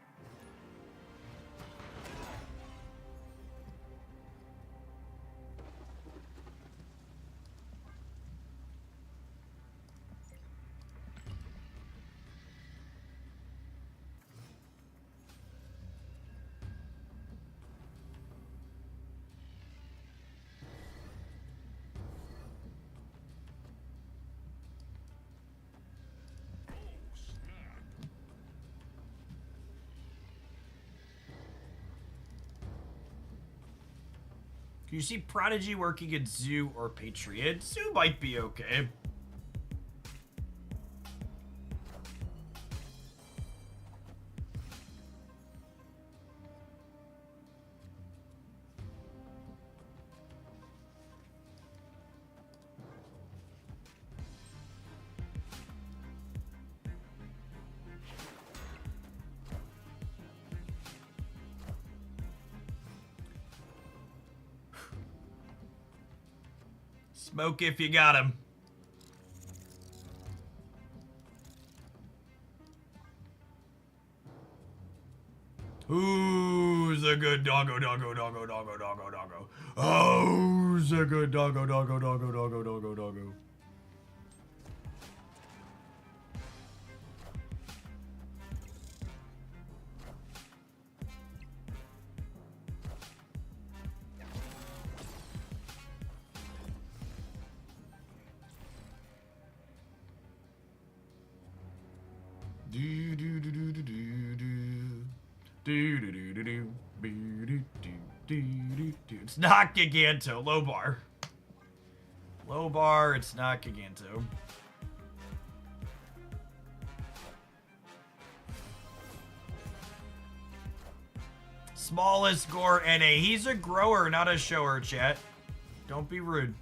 You see Prodigy working at Zoo or Patriot? Zoo might be okay. Smoke if you got him. Who's a good doggo, doggo, doggo, doggo, doggo, doggo? Who's a good doggo, doggo, doggo, doggo, doggo, doggo? Do do do do do do do. Do do do do do. Do do do do do. It's not Giganto. Low bar. Low bar. It's not Giganto. Smallest Gore NA. He's a grower, not a shower, chat. Don't be rude.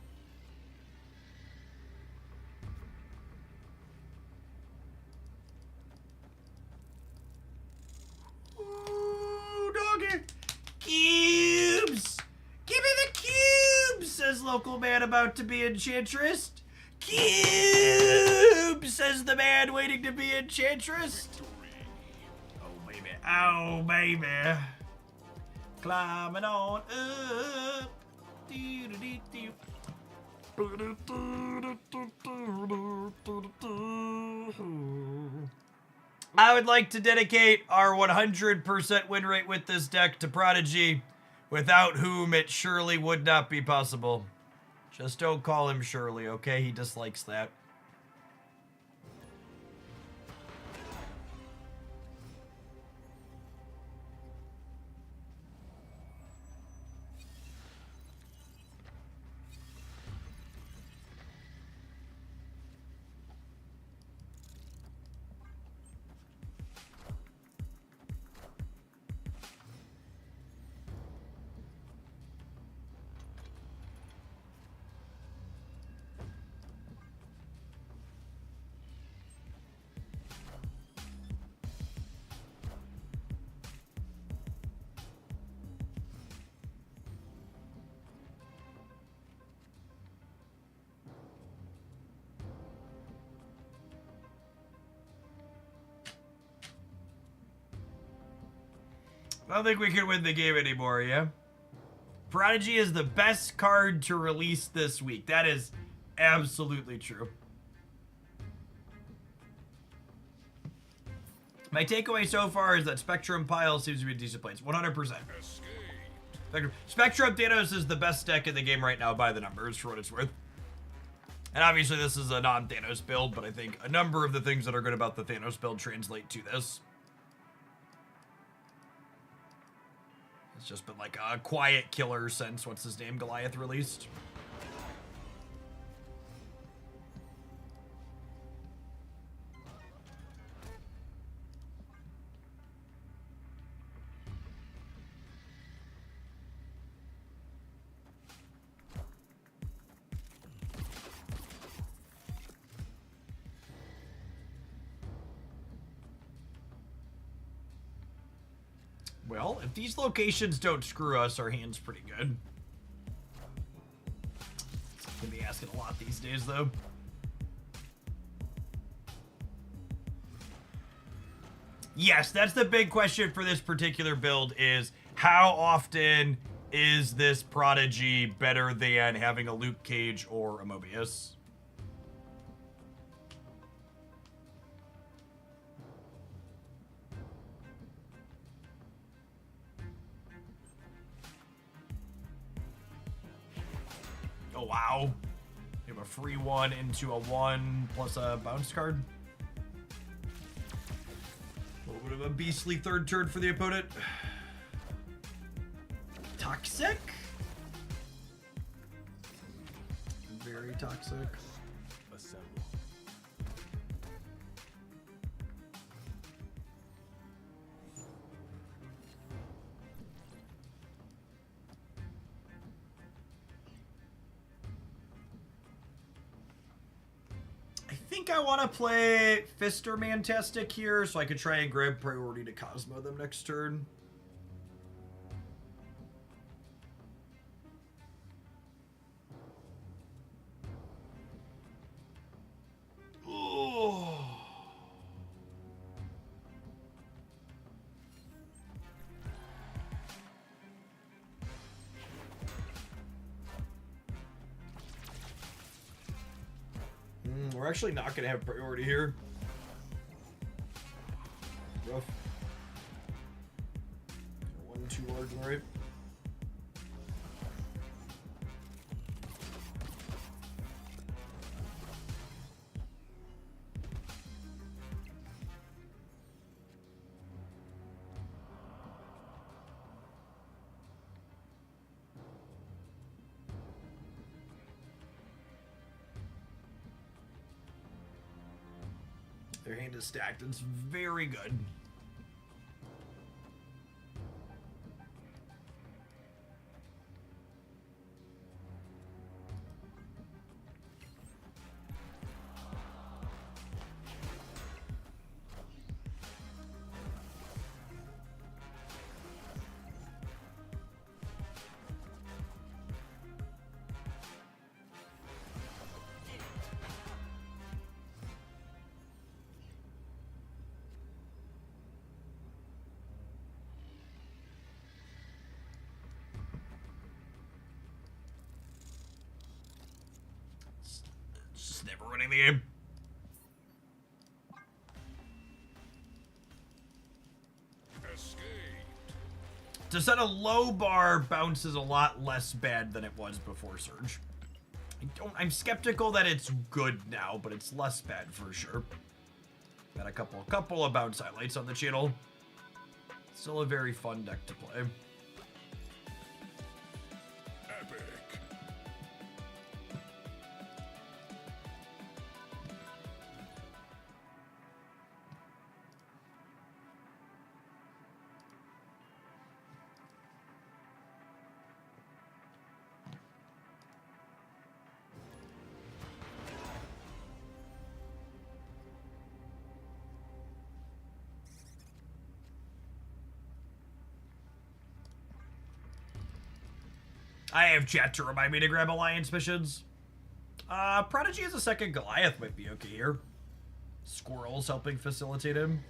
Cubes! Give me the cubes, says local man about to be enchantress. Cubes, says the man waiting to be enchantress. Oh, baby. Oh, baby. Climbing on up. I would like to dedicate our 100% win rate with this deck to Prodigy, without whom it surely would not be possible. Just don't call him Shirley, okay? He dislikes that. I don't think we can win the game anymore, yeah? Prodigy is the best card to release this week. That is absolutely true. My takeaway so far is that Spectrum Pile seems to be a decent place. 100%. Spectrum Thanos is the best deck in the game right now by the numbers, for what it's worth. And obviously this is a non-Thanos build, but I think a number of the things that are good about the Thanos build translate to this. It's just been like a quiet killer since, what's his name, Goliath released. Well, if these locations don't screw us, our hand's pretty good. Gonna be asking a lot these days, though. Yes, that's the big question for this particular build is how often is this Prodigy better than having a Luke Cage or a Mobius? Oh, wow. You have a free one into a 1 plus a bounce card. A little bit of a beastly third turn for the opponent. Toxic? Very toxic. Assemble. I think I want to play Fister Mantastic here so I could try and grab priority to Cosmo them next turn. We're actually not going to have priority here. Rough. 1, 2 large on the right. Their hand is stacked. It's very good. Just never winning the game. To set a low bar, bounce is a lot less bad than it was before Surge. I'm skeptical that it's good now, but it's less bad for sure. Got a couple of bounce highlights on the channel. Still a very fun deck to play. I have chat to remind me to grab alliance missions. Prodigy as a second Goliath might be okay here. Squirrels helping facilitate him.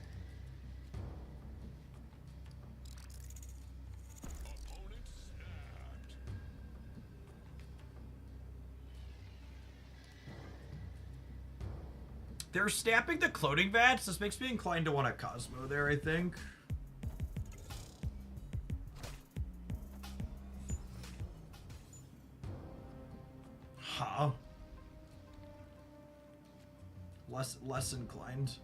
They're snapping the cloning vats. This makes me inclined to want a Cosmo there, I think. Huh. Less inclined.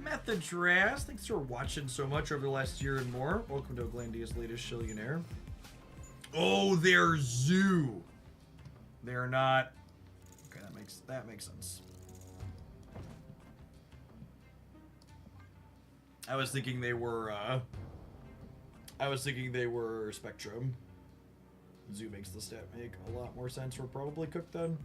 Methodras, thanks for watching so much over the last year and more. Welcome to Oglandia's latest Shillionaire. Oh, they're Zoo. They're not. Okay, that makes sense. I was thinking they were Spectrum. Zoo makes the stat make a lot more sense. We're probably cooked then.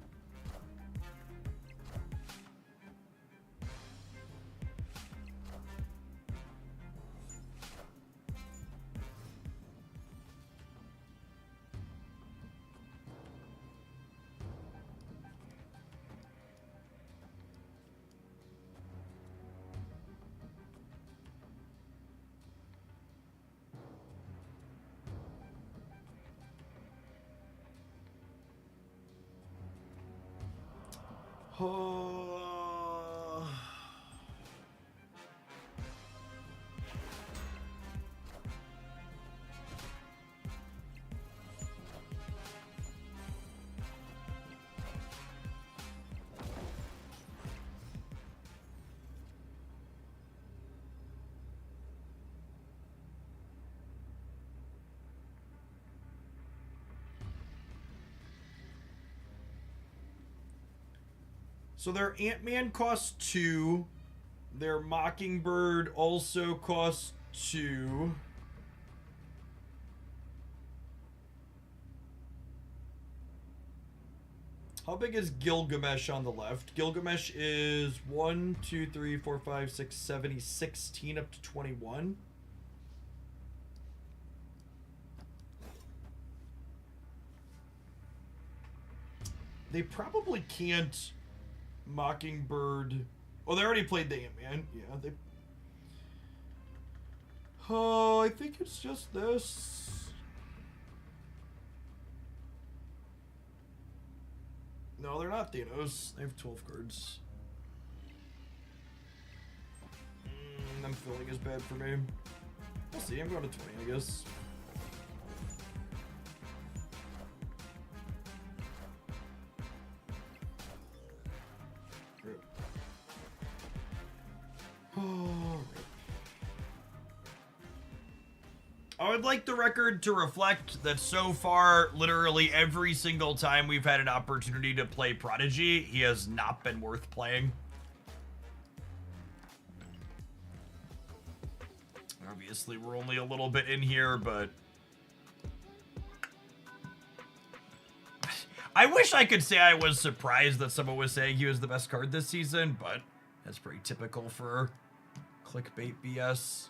Oh. So their Ant-Man costs 2. Their Mockingbird also costs 2. How big is Gilgamesh on the left? Gilgamesh is 1, 2, 3, 4, 5, 6, 7, 16 up to 21. They probably can't Mockingbird. Oh, they already played the Ant-Man. Yeah, they. Oh, I think it's just this. No, they're not Thanos. They have 12 cards. I'm feeling is bad for me. We'll see. I'm going to 20, I guess. Rip. Oh, rip. I would like the record to reflect that so far, literally every single time we've had an opportunity to play Prodigy, he has not been worth playing. Obviously, we're only a little bit in here, but I wish I could say I was surprised that someone was saying he was the best card this season, but that's pretty typical for clickbait BS.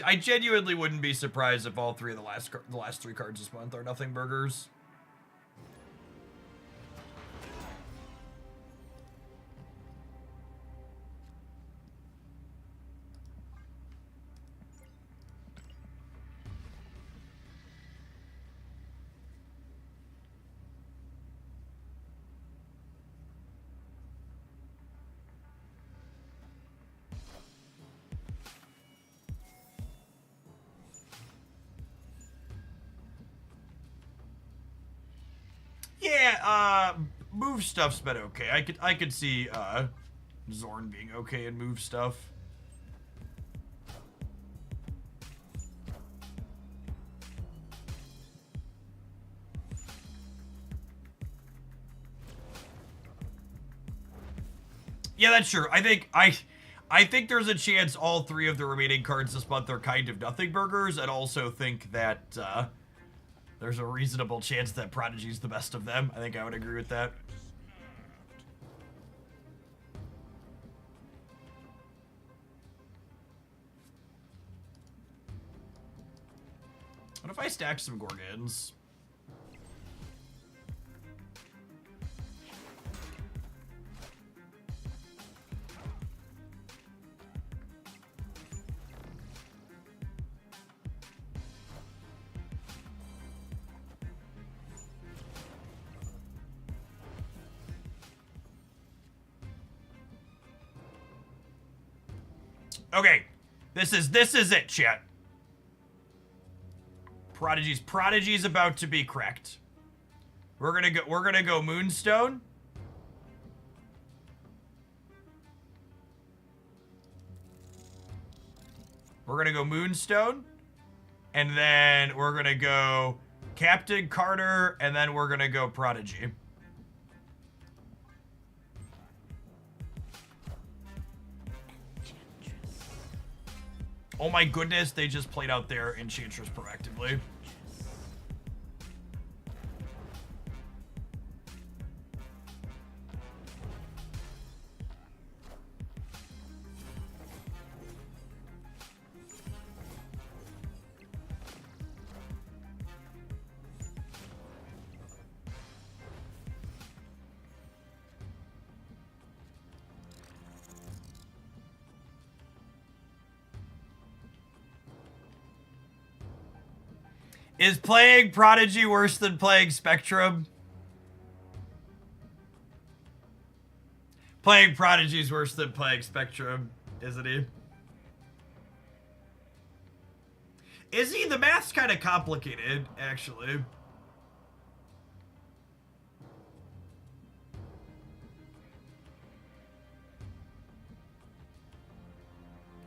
I genuinely wouldn't be surprised if all three of the last three cards this month are nothing burgers. Yeah, move stuff's been okay. I could see Zorn being okay in move stuff. Yeah, that's true. I think there's a chance all three of the remaining cards this month are kind of nothing burgers, and also think that there's a reasonable chance that Prodigy's the best of them. I think I would agree with that. What if I stack some Gorgons? Okay, this is it, chat. Prodigy's about to be cracked. We're gonna go Moonstone. We're gonna go Moonstone, and then we're gonna go Captain Carter, and then we're gonna go Prodigy. Oh my goodness, they just played out their Enchantress proactively. Is playing Prodigy worse than playing Spectrum? Playing Prodigy is worse than playing Spectrum, isn't he? Is he? The math's kind of complicated, actually.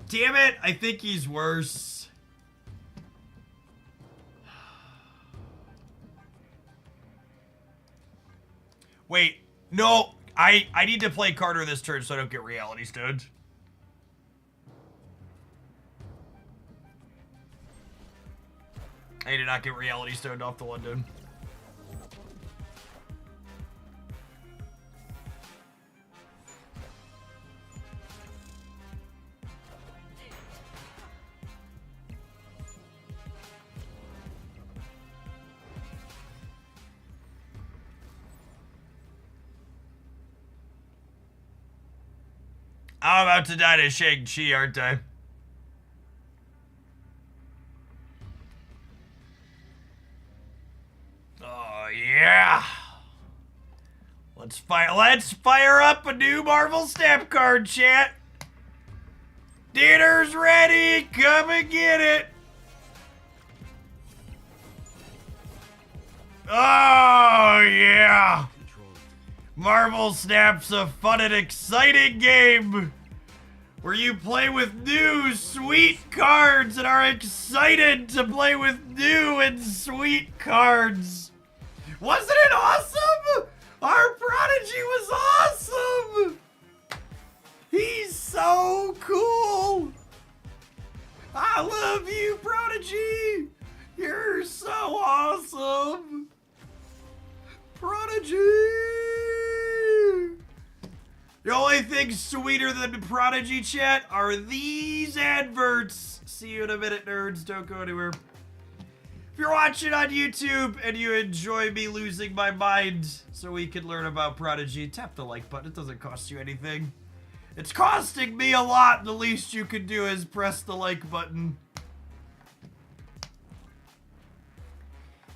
Damn it, I think he's worse. Wait, no, I need to play Carter this turn so I don't get reality stoned. I did not get reality stoned off the London. I'm about to die to Shang-Chi, aren't I? Let's fire up a new Marvel Snap card, chat. Dinner's ready. Come and get it. Oh yeah. Marvel Snap's a fun and exciting game where you play with new sweet cards and are excited to play with new and sweet cards. Wasn't it awesome? Our Prodigy was awesome. He's so cool. I love you, Prodigy. You're so awesome. Prodigy. The only thing sweeter than Prodigy, chat, are these adverts. See you in a minute, nerds. Don't go anywhere. If you're watching on YouTube and you enjoy me losing my mind so we can learn about Prodigy, tap the like button. It doesn't cost you anything. It's costing me a lot. The least you can do is press the like button.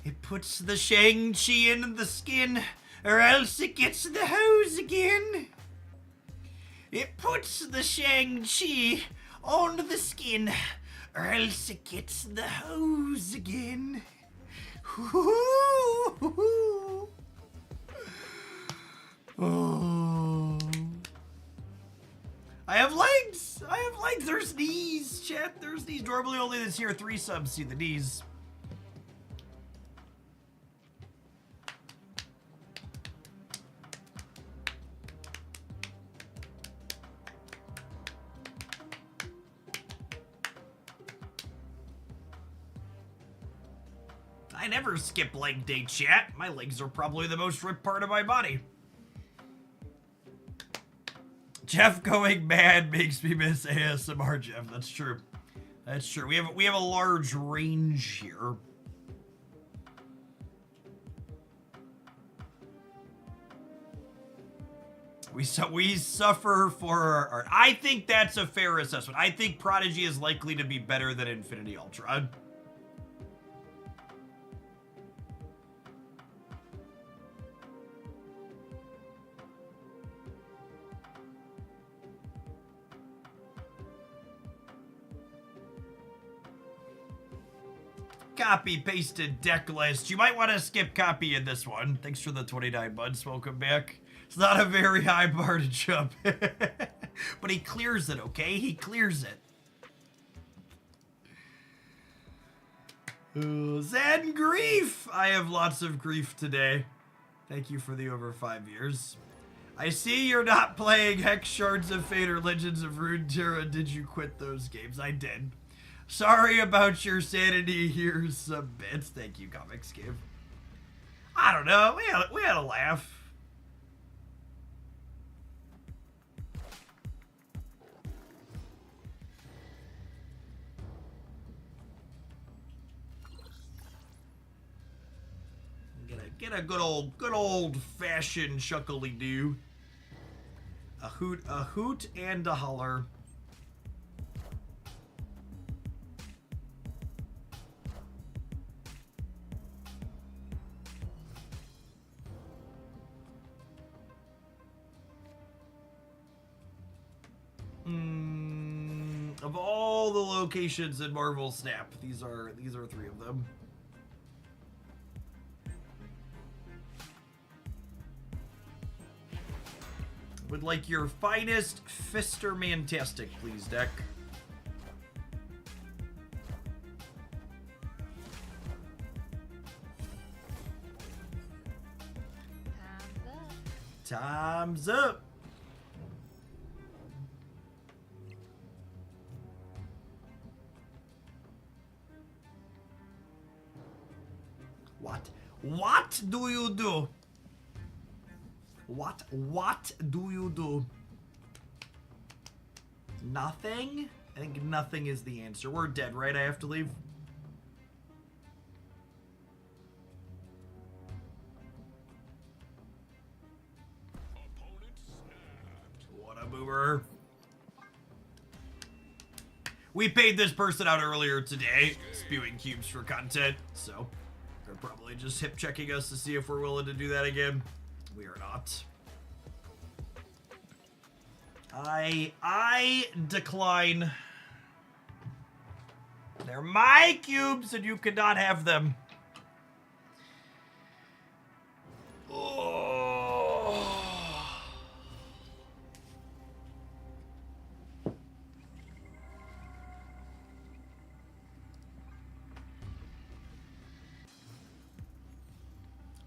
It puts the Shang-Chi in the skin, or else it gets the hose again. It puts the Shang-Chi on the skin, or else it gets the hose again. Oh. I have legs! I have legs! There's knees, chat. There's knees. Normally only this here 3 subs see the knees. I never skip leg day, chat. My legs are probably the most ripped part of my body. Jeff going mad makes me miss ASMR, Jeff. That's true. That's true. We have a large range here. We suffer for our art. I think that's a fair assessment. I think Prodigy is likely to be better than Infinity Ultra. Copy pasted deck list. You might want to skip copy in this one. Thanks for the 29 months. Welcome back. It's not a very high bar to jump. But he clears it, okay? He clears it. Zen grief. I have lots of grief today. Thank you for the over 5 years. I see you're not playing Hex Shards of Fate or Legends of Runeterra. Did you quit those games? I did. Sorry about your sanity. Here's some bits. Thank you, Comics Game. I don't know. We had a laugh. Get a good old fashioned chuckly do. A hoot and a holler. Of all the locations in Marvel Snap, these are 3 of them. Would like your finest Fister Mantastic, please, deck. Time's up. What do you do? What do you do? Nothing? I think nothing is the answer. We're dead, right? I have to leave. What a boomer. We paid this person out earlier today, spewing cubes for content, so they're probably just hip checking us to see if we're willing to do that again. We are not. I decline. They're my cubes and you cannot have them. Oh.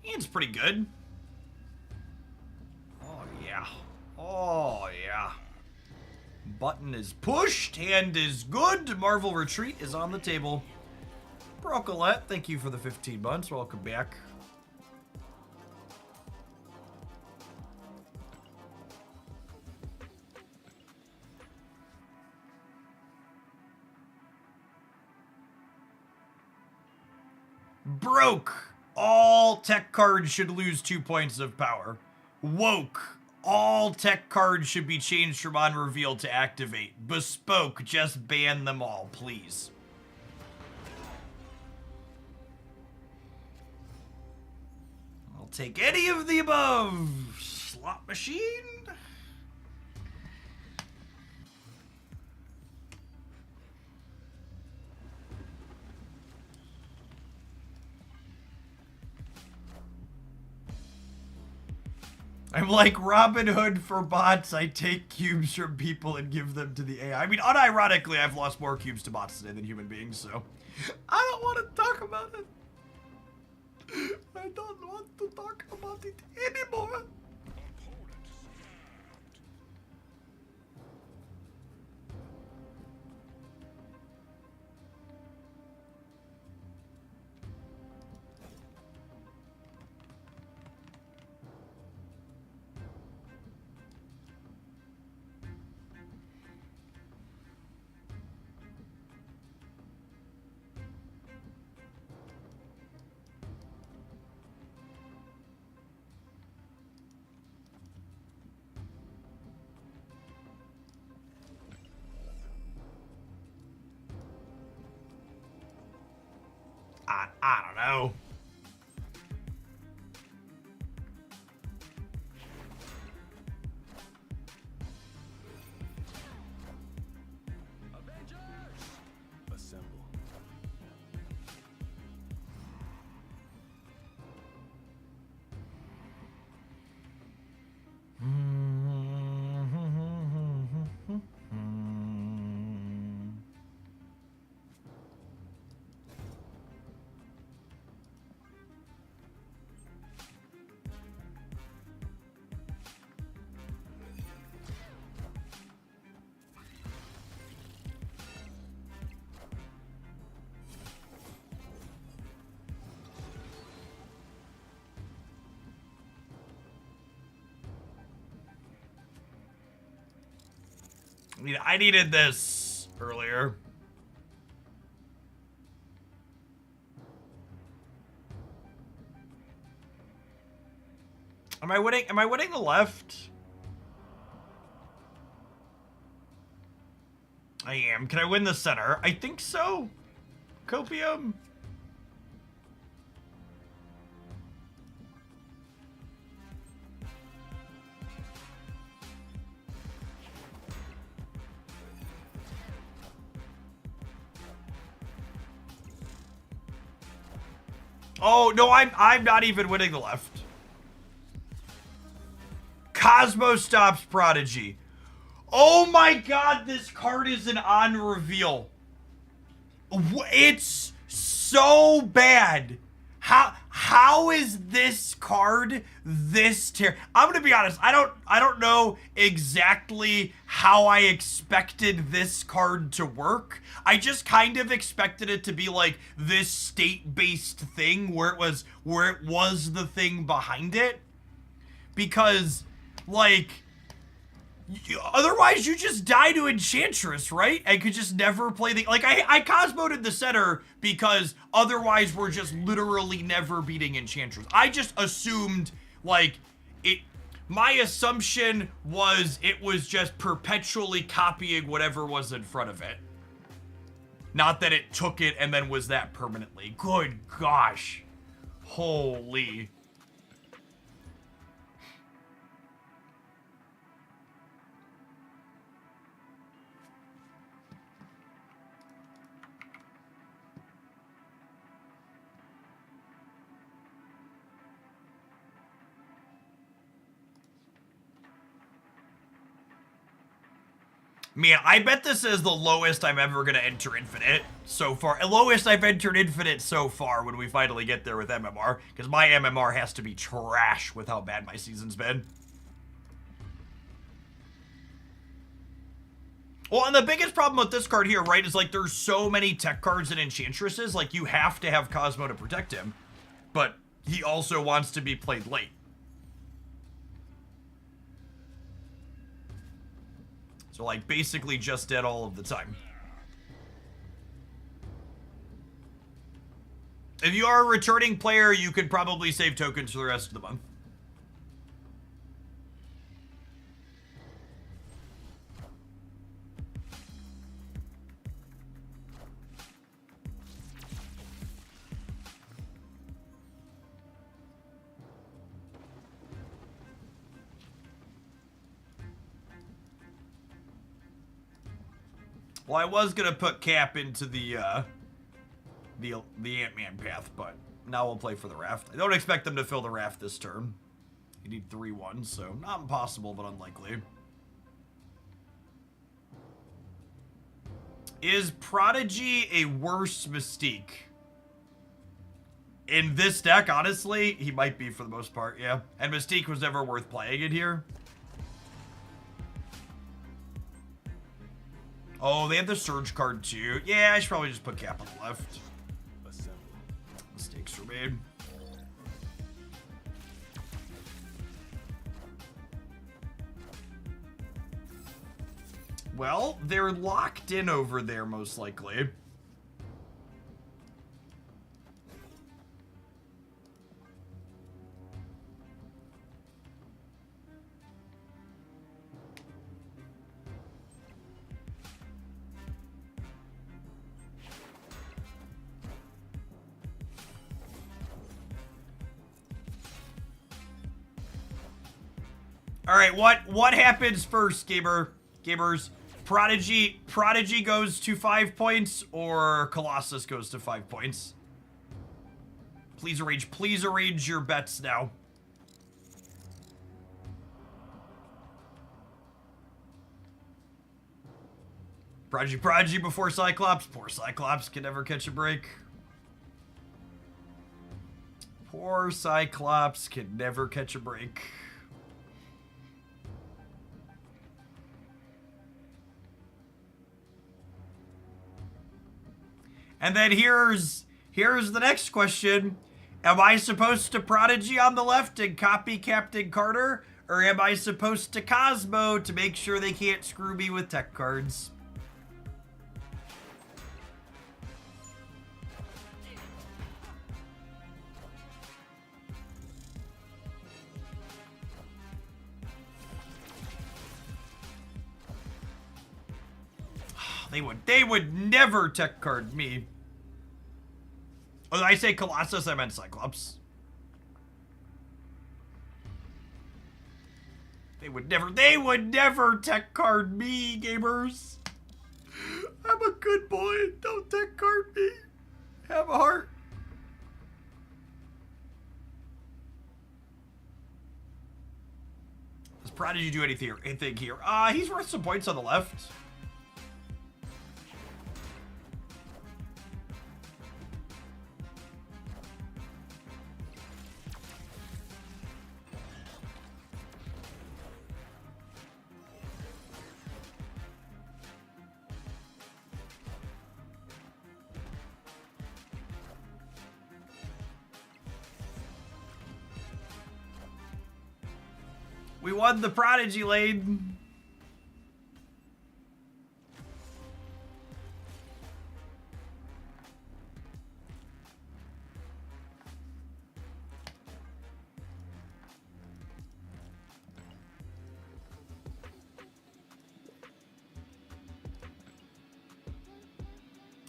It's pretty good. Oh, yeah. Oh, yeah. Button is pushed. Hand is good. Marvel Retreat is on the table. Brocolette, thank you for the 15 months. Welcome back. Broke. All tech cards should lose 2 points of power. Woke. All tech cards should be changed from on reveal to activate. Bespoke. Just ban them all, please. I'll take any of the above. Slot machine. I'm like Robin Hood for bots. I take cubes from people and give them to the AI. I mean, unironically, I've lost more cubes to bots today than human beings, so I don't want to talk about it. I don't want to talk about it anymore. I don't know. Assemble. I mean, I needed this earlier. Am I winning? Am I winning the left? I am. Can I win the center? I think so. Copium. Oh, no, I'm not even winning the left. Cosmo stops Prodigy. Oh my god, this card is an on reveal. It's so bad. How is this card this I'm gonna be honest, I don't know exactly how I expected this card to work. I just kind of expected it to be like this state-based thing where it was the thing behind it. Because, like, otherwise you just die to Enchantress, right? I could just never play the, like, I Cosmoed the center because otherwise we're just literally never beating Enchantress. I just assumed, like, my assumption was it was just perpetually copying whatever was in front of it. Not that it took it and then was that permanently. Good gosh. Holy. Man, I bet this is the lowest I'm ever gonna enter Infinite so far. Lowest I've entered Infinite so far when we finally get there with MMR. Because my MMR has to be trash with how bad my season's been. Well, and the biggest problem with this card here, right, is like there's so many tech cards and enchantresses, like you have to have Cosmo to protect him. But he also wants to be played late. So, like, basically just dead all of the time. If you are a returning player, you could probably save tokens for the rest of the month. Well, I was gonna put Cap into the Ant-Man path, but now we'll play for the Raft. I don't expect them to fill the Raft this turn. You need 3-1, so not impossible, but unlikely. Is Prodigy a worse Mystique? In this deck, honestly, he might be for the most part, yeah. And Mystique was never worth playing in here. Oh, they have the Surge card too. Yeah, I should probably just put Cap on the left. Assemble. Mistakes were made. Well, they're locked in over there, most likely. All right, what happens first, gamers? Prodigy goes to 5 points, or Colossus goes to 5 points. Please arrange your bets now. Prodigy before Cyclops. Poor Cyclops can never catch a break. Poor Cyclops can never catch a break. And then here's the next question. Am I supposed to Prodigy on the left and copy Captain Carter? Or am I supposed to Cosmo to make sure they can't screw me with tech cards? They would never tech card me. Oh, did I say Colossus? I meant Cyclops. They would never tech card me, gamers. I'm a good boy. Don't tech card me. Have a heart. Does Prodigy do anything here? He's worth some points on the left. We won the Prodigy lane.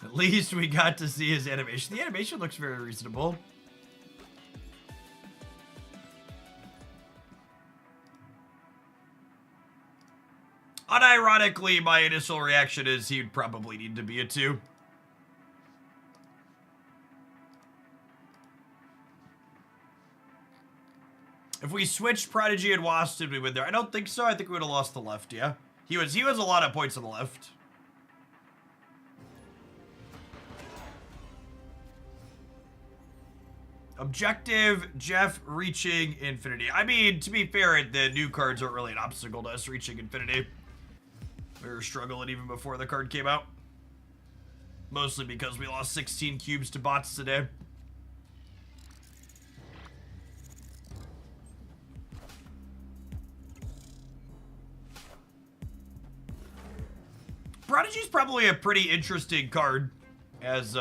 At least we got to see his animation. The animation looks very reasonable. Unironically, my initial reaction is he'd probably need to be a 2. If we switched Prodigy and Wasp, did we win there? I don't think so. I think we would have lost the left, yeah? He was a lot of points on the left. Objective, Jeff reaching infinity. I mean, to be fair, the new cards aren't really an obstacle to us reaching infinity. We were struggling even before the card came out. Mostly because we lost 16 cubes to bots today. Prodigy's probably a pretty interesting card as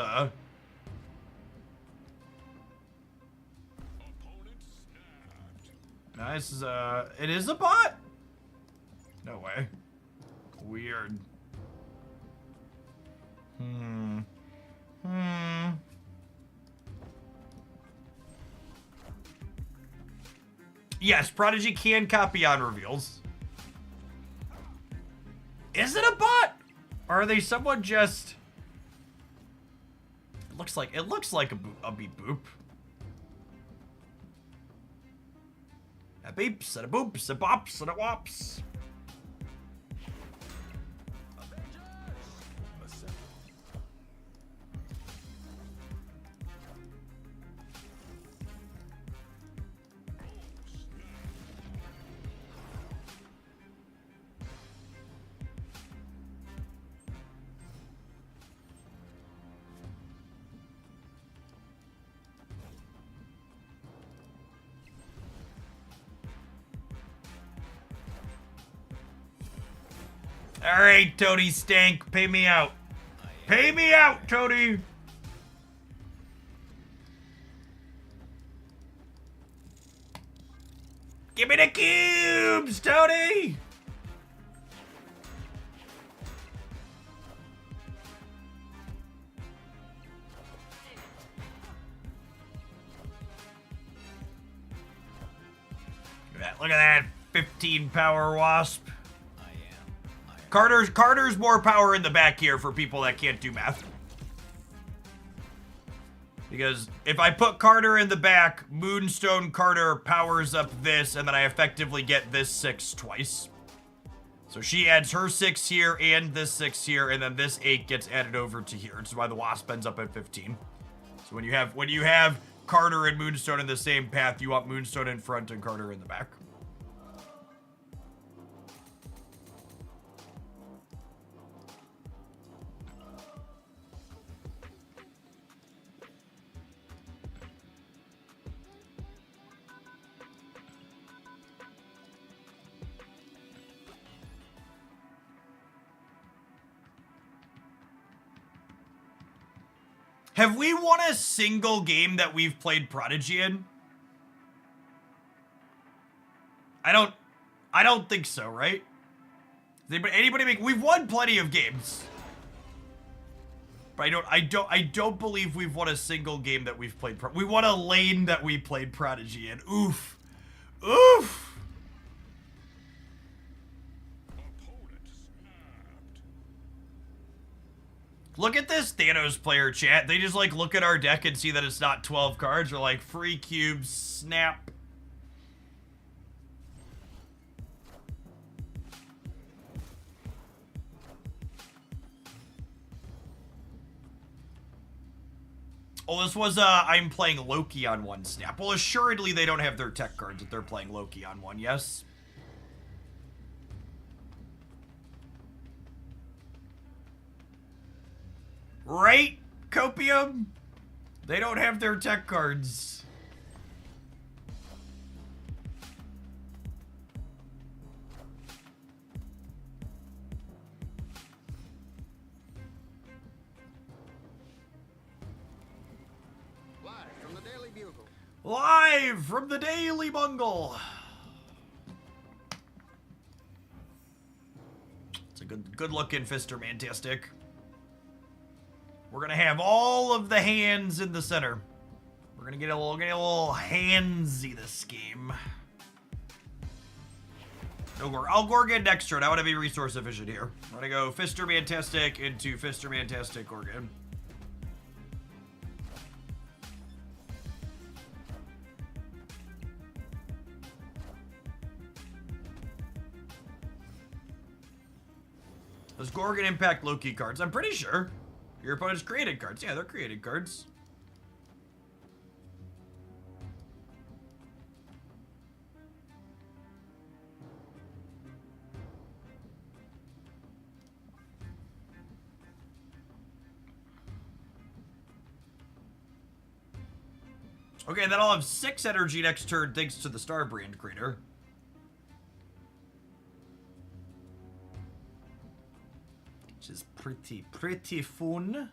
nice. It is a bot? No way. Weird. Yes, Prodigy can copy on reveals. Is it a bot? Or are they someone just... It looks like a beep boop. A beeps and a boops and bops and a wops. Assemble. All right, Toady Stank, pay me out. Pay me out, Toady. Give me the cubes, Toady. Look at that 15 power wasp. Carter's more power in the back here for people that can't do math. Because if I put Carter in the back, Moonstone Carter powers up this, and then I effectively get this 6 twice. So she adds her 6 here and this 6 here, and then this 8 gets added over to here. Which is why the wasp ends up at 15. So when you have Carter and Moonstone in the same path, you want Moonstone in front and Carter in the back. Have we won a single game that we've played Prodigy in? I don't think so, right? Anybody make? We've won plenty of games, but I don't believe we've won a single game that we've played. We won a lane that we played Prodigy in. Oof, oof. Look at this Thanos player chat. They just like look at our deck and see that it's not 12 cards. They're like, free cubes, snap. Oh, this was, I'm playing Loki on one snap. Well, assuredly they don't have their tech cards if they're playing Loki on one, yes? Right, Copium? They don't have their tech cards. Live from the Daily Bugle. Live from the Daily Bungle. It's a good looking Fister Mantastic. We're gonna have all of the hands in the center. We're gonna get a little handsy this game. I'll Gorgon next turn. I want to be resource efficient here. I'm gonna go Fister Mantastic into Fister Mantastic Gorgon. Does Gorgon impact Loki cards? I'm pretty sure. Your opponent's created cards. Yeah, they're created cards. Okay, then I'll have 6 energy next turn thanks to the Starbrand creator. Which is pretty fun.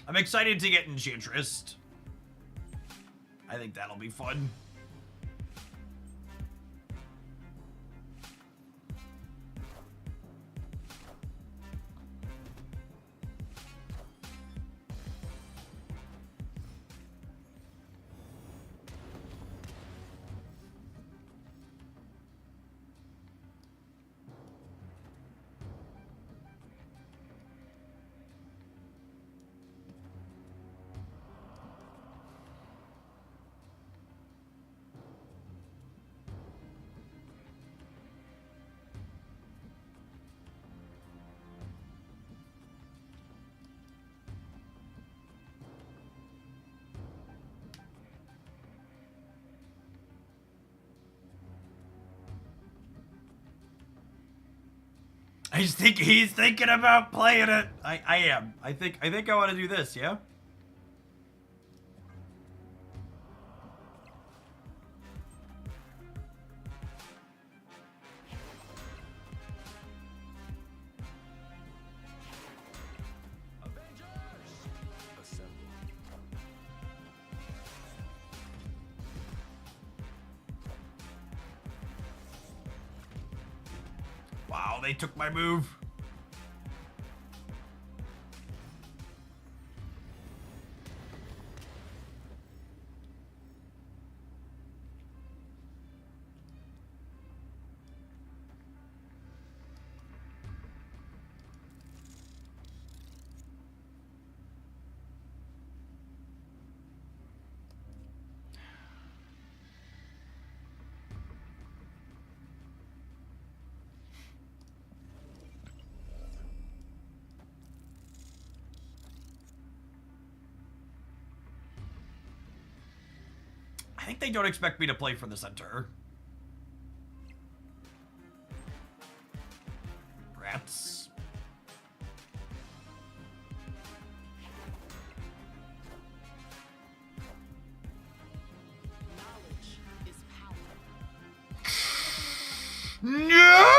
I'm excited to get Enchantress. I think that'll be fun. I just think he's thinking about playing it. I am. I think I want to do this, yeah? Assemble. Wow, they took my move. I think they don't expect me to play for the center. Rats. Knowledge is power. No!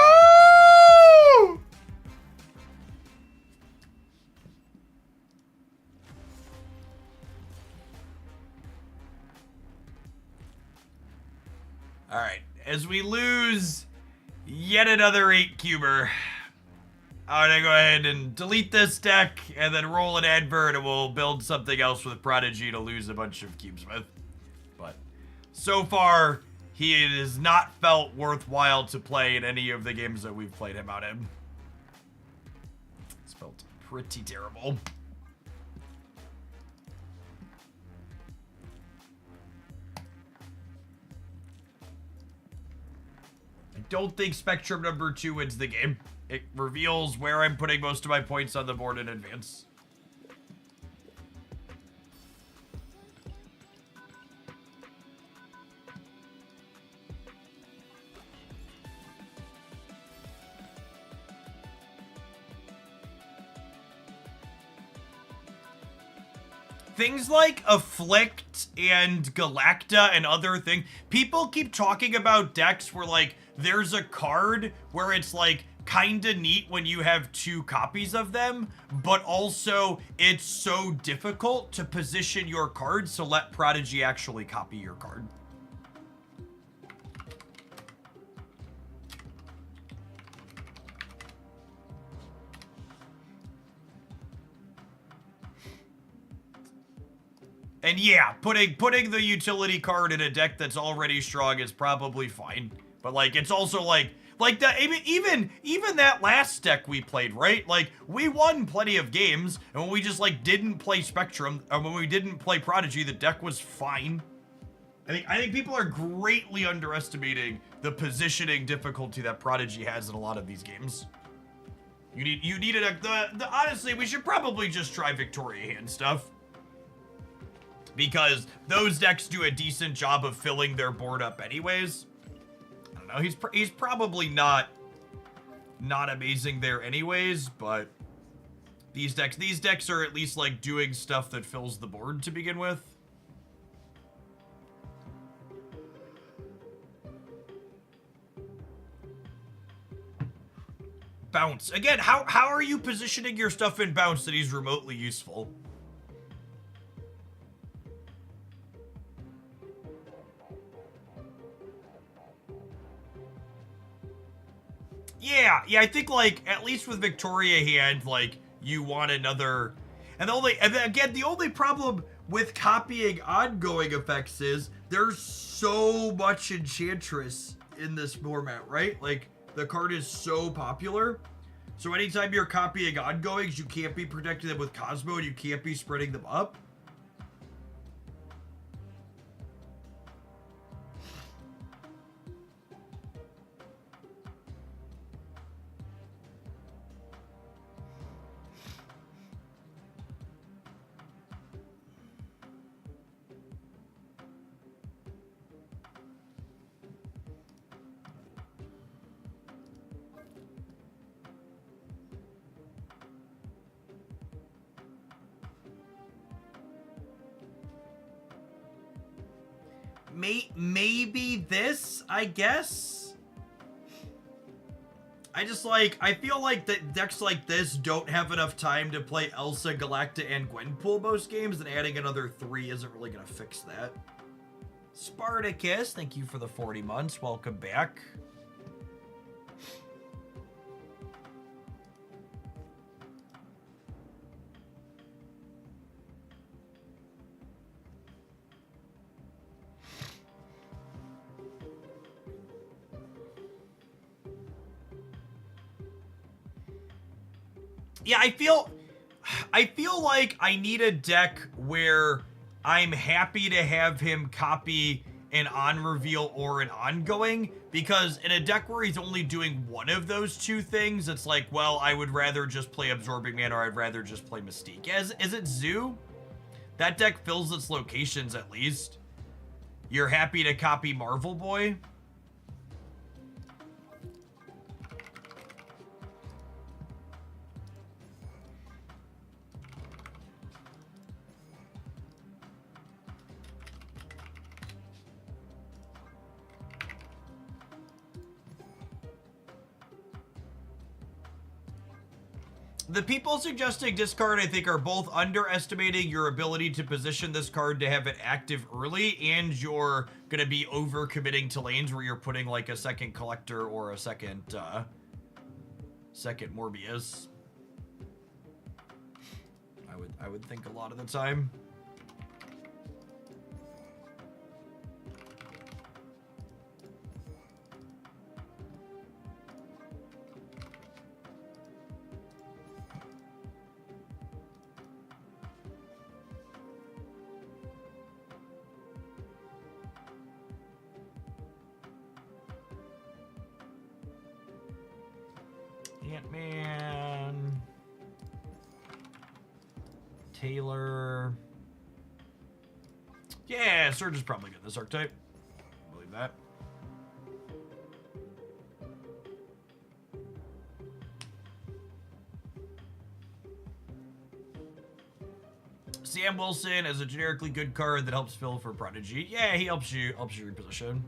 All right, as we lose yet another 8-cuber, I'm gonna go ahead and delete this deck and then roll an advert and we'll build something else with Prodigy to lose a bunch of cubes with. But so far, he has not felt worthwhile to play in any of the games that we've played him out in. It's felt pretty terrible. I don't think Spectrum number 2 wins the game. It reveals where I'm putting most of my points on the board in advance. Things like Afflict and Galacta and other things, people keep talking about decks where, like, there's a card where it's, like, kinda neat when you have 2 copies of them, but also it's so difficult to position your card, so let Prodigy actually copy your card. And yeah, putting the utility card in a deck that's already strong is probably fine. But like, it's also like that, even that last deck we played, right? Like, we won plenty of games, and when we just like didn't play Spectrum, or when we didn't play Prodigy, the deck was fine. I think people are greatly underestimating the positioning difficulty that Prodigy has in a lot of these games. You need a deck. Honestly, we should probably just try Victoria hand stuff, because those decks do a decent job of filling their board up anyways. I don't know. He's probably not amazing there anyways, but these decks are at least like doing stuff that fills the board to begin with. Bounce. Again, how are you positioning your stuff in bounce that he's remotely useful? Yeah, I think, like, at least with Victoria hand, like, you want another... And the only problem with copying ongoing effects is there's so much Enchantress in this format, right? Like, the card is so popular. So anytime you're copying ongoings, you can't be protecting them with Cosmo, and you can't be spreading them up. Maybe this, I guess. I feel like that decks like this don't have enough time to play Elsa, Galacta, and Gwenpool most games, and adding another 3 isn't really gonna fix that. Spartacus, thank you for the 40 months. Welcome back. Yeah, I feel like I need a deck where I'm happy to have him copy an on-reveal or an ongoing, because in a deck where he's only doing one of those two things, it's like, well, I would rather just play Absorbing Man, or I'd rather just play Mystique. Is it Zoo? That deck fills its locations at least. You're happy to copy Marvel Boy? The people suggesting discard, I think, are both underestimating your ability to position this card to have it active early, and you're going to be over-committing to lanes where you're putting, like, a second Collector or a second Morbius. I would think a lot of the time. Ant-Man, Taylor. Yeah, Surge is probably good this archetype. I believe that. Sam Wilson is a generically good card that helps fill for Prodigy. Yeah, he helps you reposition.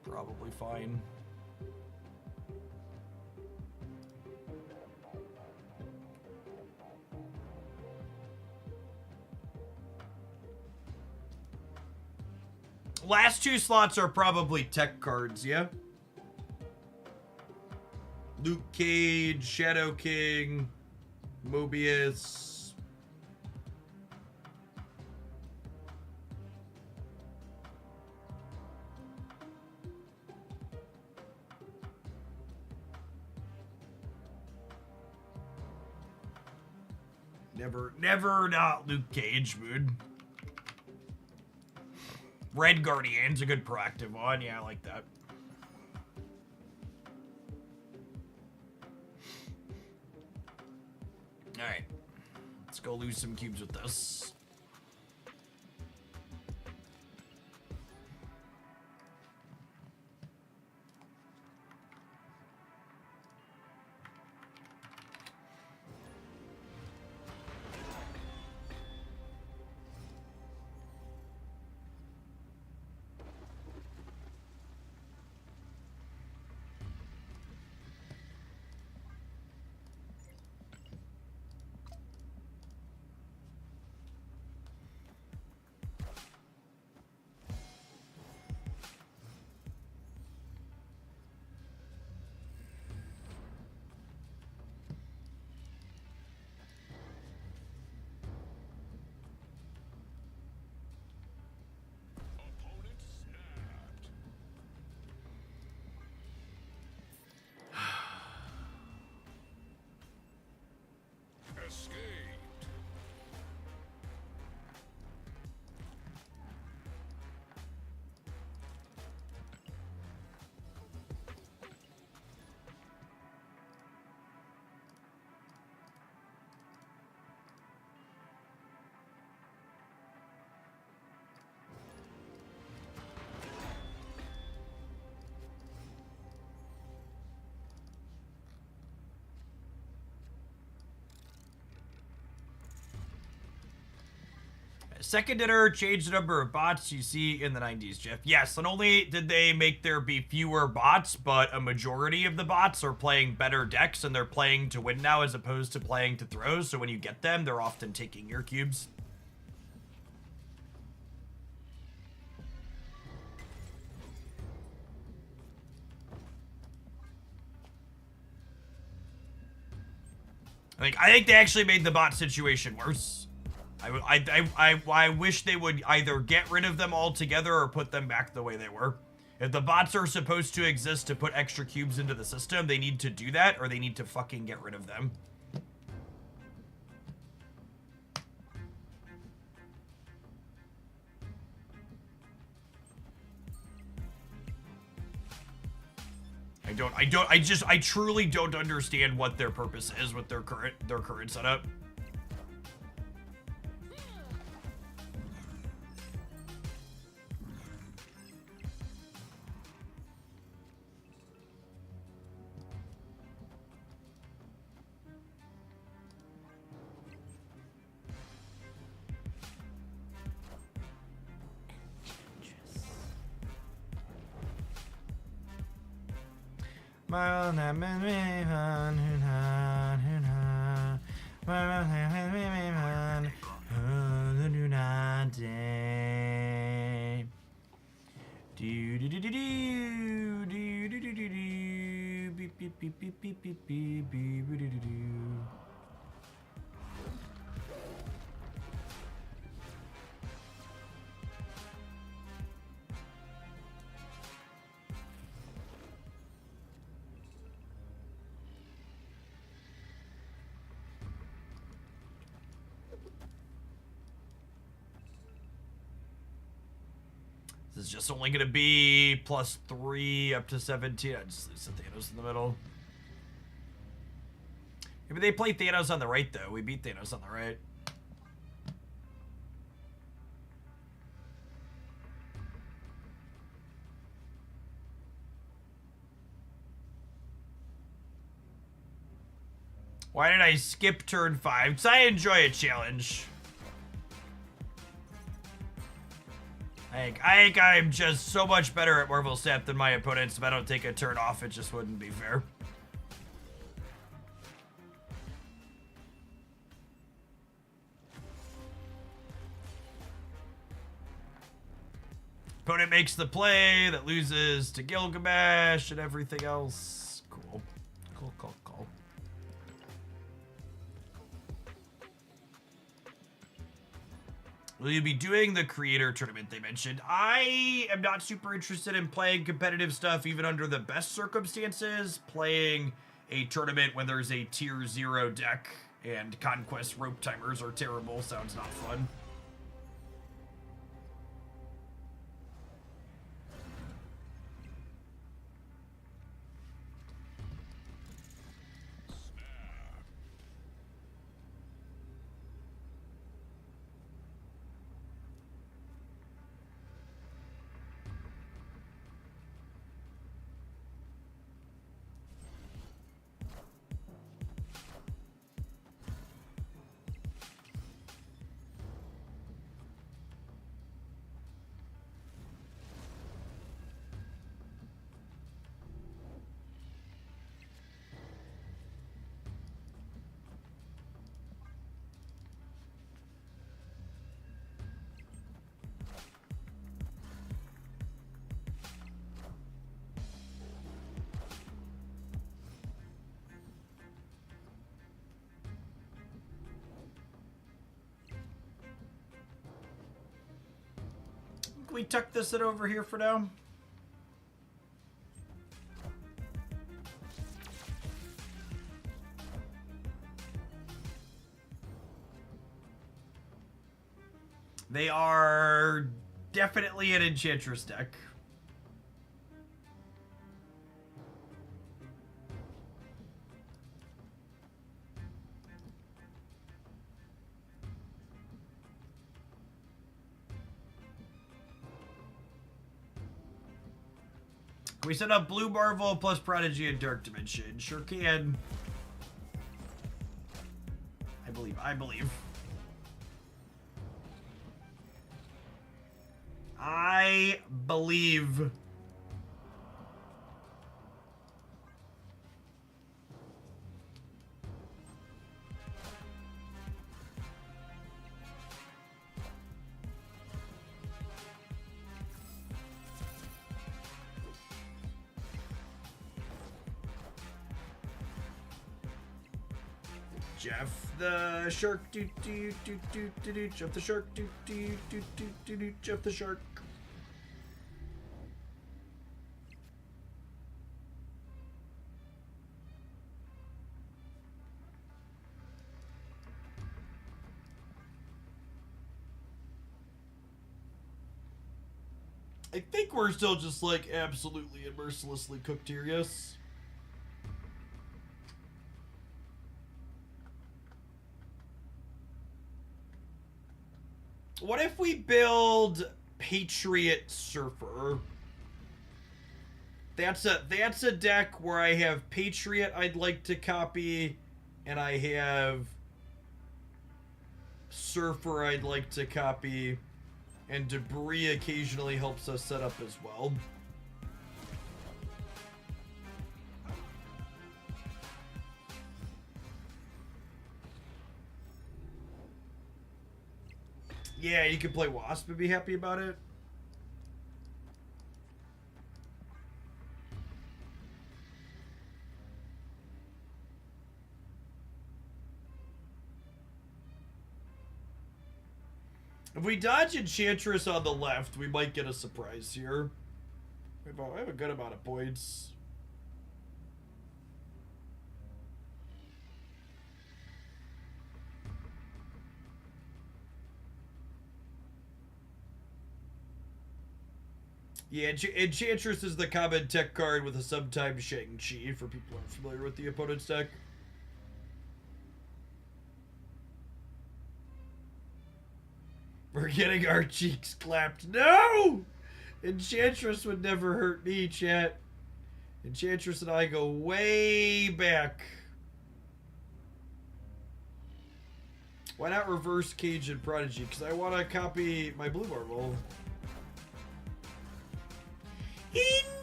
Probably fine. Last 2 slots are probably tech cards, yeah? Luke Cage, Shadow King, Mobius. Never not Luke Cage, mood. Red Guardian's a good proactive one. Yeah, I like that. Alright. Let's go lose some cubes with this. Opponent snapped. Escaped. Second dinner changed the number of bots you see in the 90s, Jeff. Yes, not only did they make there be fewer bots, but a majority of the bots are playing better decks and they're playing to win now as opposed to playing to throw. So when you get them, they're often taking your cubes. I think they actually made the bot situation worse. I wish they would either get rid of them altogether or put them back the way they were. If the bots are supposed to exist to put extra cubes into the system, they need to do that or they need to fucking get rid of them. I truly don't understand what their purpose is with their current setup. This is just only going to be +3 up to 17. I just set Thanos in the middle. Maybe they play Thanos on the right, though. We beat Thanos on the right. Why did I skip turn 5? Because I enjoy a challenge. I think I'm just so much better at Marvel Snap than my opponents. If I don't take a turn off, it just wouldn't be fair. Opponent makes the play that loses to Gilgamesh and everything else. Cool. Cool. Will you be doing the creator tournament they mentioned? I am not super interested in playing competitive stuff even under the best circumstances. Playing a tournament when there's a tier 0 deck and conquest rope timers are terrible sounds not fun. we tuck this in over here for now? They are definitely an Enchantress deck. Can we set up Blue Marvel plus Prodigy and Dark Dimension? Sure can. I believe. I believe. I believe. Jeff the shark, do do do do do do. Jeff the shark, do do do do do do. Jeff the shark. I think we're still just like absolutely and mercilessly cooked here, yes? What if we build Patriot Surfer? That's a deck where I have Patriot I'd like to copy, and I have Surfer I'd like to copy, and Debris occasionally helps us set up as well. Yeah, you can play Wasp and be happy about it. If we dodge Enchantress on the left, we might get a surprise here. I have a good amount of points. Yeah, Enchantress is the common tech card with a sometimes Shang-Chi for people who aren't familiar with the opponent's deck. We're getting our cheeks clapped. No! Enchantress would never hurt me, chat. Enchantress and I go way back. Why not reverse Cage and Prodigy? Because I want to copy my Blue Marvel.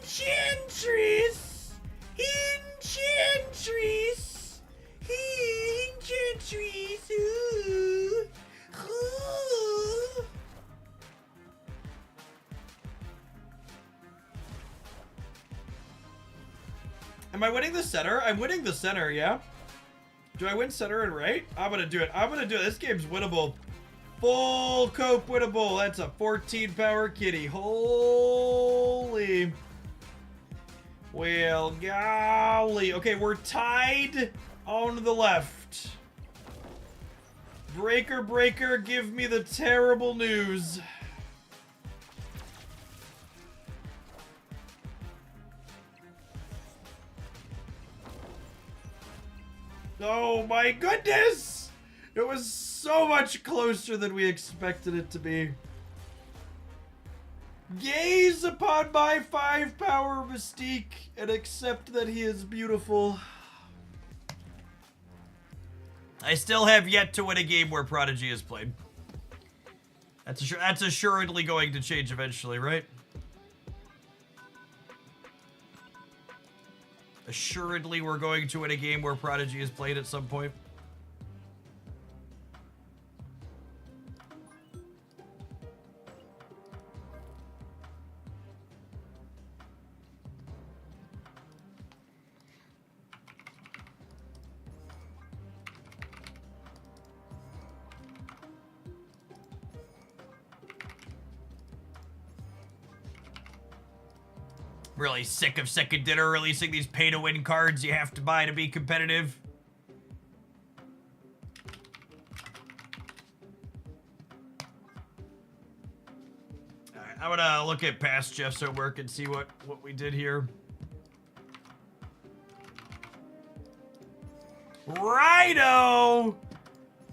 Enchantress! Enchantress! Enchantress! Ooh. Ooh. Am I winning the center? I'm winning the center, yeah? Do I win center and right? I'm gonna do it. I'm gonna do it. This game's winnable. Full cope winnable. That's a 14 power kitty. Holy. Well, golly. Okay, we're tied on the left. Breaker, breaker, give me the terrible news. Oh my goodness! It was so much closer than we expected it to be. Gaze upon my 5-power Mystique and accept that he is beautiful. I still have yet to win a game where Prodigy is played. That's assuredly going to change eventually, right? Assuredly we're going to win a game where Prodigy is played at some point. Really sick of Second Dinner releasing these pay-to-win cards you have to buy to be competitive. Alright, I'm gonna look at past Jeff's homework and see what we did here. Rhino!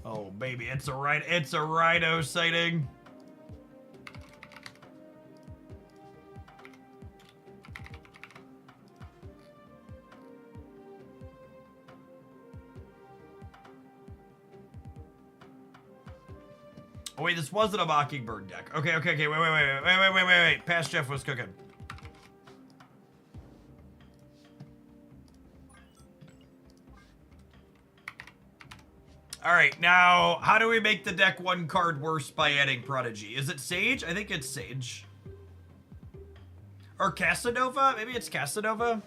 Oh, baby, it's a rhino sighting. Oh wait, this wasn't a Mockingbird deck. Okay, wait. Past Jeff was cooking. All right, now how do we make the deck one card worse by adding Prodigy? Is it Sage? I think it's Sage. Or Casanova? Maybe it's Casanova?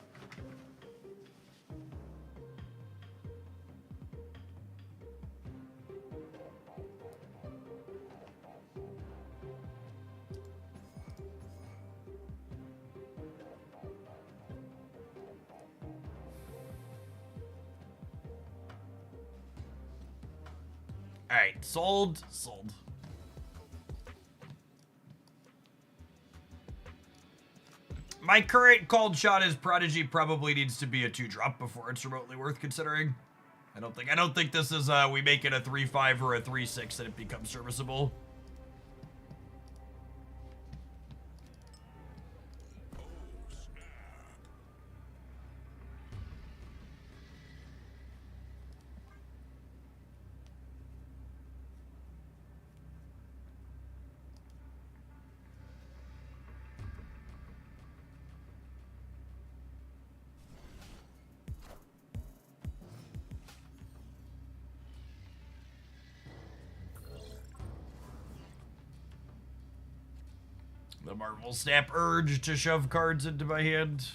All right, sold. My current called shot is Prodigy probably needs to be a 2-drop before it's remotely worth considering. I don't think this is we make it a 3-5 or a 3-6 and it becomes serviceable. The Marvel Snap urge to shove cards into my hand.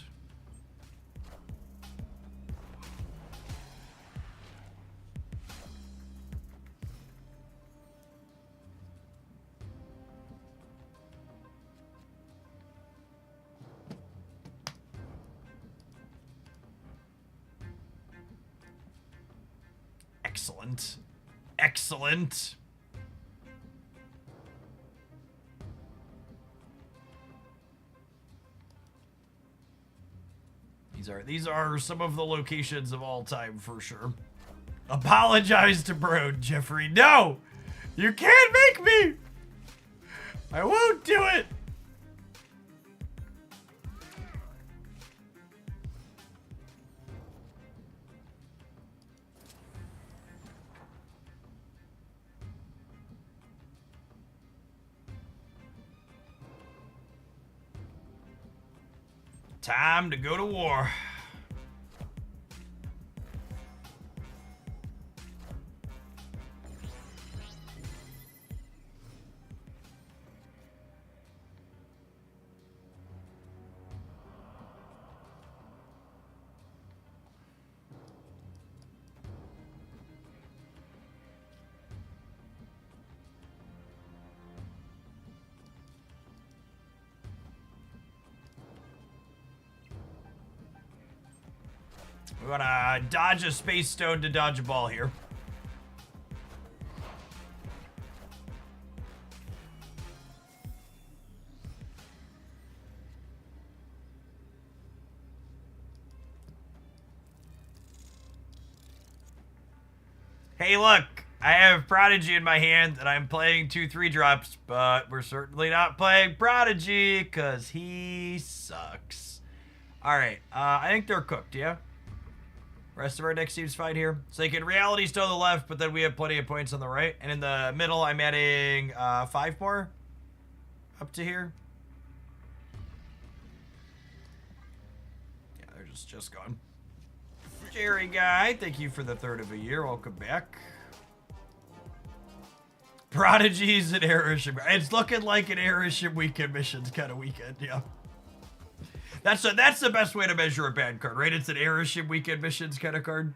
Excellent. These are some of the locations of all time for sure. Apologize to Brode, Jeffrey. No! You can't make me! I won't do it! Time to go to war. We're gonna dodge a Space Stone to dodge a ball here. Hey, look, I have Prodigy in my hand and I'm playing 2 3-drops, but we're certainly not playing Prodigy because he sucks. All right, I think they're cooked, yeah? Rest of our deck seems fine here. So they can Reality Stone on the left, but then we have plenty of points on the right. And in the middle, I'm adding 5 more up to here. Yeah, they're just gone. Jerry Guy, thank you for the 3rd of a year. Welcome back. Prodigy's an Airship. It's looking like an Airship weekend missions kind of weekend, yeah. That's the best way to measure a bad card, right? It's an Airship weekend missions kind of card.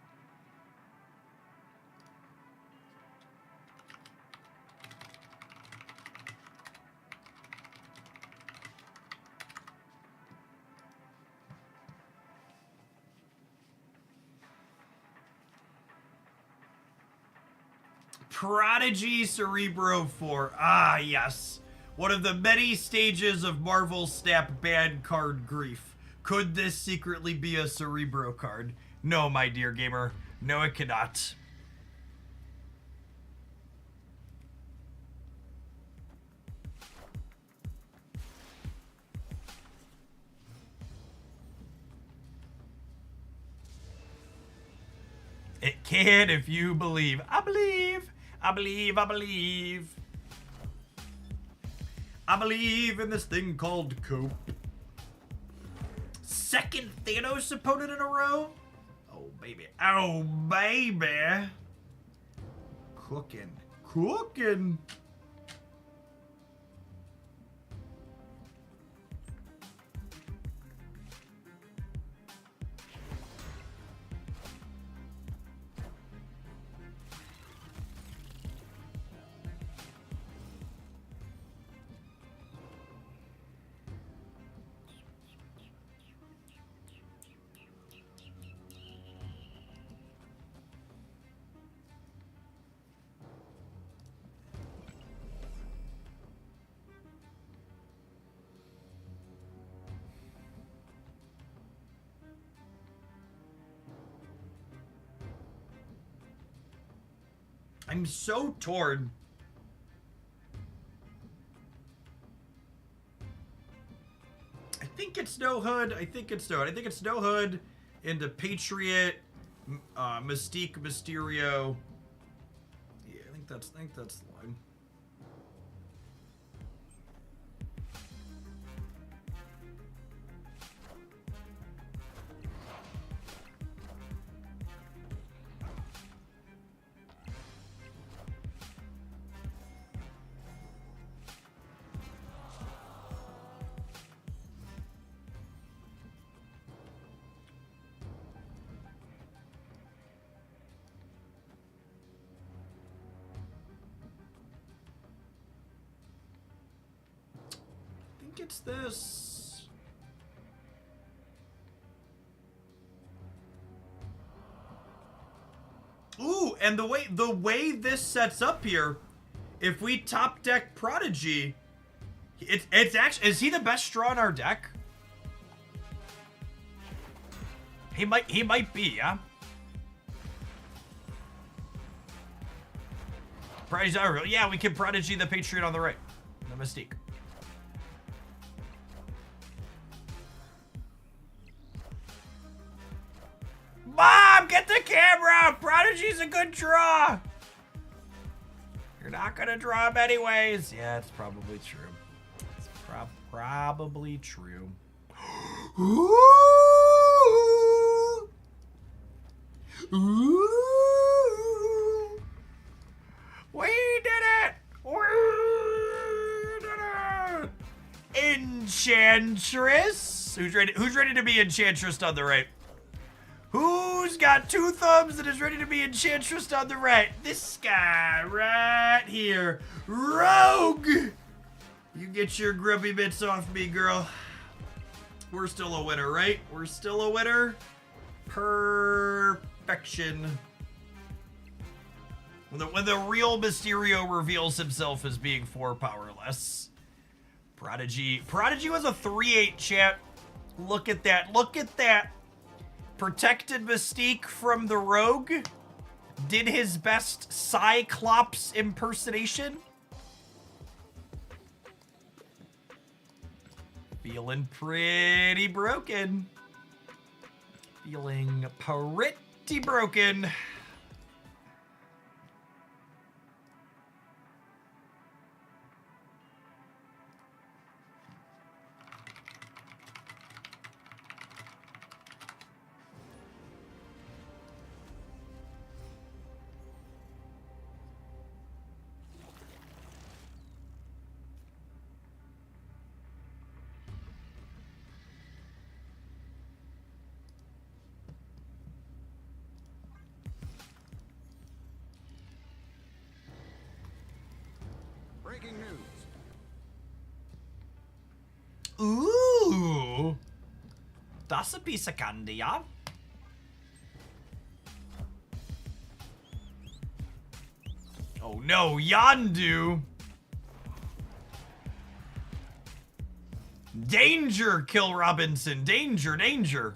Prodigy Cerebro 4. Ah, yes. One of the many stages of Marvel Snap bad card grief. Could this secretly be a Cerebro card? No, my dear gamer. No, it cannot. It can if you believe. I believe. I believe. I believe. I believe in this thing called cope. Second Thanos opponent in a row? Oh, baby. Oh, baby. Cooking. Cooking. I'm so torn. I think it's no hood. I think it's no hood into Patriot, Mystique, Mysterio. Yeah, I think that's the line. I think it's this. Ooh, and the way this sets up here, if we top deck Prodigy, it's actually, is he the best draw in our deck? He might be, yeah. Prodigy's not real. Yeah, we can Prodigy the Patriot on the right. The Mystique. Mom, get the camera! Prodigy's a good draw! You're not gonna draw him anyways. Yeah, it's probably true. It's probably true. Ooh! Ooh! We did it! We did it! Enchantress? Who's ready to be Enchantress on the right? Who's got two thumbs and is ready to be Enchantress on the right? This guy right here. Rogue! You get your grubby bits off me, girl. We're still a winner, right? We're still a winner. Perfection. When the real Mysterio reveals himself as being 4 powerless. Prodigy was a 3/8 chat. Look at that. Look at that. Protected Mystique from the Rogue. Did his best Cyclops impersonation. Feeling pretty broken. Feeling pretty broken. Breaking news. Ooh. That's a piece of candy, yeah? Oh no, Yondu! Danger, Kill Robinson! Danger, danger!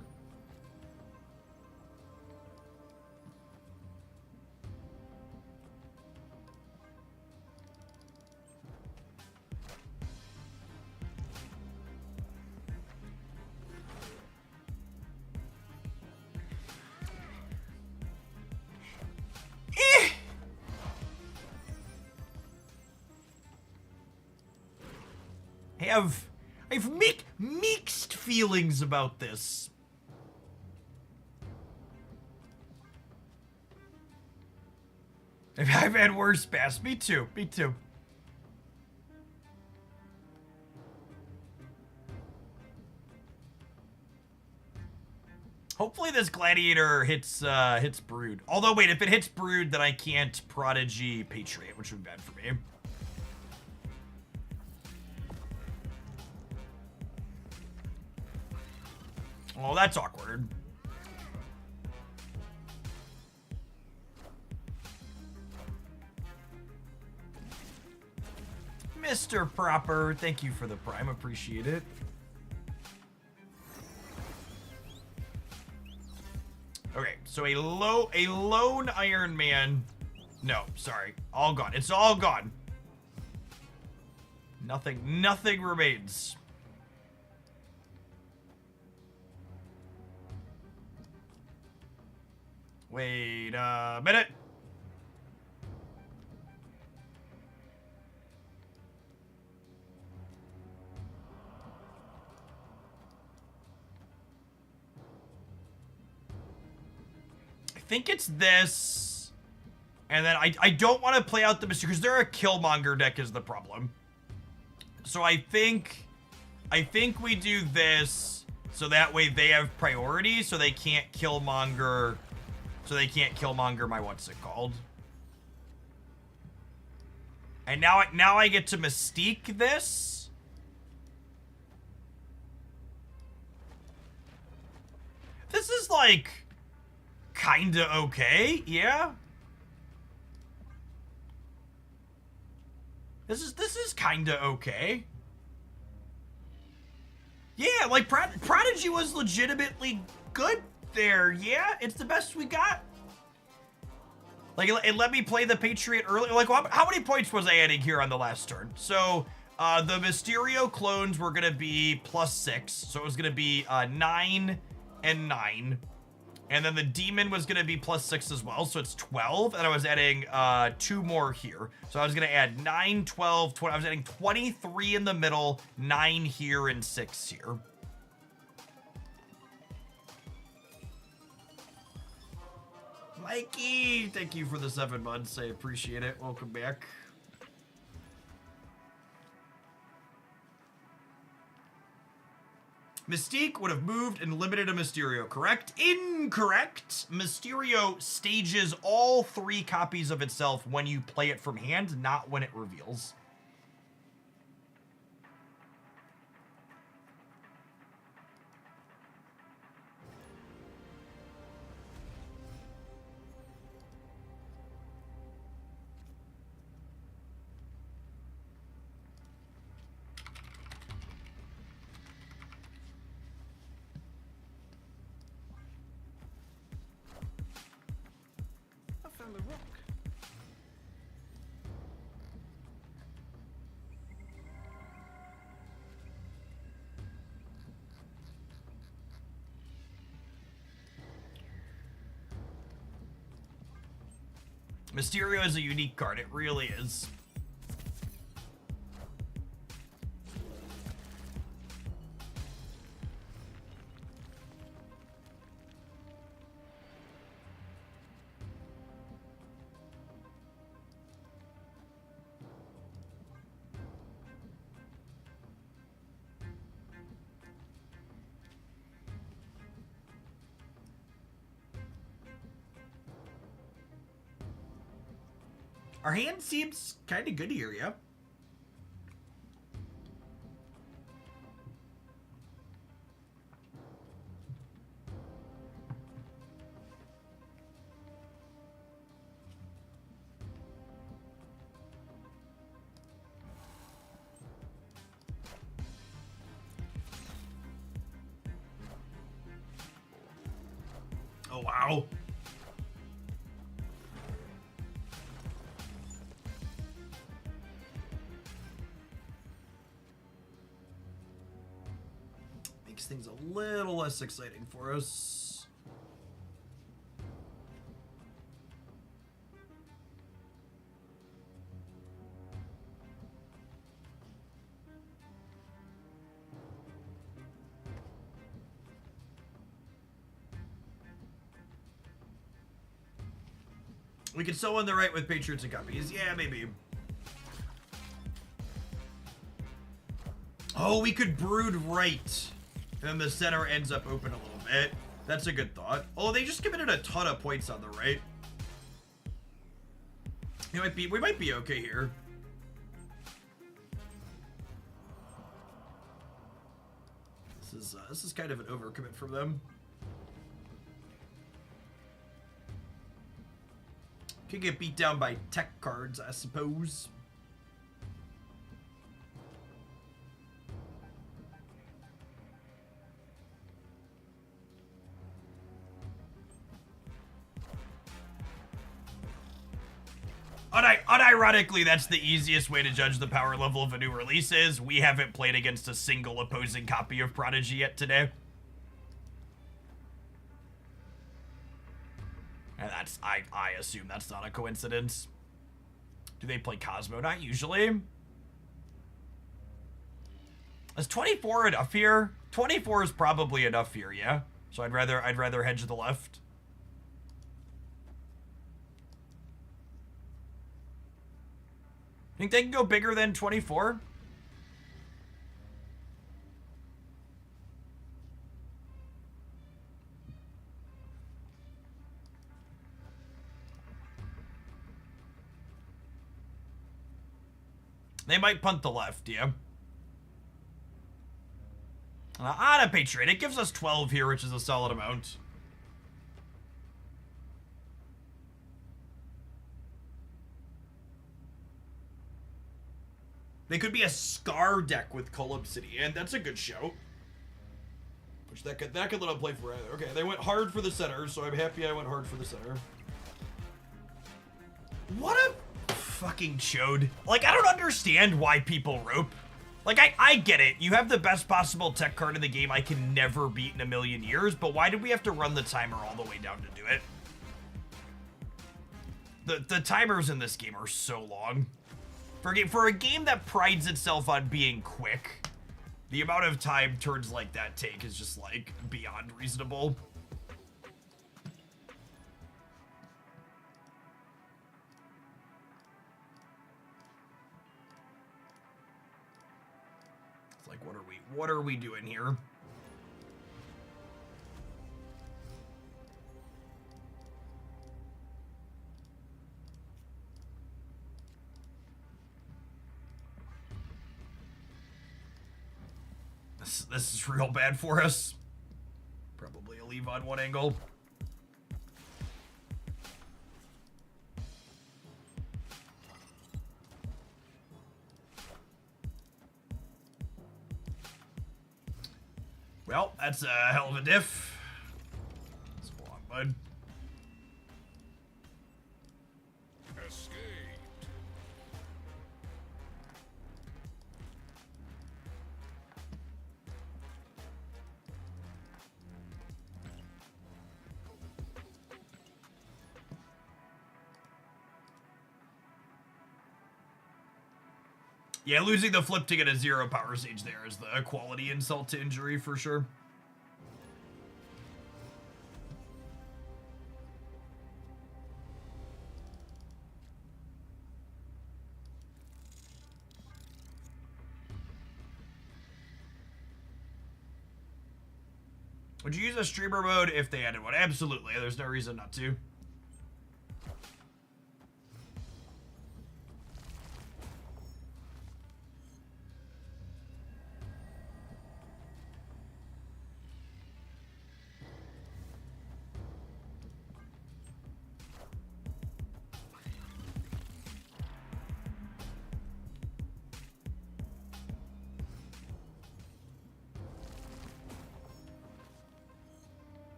I have mixed feelings about this. I've had worse pass. Me too. Me too. Hopefully this gladiator hits brood. Although wait, if it hits brood, then I can't prodigy patriot, which would be bad for me. Oh, that's awkward. Mr. Proper, thank you for the prime. Appreciate it. Okay, so a lone Iron Man. No, sorry. All gone. It's all gone. Nothing remains. Wait a minute. I think it's this. And then I don't want to play out the mystery because they're a Killmonger deck is the problem. So I think we do this so that way they have priority so they can't Killmonger. So they can't Killmonger my what's it called. And now I get to Mystique this. This is like kinda okay, yeah. This is kinda okay. Yeah, like Prodigy was legitimately good there. Yeah, it's the best we got. Like it let me play the Patriot early. Like how many points was I adding here on the last turn? So the Mysterio clones were gonna be +6, so it was gonna be 9 and 9. And then the demon was going to be +6 as well, so it's 12. And I was adding 2 more here. So I was going to add 9, 12, 20. I was adding 23 in the middle, 9 here, and 6 here. Mikey, thank you for the 7 months. I appreciate it. Welcome back. Mystique would have moved and limited a Mysterio, correct? Incorrect. Mysterio stages all 3 copies of itself when you play it from hand, not when it reveals. The rock. Mysterio is a unique card. It really is. Our hand seems kind of good here, yeah. Wow. Makes things a little less exciting for us. We could still win the right with Patriots and copies. Yeah, maybe. Oh, we could brood right. And then the center ends up open a little bit. That's a good thought. Oh, they just committed a ton of points on the right. We might be okay here. This is kind of an overcommit from them. Could get beat down by tech cards, I suppose. Unironically, that's the easiest way to judge the power level of a new release is we haven't played against a single opposing copy of Prodigy yet today. And that's, I assume that's not a coincidence. Do they play Cosmo? Not usually. Is 24 enough here? 24 is probably enough here, yeah? So I'd rather hedge to the left. Think they can go bigger than 24? They might punt the left, yeah. On a Patriot, it gives us 12 here, which is a solid amount. They could be a Scar deck with Cull Obsidian. That's a good shout. Which that could let them play for either. Okay, they went hard for the center, so I'm happy I went hard for the center. What a fucking chode. Like, I don't understand why people rope. Like, I get it. You have the best possible tech card in the game I can never beat in a million years, but why did we have to run the timer all the way down to do it? The timers in this game are so long. For a game that prides itself on being quick, the amount of time turns like that take is just, like, beyond reasonable. It's like, what are we doing here? This is real bad for us. Probably a leave on one angle. Well, that's a hell of a diff. Let's go on, bud. Escaped. Yeah, losing the flip to get a 0 power siege there is the quality insult to injury for sure. Would you use a streamer mode if they added one? Absolutely, there's no reason not to.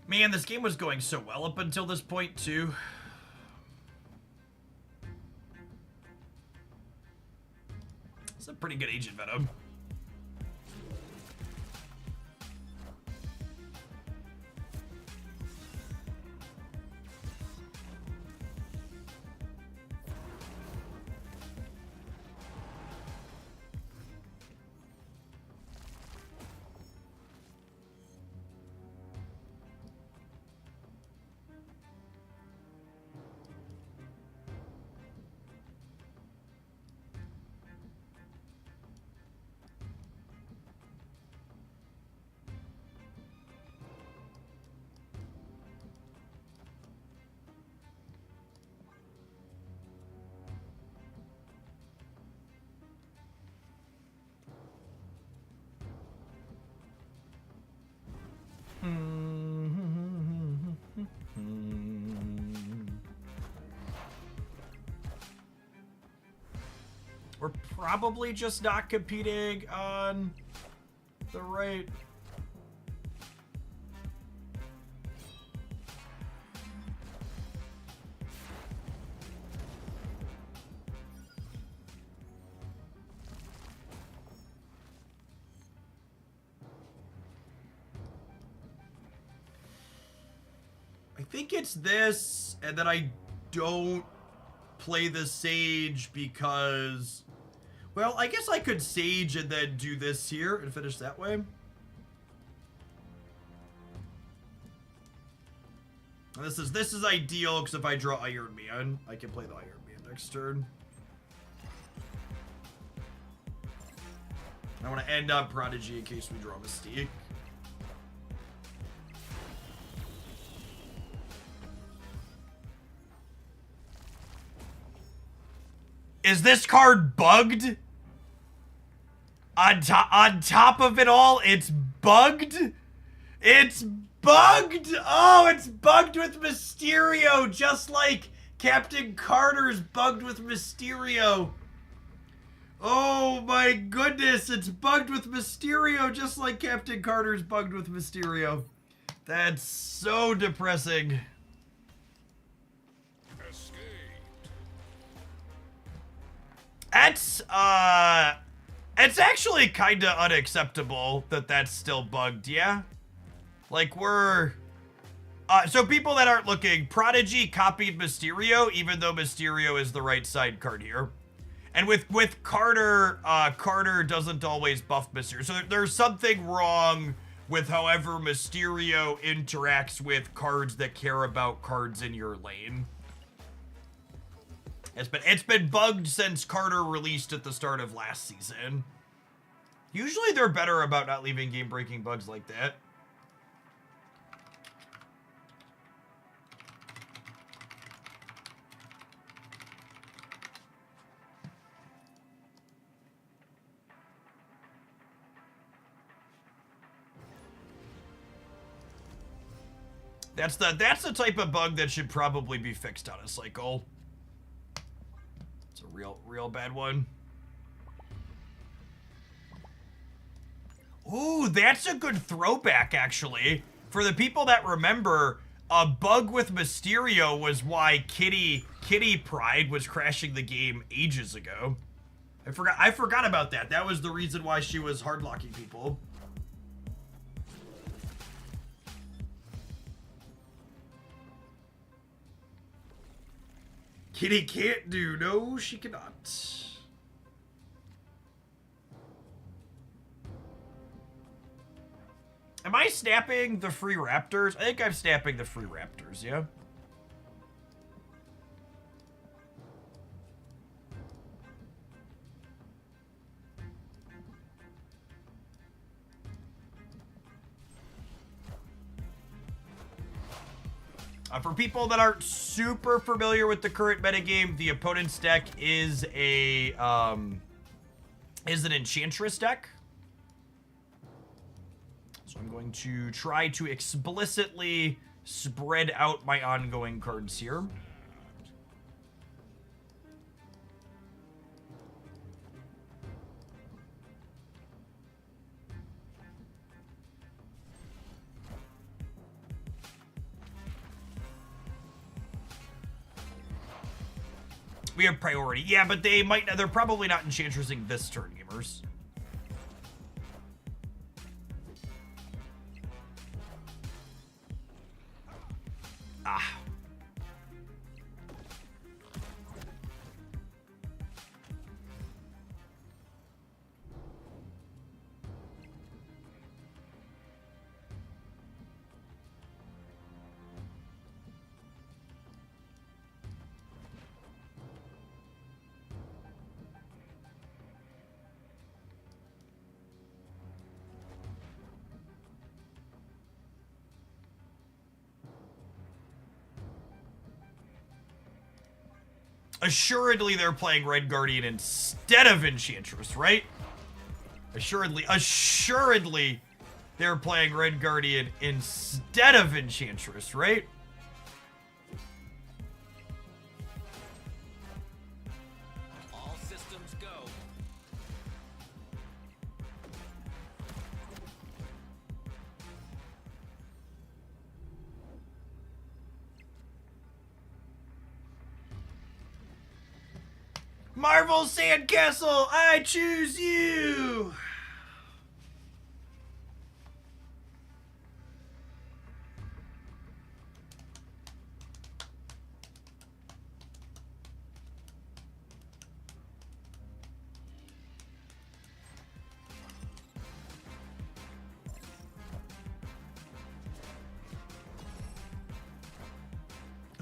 Man, this game was going so well up until this point, too. It's a pretty good Agent Venom. We're probably just not competing on the right. I think it's this, and then I don't play the Sage because, well, I guess I could Sage and then do this here and finish that way. And this is ideal because if I draw Iron Man, I can play the Iron Man next turn. I want to end up Prodigy in case we draw Mystique. Is this card bugged? On top of it all, it's bugged? It's bugged! Oh, it's bugged with Mysterio, just like Captain Carter's bugged with Mysterio. Oh my goodness, it's bugged with Mysterio, just like Captain Carter's bugged with Mysterio. That's so depressing. It's actually kind of unacceptable that that's still bugged, yeah? Like, so people that aren't looking, Prodigy copied Mysterio, even though Mysterio is the right side card here. And with Carter, Carter doesn't always buff Mysterio. So there's something wrong with however Mysterio interacts with cards that care about cards in your lane. It's been bugged since Carter released at the start of last season. Usually they're better about not leaving game-breaking bugs like that. That's the type of bug that should probably be fixed on a cycle. It's a real bad one. Ooh, that's a good throwback, actually. For the people that remember, a bug with Mysterio was why Kitty Pryde was crashing the game ages ago. I forgot about that. That was the reason why she was hardlocking people. Kitty can't do. No, she cannot. Am I snapping the free Raptors? I think I'm snapping the free Raptors, yeah? For people that aren't super familiar with the current metagame, the opponent's deck is an Enchantress deck. So I'm going to try to explicitly spread out my ongoing cards here. We have priority. Yeah, but they might. They're probably not enchantressing this turn, gamers. Ah. Assuredly, they're playing Red Guardian instead of Enchantress, right? Assuredly, they're playing Red Guardian instead of Enchantress, right? All systems go. Marvel Sandcastle, I choose you!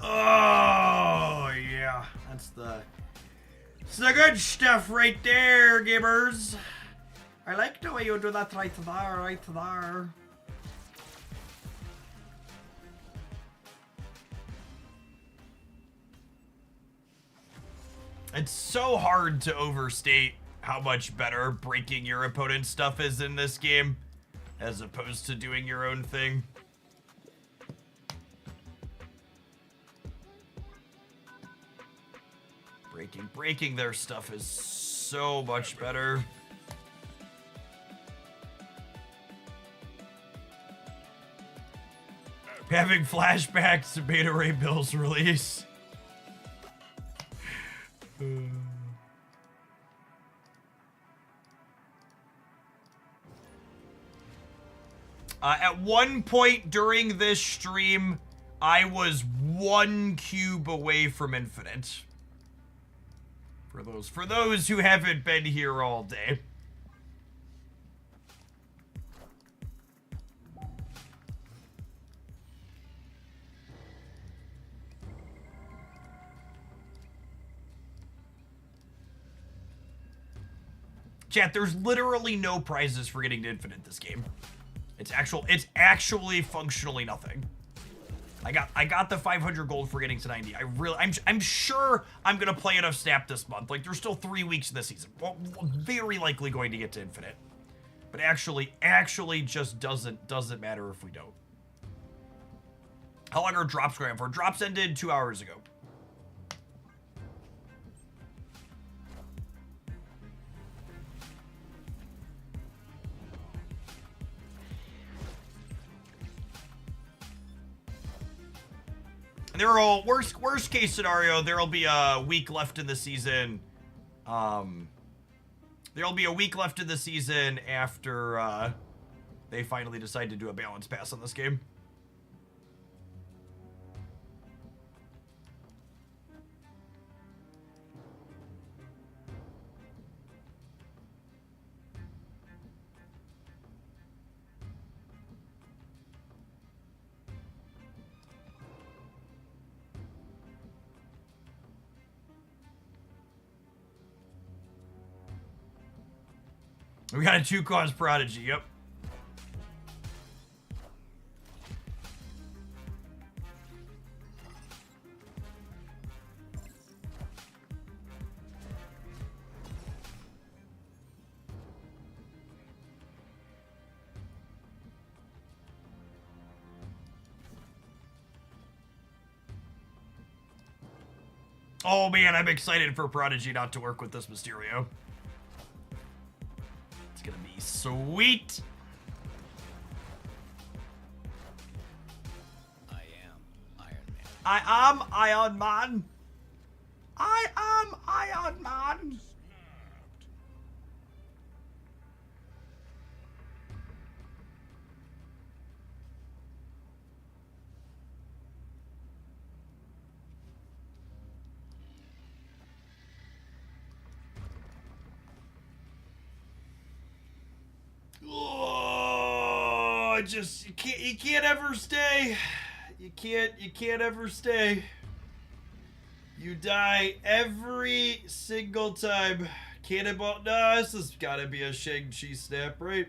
Oh, yeah. That's the good stuff right there, gamers. I like the way you do that right there, right there. It's so hard to overstate how much better breaking your opponent's stuff is in this game, as opposed to doing your own thing. Breaking their stuff is so much better. Having flashbacks to Beta Ray Bill's release. At one point during this stream, I was 1 cube away from infinite. For those who haven't been here all day. Chat, there's literally no prizes for getting to infinite this game. It's actually functionally nothing. I got the 500 gold for getting to 90. I'm sure I'm gonna play enough Snap this month. Like, there's still 3 weeks in the season. Well, very likely going to get to infinite. But actually just doesn't matter if we don't. How long are drops going for? Drops ended 2 hours ago. They're all worst case scenario. There'll be a week left in the season. There'll be a week left in the season after they finally decide to do a balance pass on this game. We got a 2-cause Prodigy, yep. Oh man, I'm excited for Prodigy not to work with this Mysterio. It's gonna be sweet. I am Iron Man. I am Iron Man. I am Iron Man. Oh, just you can't ever stay. You can't ever stay. You die every single time. Cannonball. Nah, this has gotta be a Shang-Chi snap, right?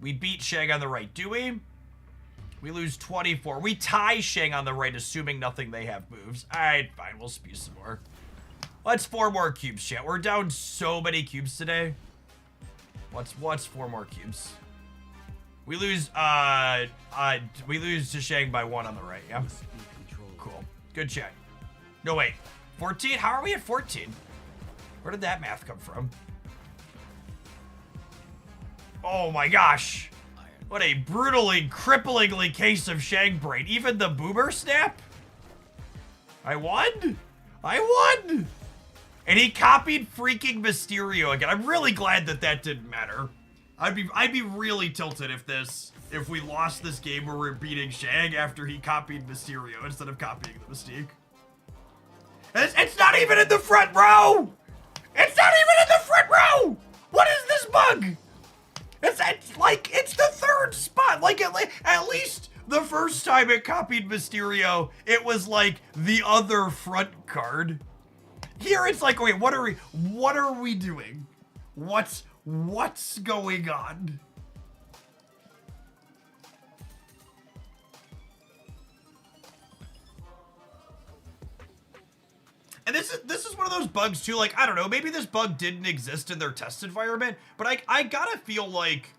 We beat Shang on the right, do we? We lose 24. We tie Shang on the right, assuming nothing they have moves. Alright, fine, we'll spew some more. Let's 4 more cubes, chat. We're down so many cubes today. What's 4 more cubes? We lose to Shang by 1 on the right, yeah? Cool. Good chat. No, wait. 14? How are we at 14? Where did that math come from? Oh my gosh. What a brutally, cripplingly case of Shang Brain. Even the boomer snap? I won? I won! And he copied freaking Mysterio again. I'm really glad that that didn't matter. I'd be really tilted if we lost this game where we're beating Shang after he copied Mysterio instead of copying the Mystique. It's not even in the front row! It's not even in the front row! What is this bug? It's the 3rd spot. Like, at least the first time it copied Mysterio, it was like the other front card. Here it's like, wait, what are we doing? What's going on? And this is one of those bugs too, like, I don't know, maybe this bug didn't exist in their test environment, but I gotta feel like,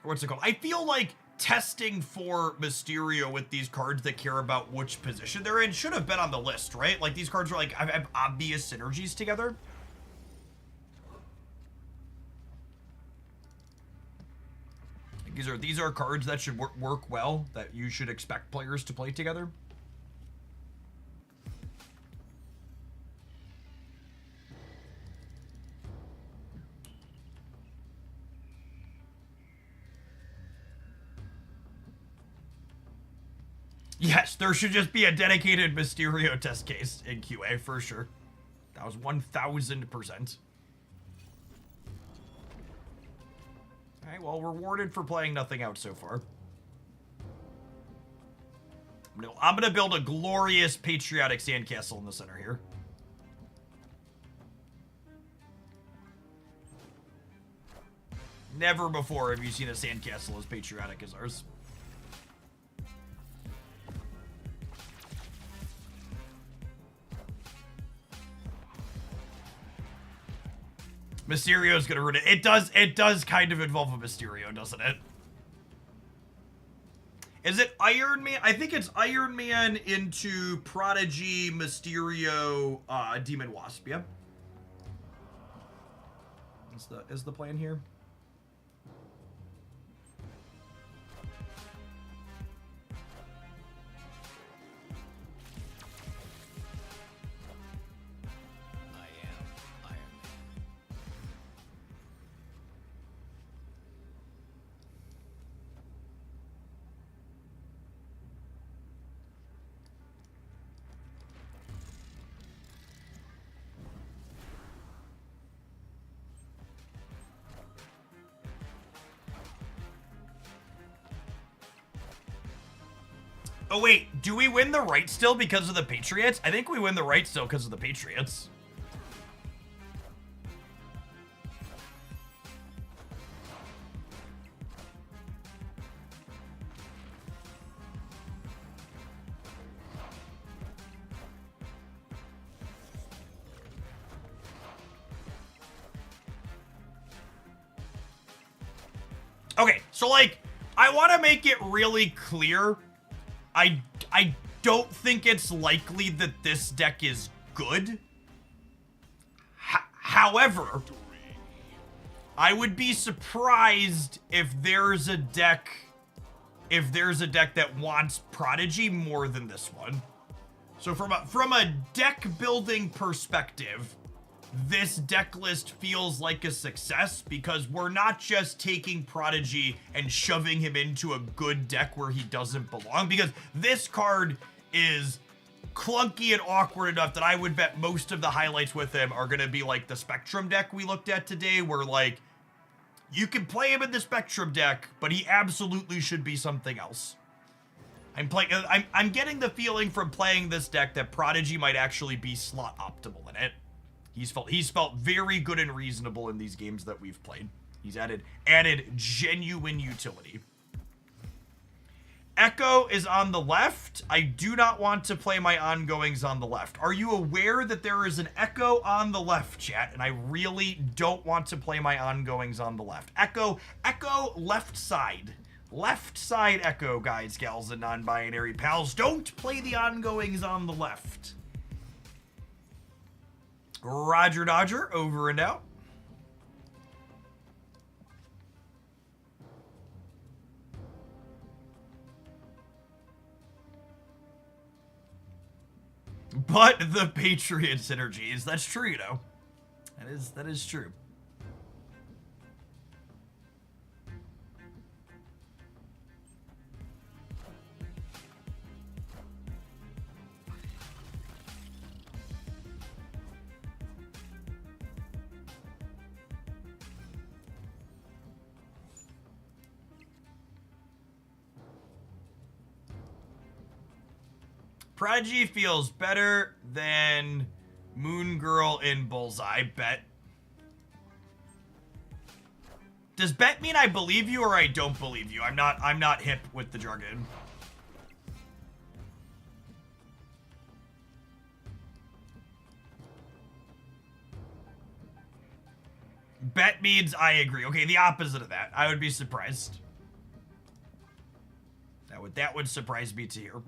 what's it called? I feel like testing for Mysterio with these cards that care about which position they're in should have been on the list, right? Like, these cards are like, have obvious synergies together. These are cards that should work well, that you should expect players to play together. Yes, there should just be a dedicated Mysterio test case in QA, for sure. That was 1000%. Alright, well, rewarded for playing nothing out so far. I'm gonna build a glorious patriotic sandcastle in the center here. Never before have you seen a sandcastle as patriotic as ours. Mysterio's gonna ruin it. It does kind of involve a Mysterio, doesn't it? Is it Iron Man? I think it's Iron Man into Prodigy, Mysterio, Demon Wasp, yeah? Is the plan here? Oh wait, do we win the right still because of the Patriots? I think we win the right still because of the Patriots. Okay, so like, I want to make it really clear. I don't think it's likely that this deck is good. However, I would be surprised if there's a deck that wants Prodigy more than this one. So from a deck building perspective, this deck list feels like a success because we're not just taking Prodigy and shoving him into a good deck where he doesn't belong, because this card is clunky and awkward enough that I would bet most of the highlights with him are going to be like the Spectrum deck we looked at today, where like you can play him in the Spectrum deck, but he absolutely should be something else. I'm getting the feeling from playing this deck that Prodigy might actually be slot optimal in it. He's felt very good and reasonable in these games that we've played. He's added genuine utility. Echo is on the left. I do not want to play my ongoings on the left. Are you aware that there is an Echo on the left, chat? And I really don't want to play my ongoings on the left. Echo left side. Left side Echo, guys, gals, and non-binary pals. Don't play the ongoings on the left. Roger Dodger, over and out. But the Patriot synergies, that's true, you know. That is true. Prodigy feels better than Moon Girl in Bullseye, bet. Does bet mean I believe you or I don't believe you? I'm not hip with the jargon. Bet means I agree. Okay, the opposite of that. I would be surprised. That would surprise me to hear.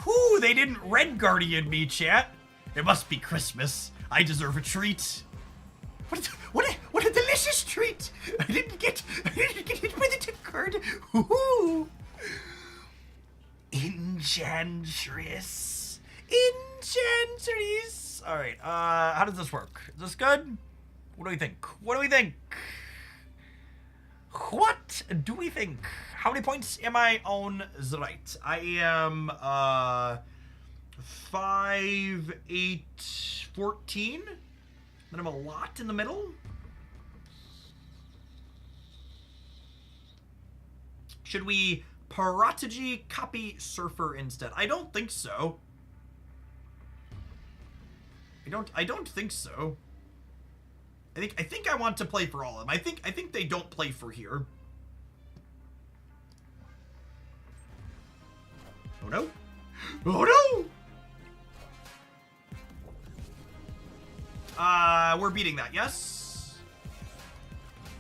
Whew, they didn't Red Guardian me, chat. It must be Christmas. I deserve a treat. What a delicious treat! I didn't get hit by the tip card. Woohoo! Enchantress. Enchantress. All right. How does this work? Is this good? What do we think? What do we think? What do we think? How many points am I on the right? I am 5, 8, 14. Then I'm a lot in the middle. Should we Prodigy copy Surfer instead? I don't think so. I don't think so. I think I want to play for all of them. I think they don't play for here. Oh no. Oh no! We're beating that, yes?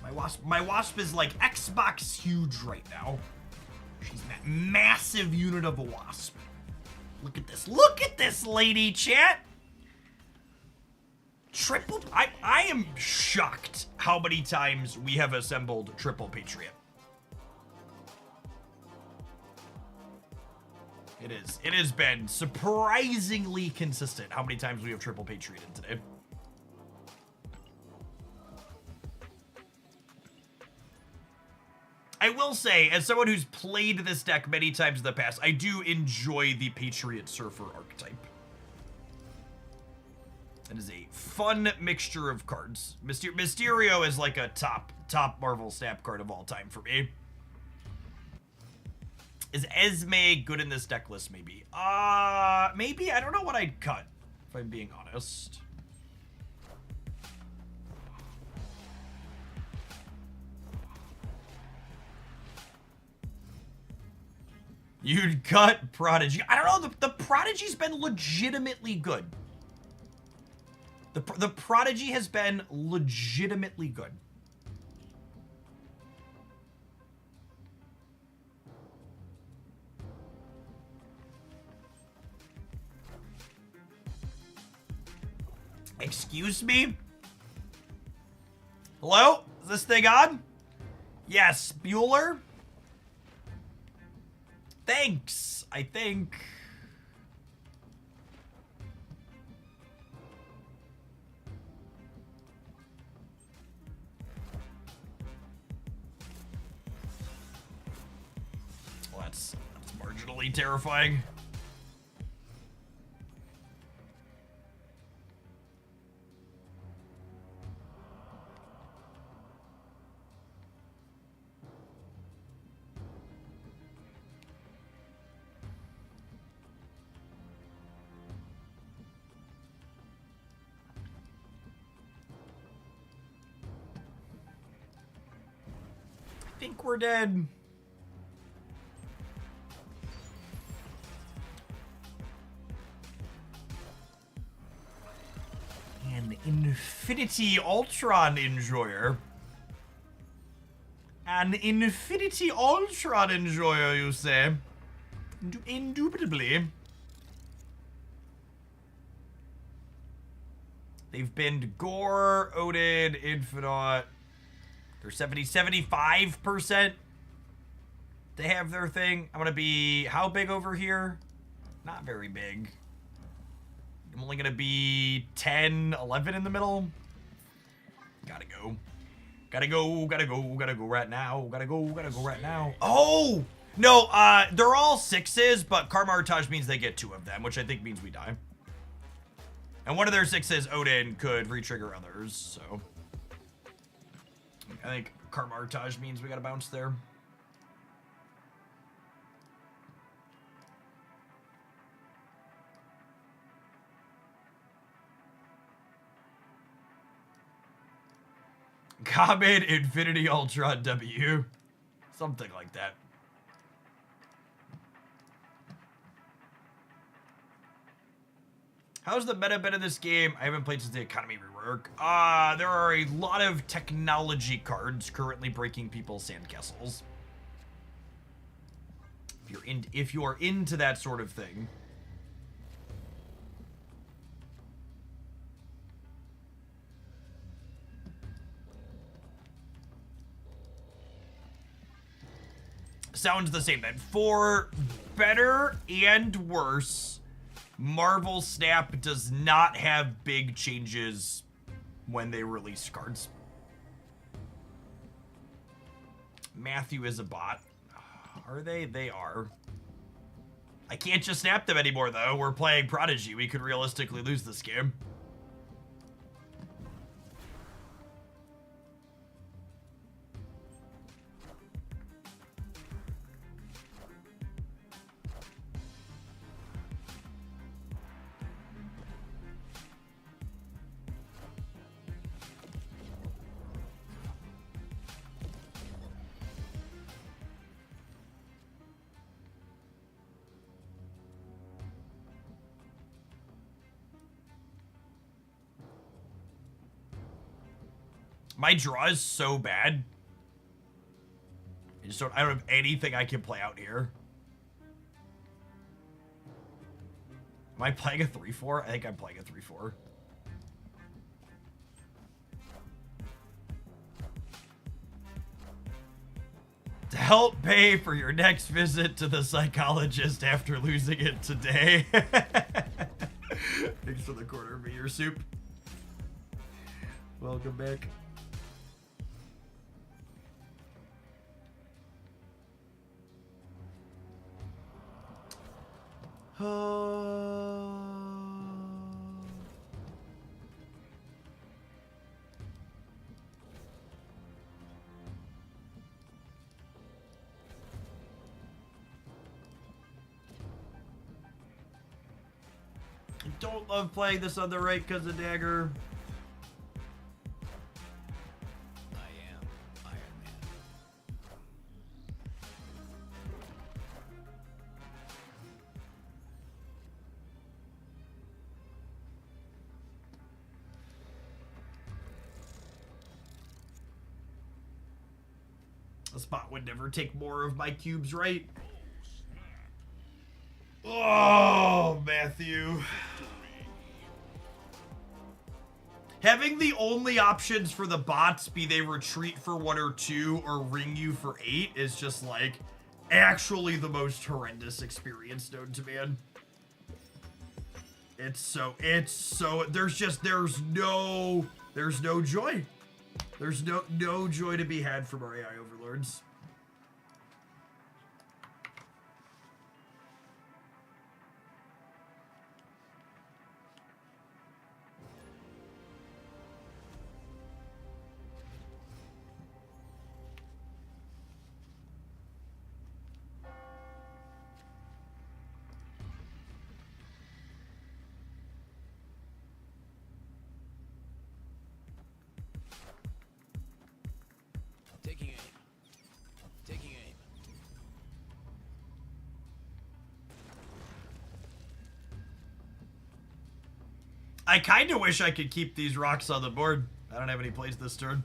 My wasp is like Xbox huge right now. She's that massive unit of a wasp. Look at this. Look at this lady, chat! Triple... I am shocked how many times we have assembled Triple Patriot. It has been surprisingly consistent how many times we have Triple Patriot in today. I will say, as someone who's played this deck many times in the past, I do enjoy the Patriot Surfer archetype. It is a fun mixture of cards. Mysterio is like a top Marvel Snap card of all time for me. Is Esme good in this deck list, maybe? Maybe? I don't know what I'd cut, if I'm being honest. You'd cut Prodigy. I don't know, the Prodigy's been legitimately good. The Prodigy has been legitimately good. Excuse me? Hello? Is this thing on? Yes, Bueller? Thanks, I think. Well, that's marginally terrifying. I think we're dead. An Infinity Ultron enjoyer. An Infinity Ultron enjoyer, you say? Indubitably. They've been Gore, Odin, Infinite. They're 75%. They have their thing. I'm gonna be how big over here? Not very big. I'm only gonna be 10, 11 in the middle. Gotta go. Gotta go right now. Gotta go right now. Oh! No, they're all 6s, but Karmartage means they get 2 of them, which I think means we die. And one of their 6s, Odin, could re-trigger others, so. I think Karmartage means we gotta bounce there. Comet Infinity Ultron W. Something like that. How's the meta been in this game? I haven't played since the economy rework. There are a lot of technology cards currently breaking people's sandcastles. If you're into that sort of thing. Sounds the same then. For better and worse, Marvel Snap does not have big changes when they release cards. Matthew is a bot. Are they? They are. I can't just snap them anymore, though. We're playing Prodigy. We could realistically lose this game. My draw is so bad. I don't have anything I can play out here. Am I playing a 3-4? I think I'm playing a 3-4. To help pay for your next visit to the psychologist after losing it today. Thanks for the quarter of your soup. Welcome back. I don't love playing this on the right because of Dagger. I am Iron Man. The spot would never take more of my cubes, right? Oh, Matthew. Having the only options for the bots be they retreat for 1 or 2 or ring you for 8 is just like actually the most horrendous experience known to man. It's so there's no joy. There's no joy to be had from our AI overlords. Taking aim. Taking aim. I kind of wish I could keep these rocks on the board. I don't have any plays this turn.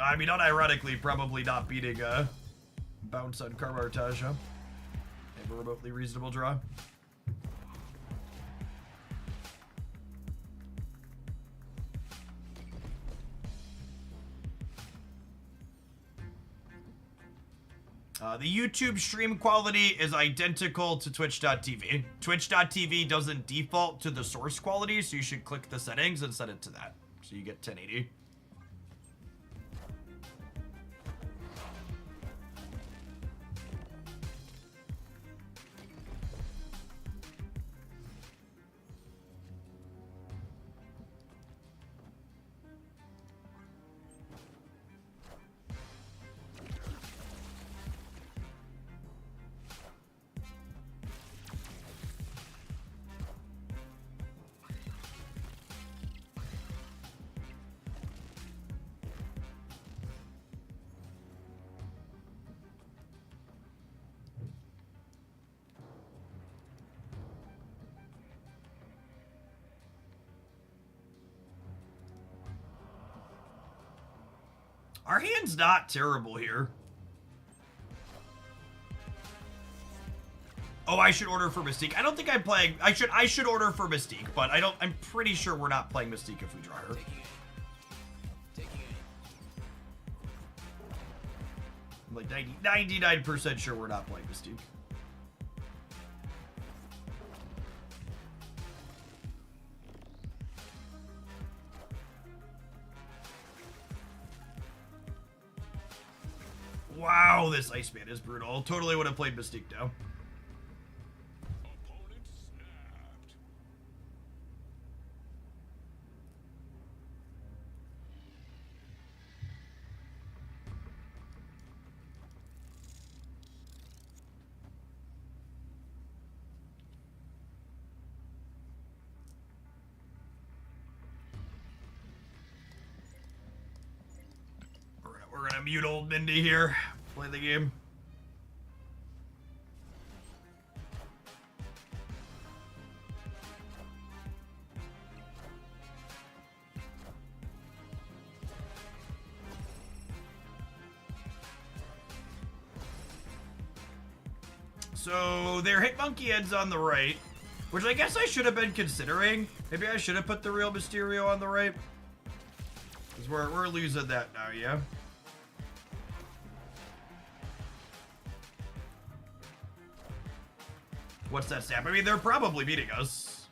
I mean, unironically, probably not beating bounce on Carmartage, huh? Have a remotely reasonable draw. The YouTube stream quality is identical to Twitch.tv. Twitch.tv doesn't default to the source quality, so you should click the settings and set it to that. So you get 1080. Our hand's not terrible here. Oh, I should order for Mystique. I don't think I'm playing. I should order for Mystique, but I'm pretty sure we're not playing Mystique if we draw her. Taking aim. Taking aim. I'm like 99% sure we're not playing Mystique. Wow, this Iceman is brutal. Totally would have played Mystique now. Opponent snapped. We're gonna mute old Mindy here. Play the game. So their hit monkey ends on the right, which I guess I should have been considering. Maybe I should have put the real Mysterio on the right. Because we're losing that now, yeah? What's that snap? I mean, they're probably beating us.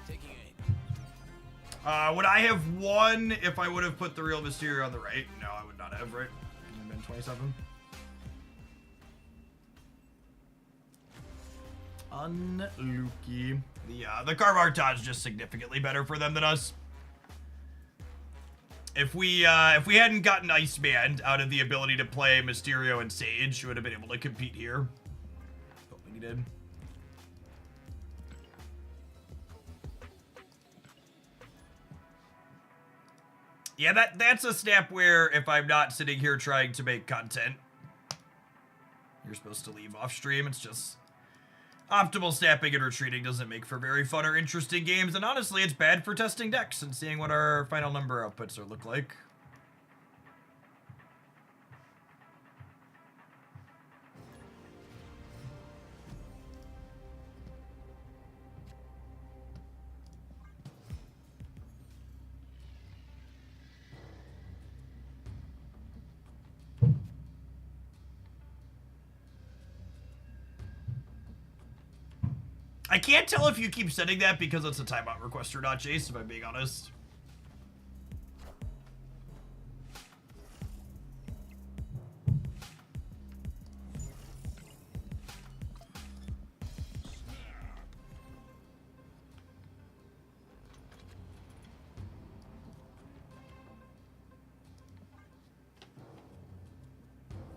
Taking aim. Would I have won if I would have put the real Mysterio on the right? No, I would not have, right? It would have been 27. Unlucky. The Carmartage is just significantly better for them than us. If we hadn't gotten Iceman out of the ability to play Mysterio and Sage, we would have been able to compete here. But we needed. Yeah, that's a snap where if I'm not sitting here trying to make content, you're supposed to leave off stream. It's just Optimal snapping and retreating doesn't make for very fun or interesting games, and honestly, it's bad for testing decks and seeing what our final number outputs are look like. I can't tell if you keep sending that because it's a timeout request or not, Jace, if I'm being honest.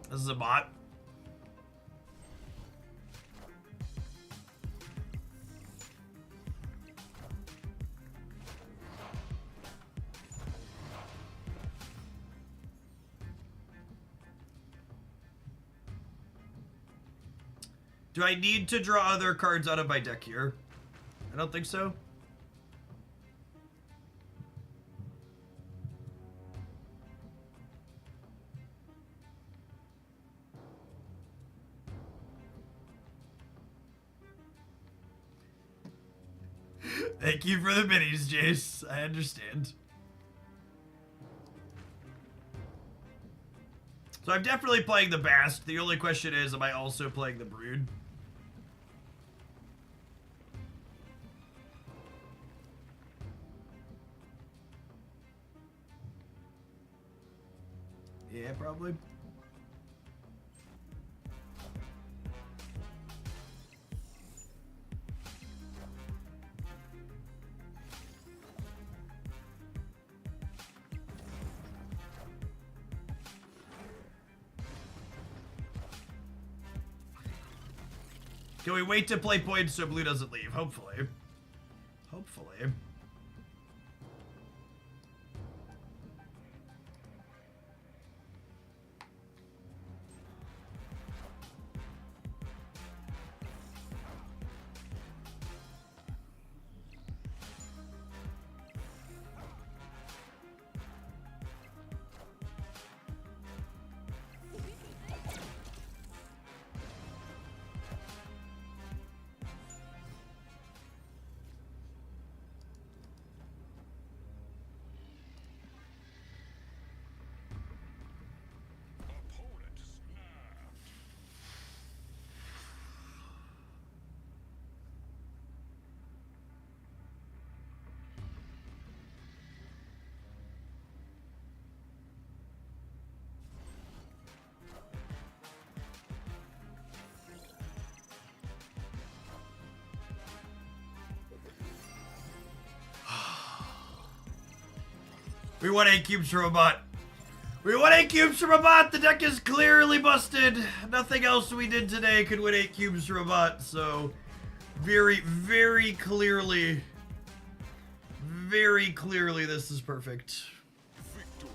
This is a bot. Do I need to draw other cards out of my deck here? I don't think so. Thank you for the minis, Jace. I understand. So I'm definitely playing the Bast. The only question is, am I also playing the Brood? Yeah, probably. Can we wait to play points so blue doesn't leave? Hopefully. Hopefully. Opponent snapped. We want 8 cubes from a bot. We want 8 cubes from a bot. The deck is clearly busted. Nothing else we did today could win 8 cubes from a bot. So very, very clearly, this is perfect. Victory.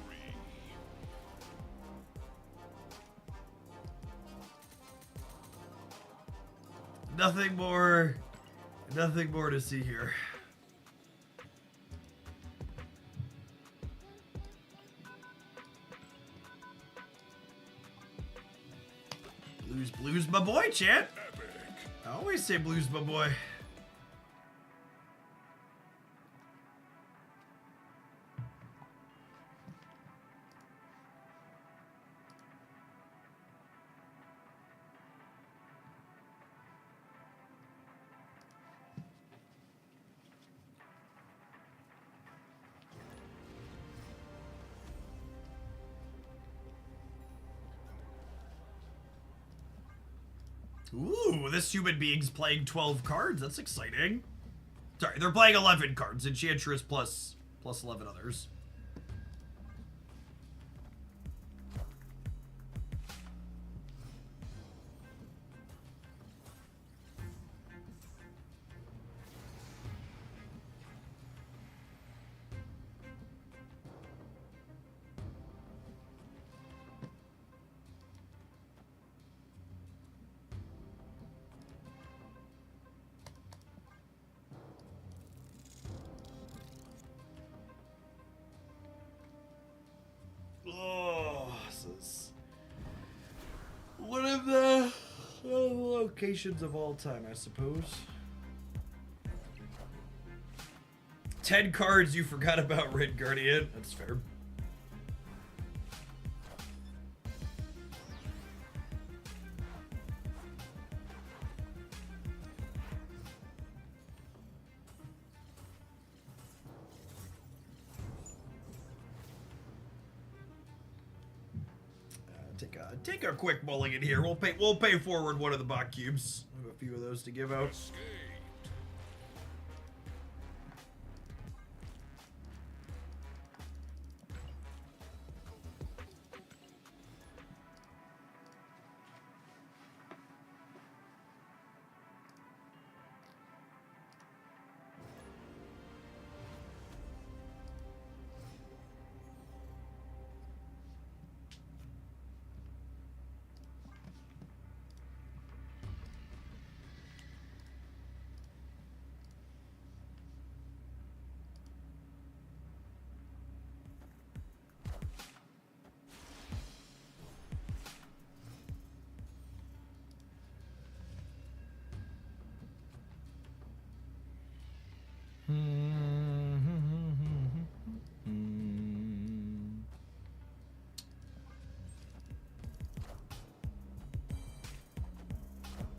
Nothing more to see here. Blues my boy, chat. Epic. I always say blues my boy. Ooh, this human being's playing 12 cards. That's exciting. Sorry, they're playing 11 cards. Enchantress plus 11 others. one of the locations of all time, I suppose. 10 cards you forgot about, Red Guardian. That's fair. Take a quick mulligan here. We'll pay forward one of the bot cubes. I have a few of those to give out. Escaped.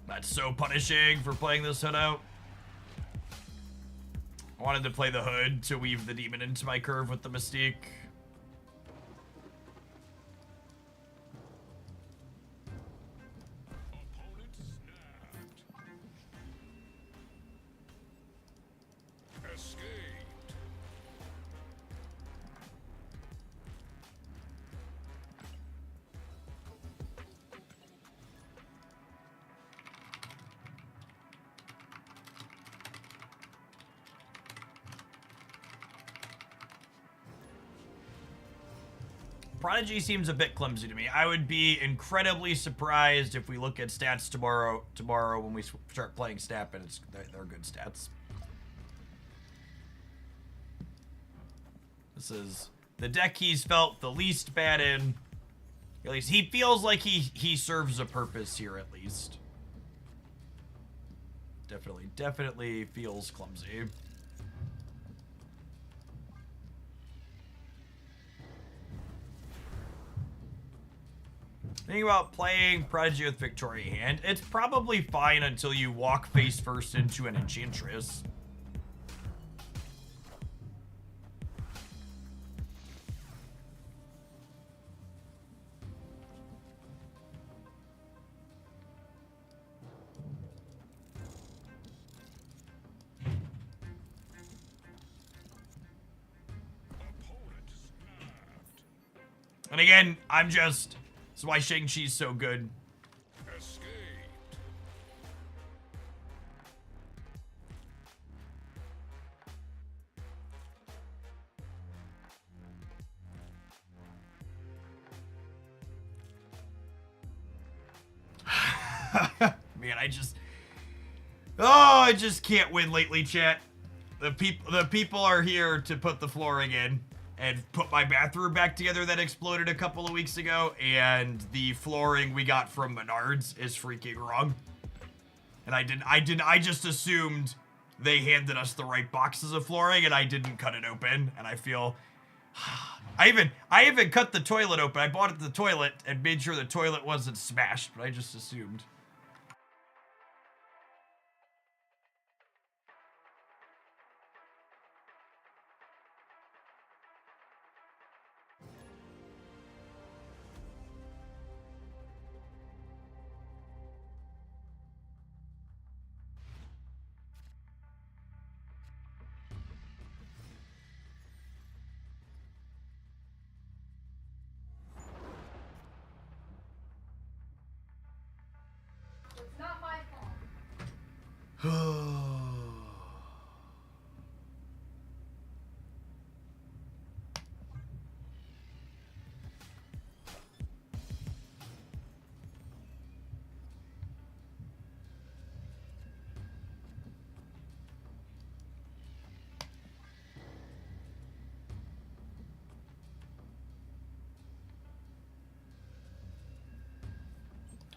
That's so punishing for playing this hood out. I wanted to play the hood to weave the demon into my curve with the mystique. Opponent snapped. Escaped. Prodigy seems a bit clumsy to me. I would be incredibly surprised if we look at stats tomorrow when we start playing Snap and they're good stats. This is the deck he's felt the least bad in. At least he feels like he serves a purpose here at least. Definitely feels clumsy. Thinking about playing Prodigy with Victoria hand, it's probably fine until you walk face first into an Enchantress. Opponent snapped. And again, that's why Shang-Chi's so good. Escaped. Man, I just can't win lately, chat. The people are here to put the flooring in and put my bathroom back together that exploded a couple of weeks ago, and the flooring we got from Menards is freaking wrong. And I just assumed they handed us the right boxes of flooring, and I didn't cut it open, and I feel I even cut the toilet open. I bought it the toilet and made sure the toilet wasn't smashed, but I just assumed. It's not my fault.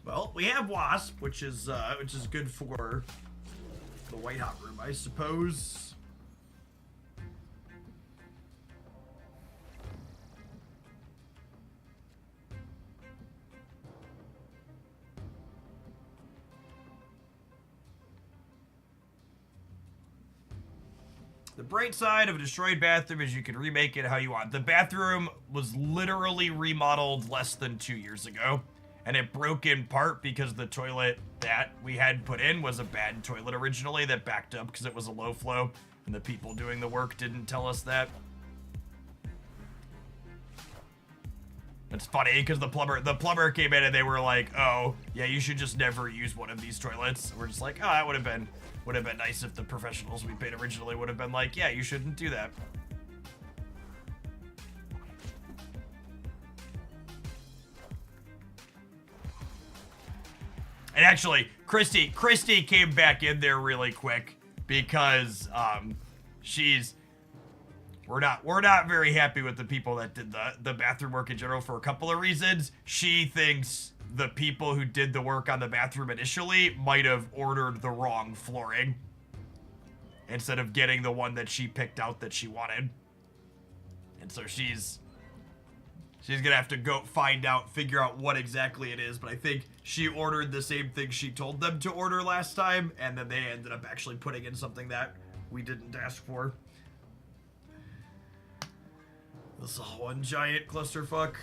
Well, we have Wasp, which is good for the White Hot Room, I suppose. The bright side of a destroyed bathroom is you can remake it how you want. The bathroom was literally remodeled less than 2 years ago, and it broke in part because the toilet that we had put in was a bad toilet originally that backed up because it was a low flow, and the people doing the work didn't tell us that. It's funny because the plumber came in and they were like, "Oh, yeah, you should just never use one of these toilets." We're just like, "Oh, that would have been nice if the professionals we paid originally would have been like, yeah, you shouldn't do that." And actually, Christy came back in there really quick because we're not very happy with the people that did the bathroom work in general for a couple of reasons. She thinks the people who did the work on the bathroom initially might have ordered the wrong flooring instead of getting the one that she picked out that she wanted. And so she's gonna have to go figure out what exactly it is, but I think she ordered the same thing she told them to order last time, and then they ended up actually putting in something that we didn't ask for. This is one giant clusterfuck.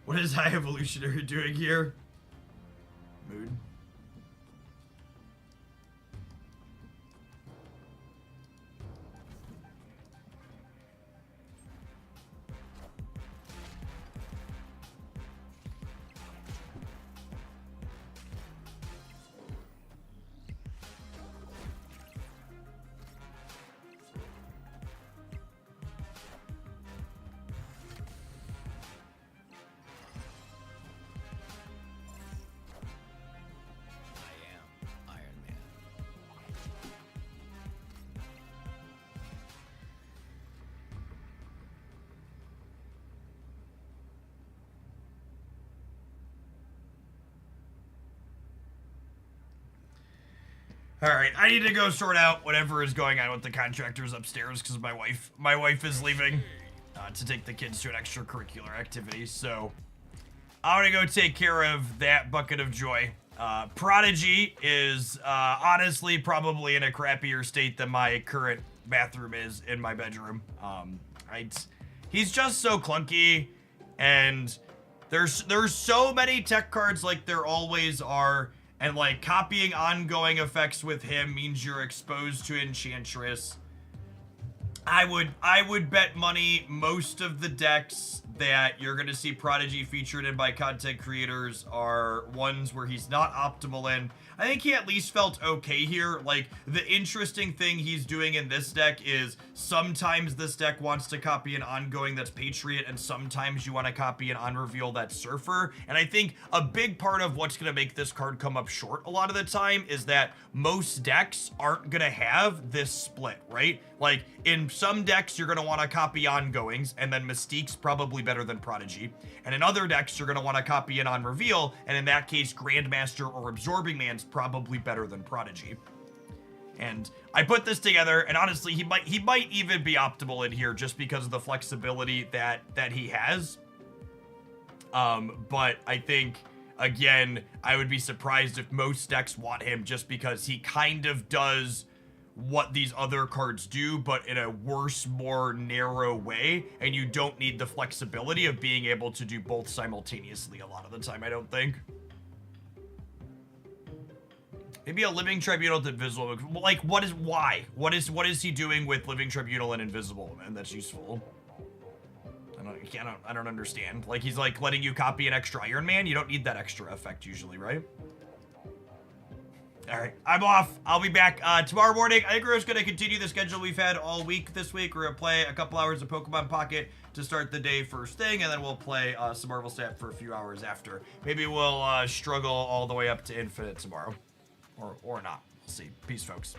What is High Evolutionary doing here? Mood. All right, I need to go sort out whatever is going on with the contractors upstairs because my wife is leaving to take the kids to an extracurricular activity. So I'm gonna go take care of that bucket of joy. Prodigy is honestly probably in a crappier state than my current bathroom is in my bedroom. He's just so clunky, and there's so many tech cards like there always are. And, like, copying ongoing effects with him means you're exposed to Enchantress. I would bet money most of the decks that you're going to see Prodigy featured in by content creators are ones where he's not optimal in. I think he at least felt okay here. Like, the interesting thing he's doing in this deck is sometimes this deck wants to copy an ongoing that's Patriot, and sometimes you want to copy an on-reveal that's Surfer. And I think a big part of what's going to make this card come up short a lot of the time is that most decks aren't going to have this split, right? Like, in some decks, you're going to want to copy ongoings, and then Mystique's probably better than Prodigy. And in other decks, you're going to want to copy an on-reveal, and in that case, Grandmaster or Absorbing Man's probably better than Prodigy. And I put this together, and honestly, he might even be optimal in here just because of the flexibility that he has. But I think, again, I would be surprised if most decks want him just because he kind of does what these other cards do, but in a worse, more narrow way, and you don't need the flexibility of being able to do both simultaneously a lot of the time, I don't think. Maybe a Living Tribunal to Invisible. Like, why? What is he doing with Living Tribunal and Invisible, man? That's useful. I I don't understand. Like, he's like letting you copy an extra Iron Man. You don't need that extra effect usually, right? All right, I'm off. I'll be back tomorrow morning. I think we're just going to continue the schedule we've had all week this week. We're going to play a couple hours of Pokemon Pocket to start the day first thing, and then we'll play some Marvel Snap for a few hours after. Maybe we'll struggle all the way up to Infinite tomorrow. Or not. We'll see. Peace, folks.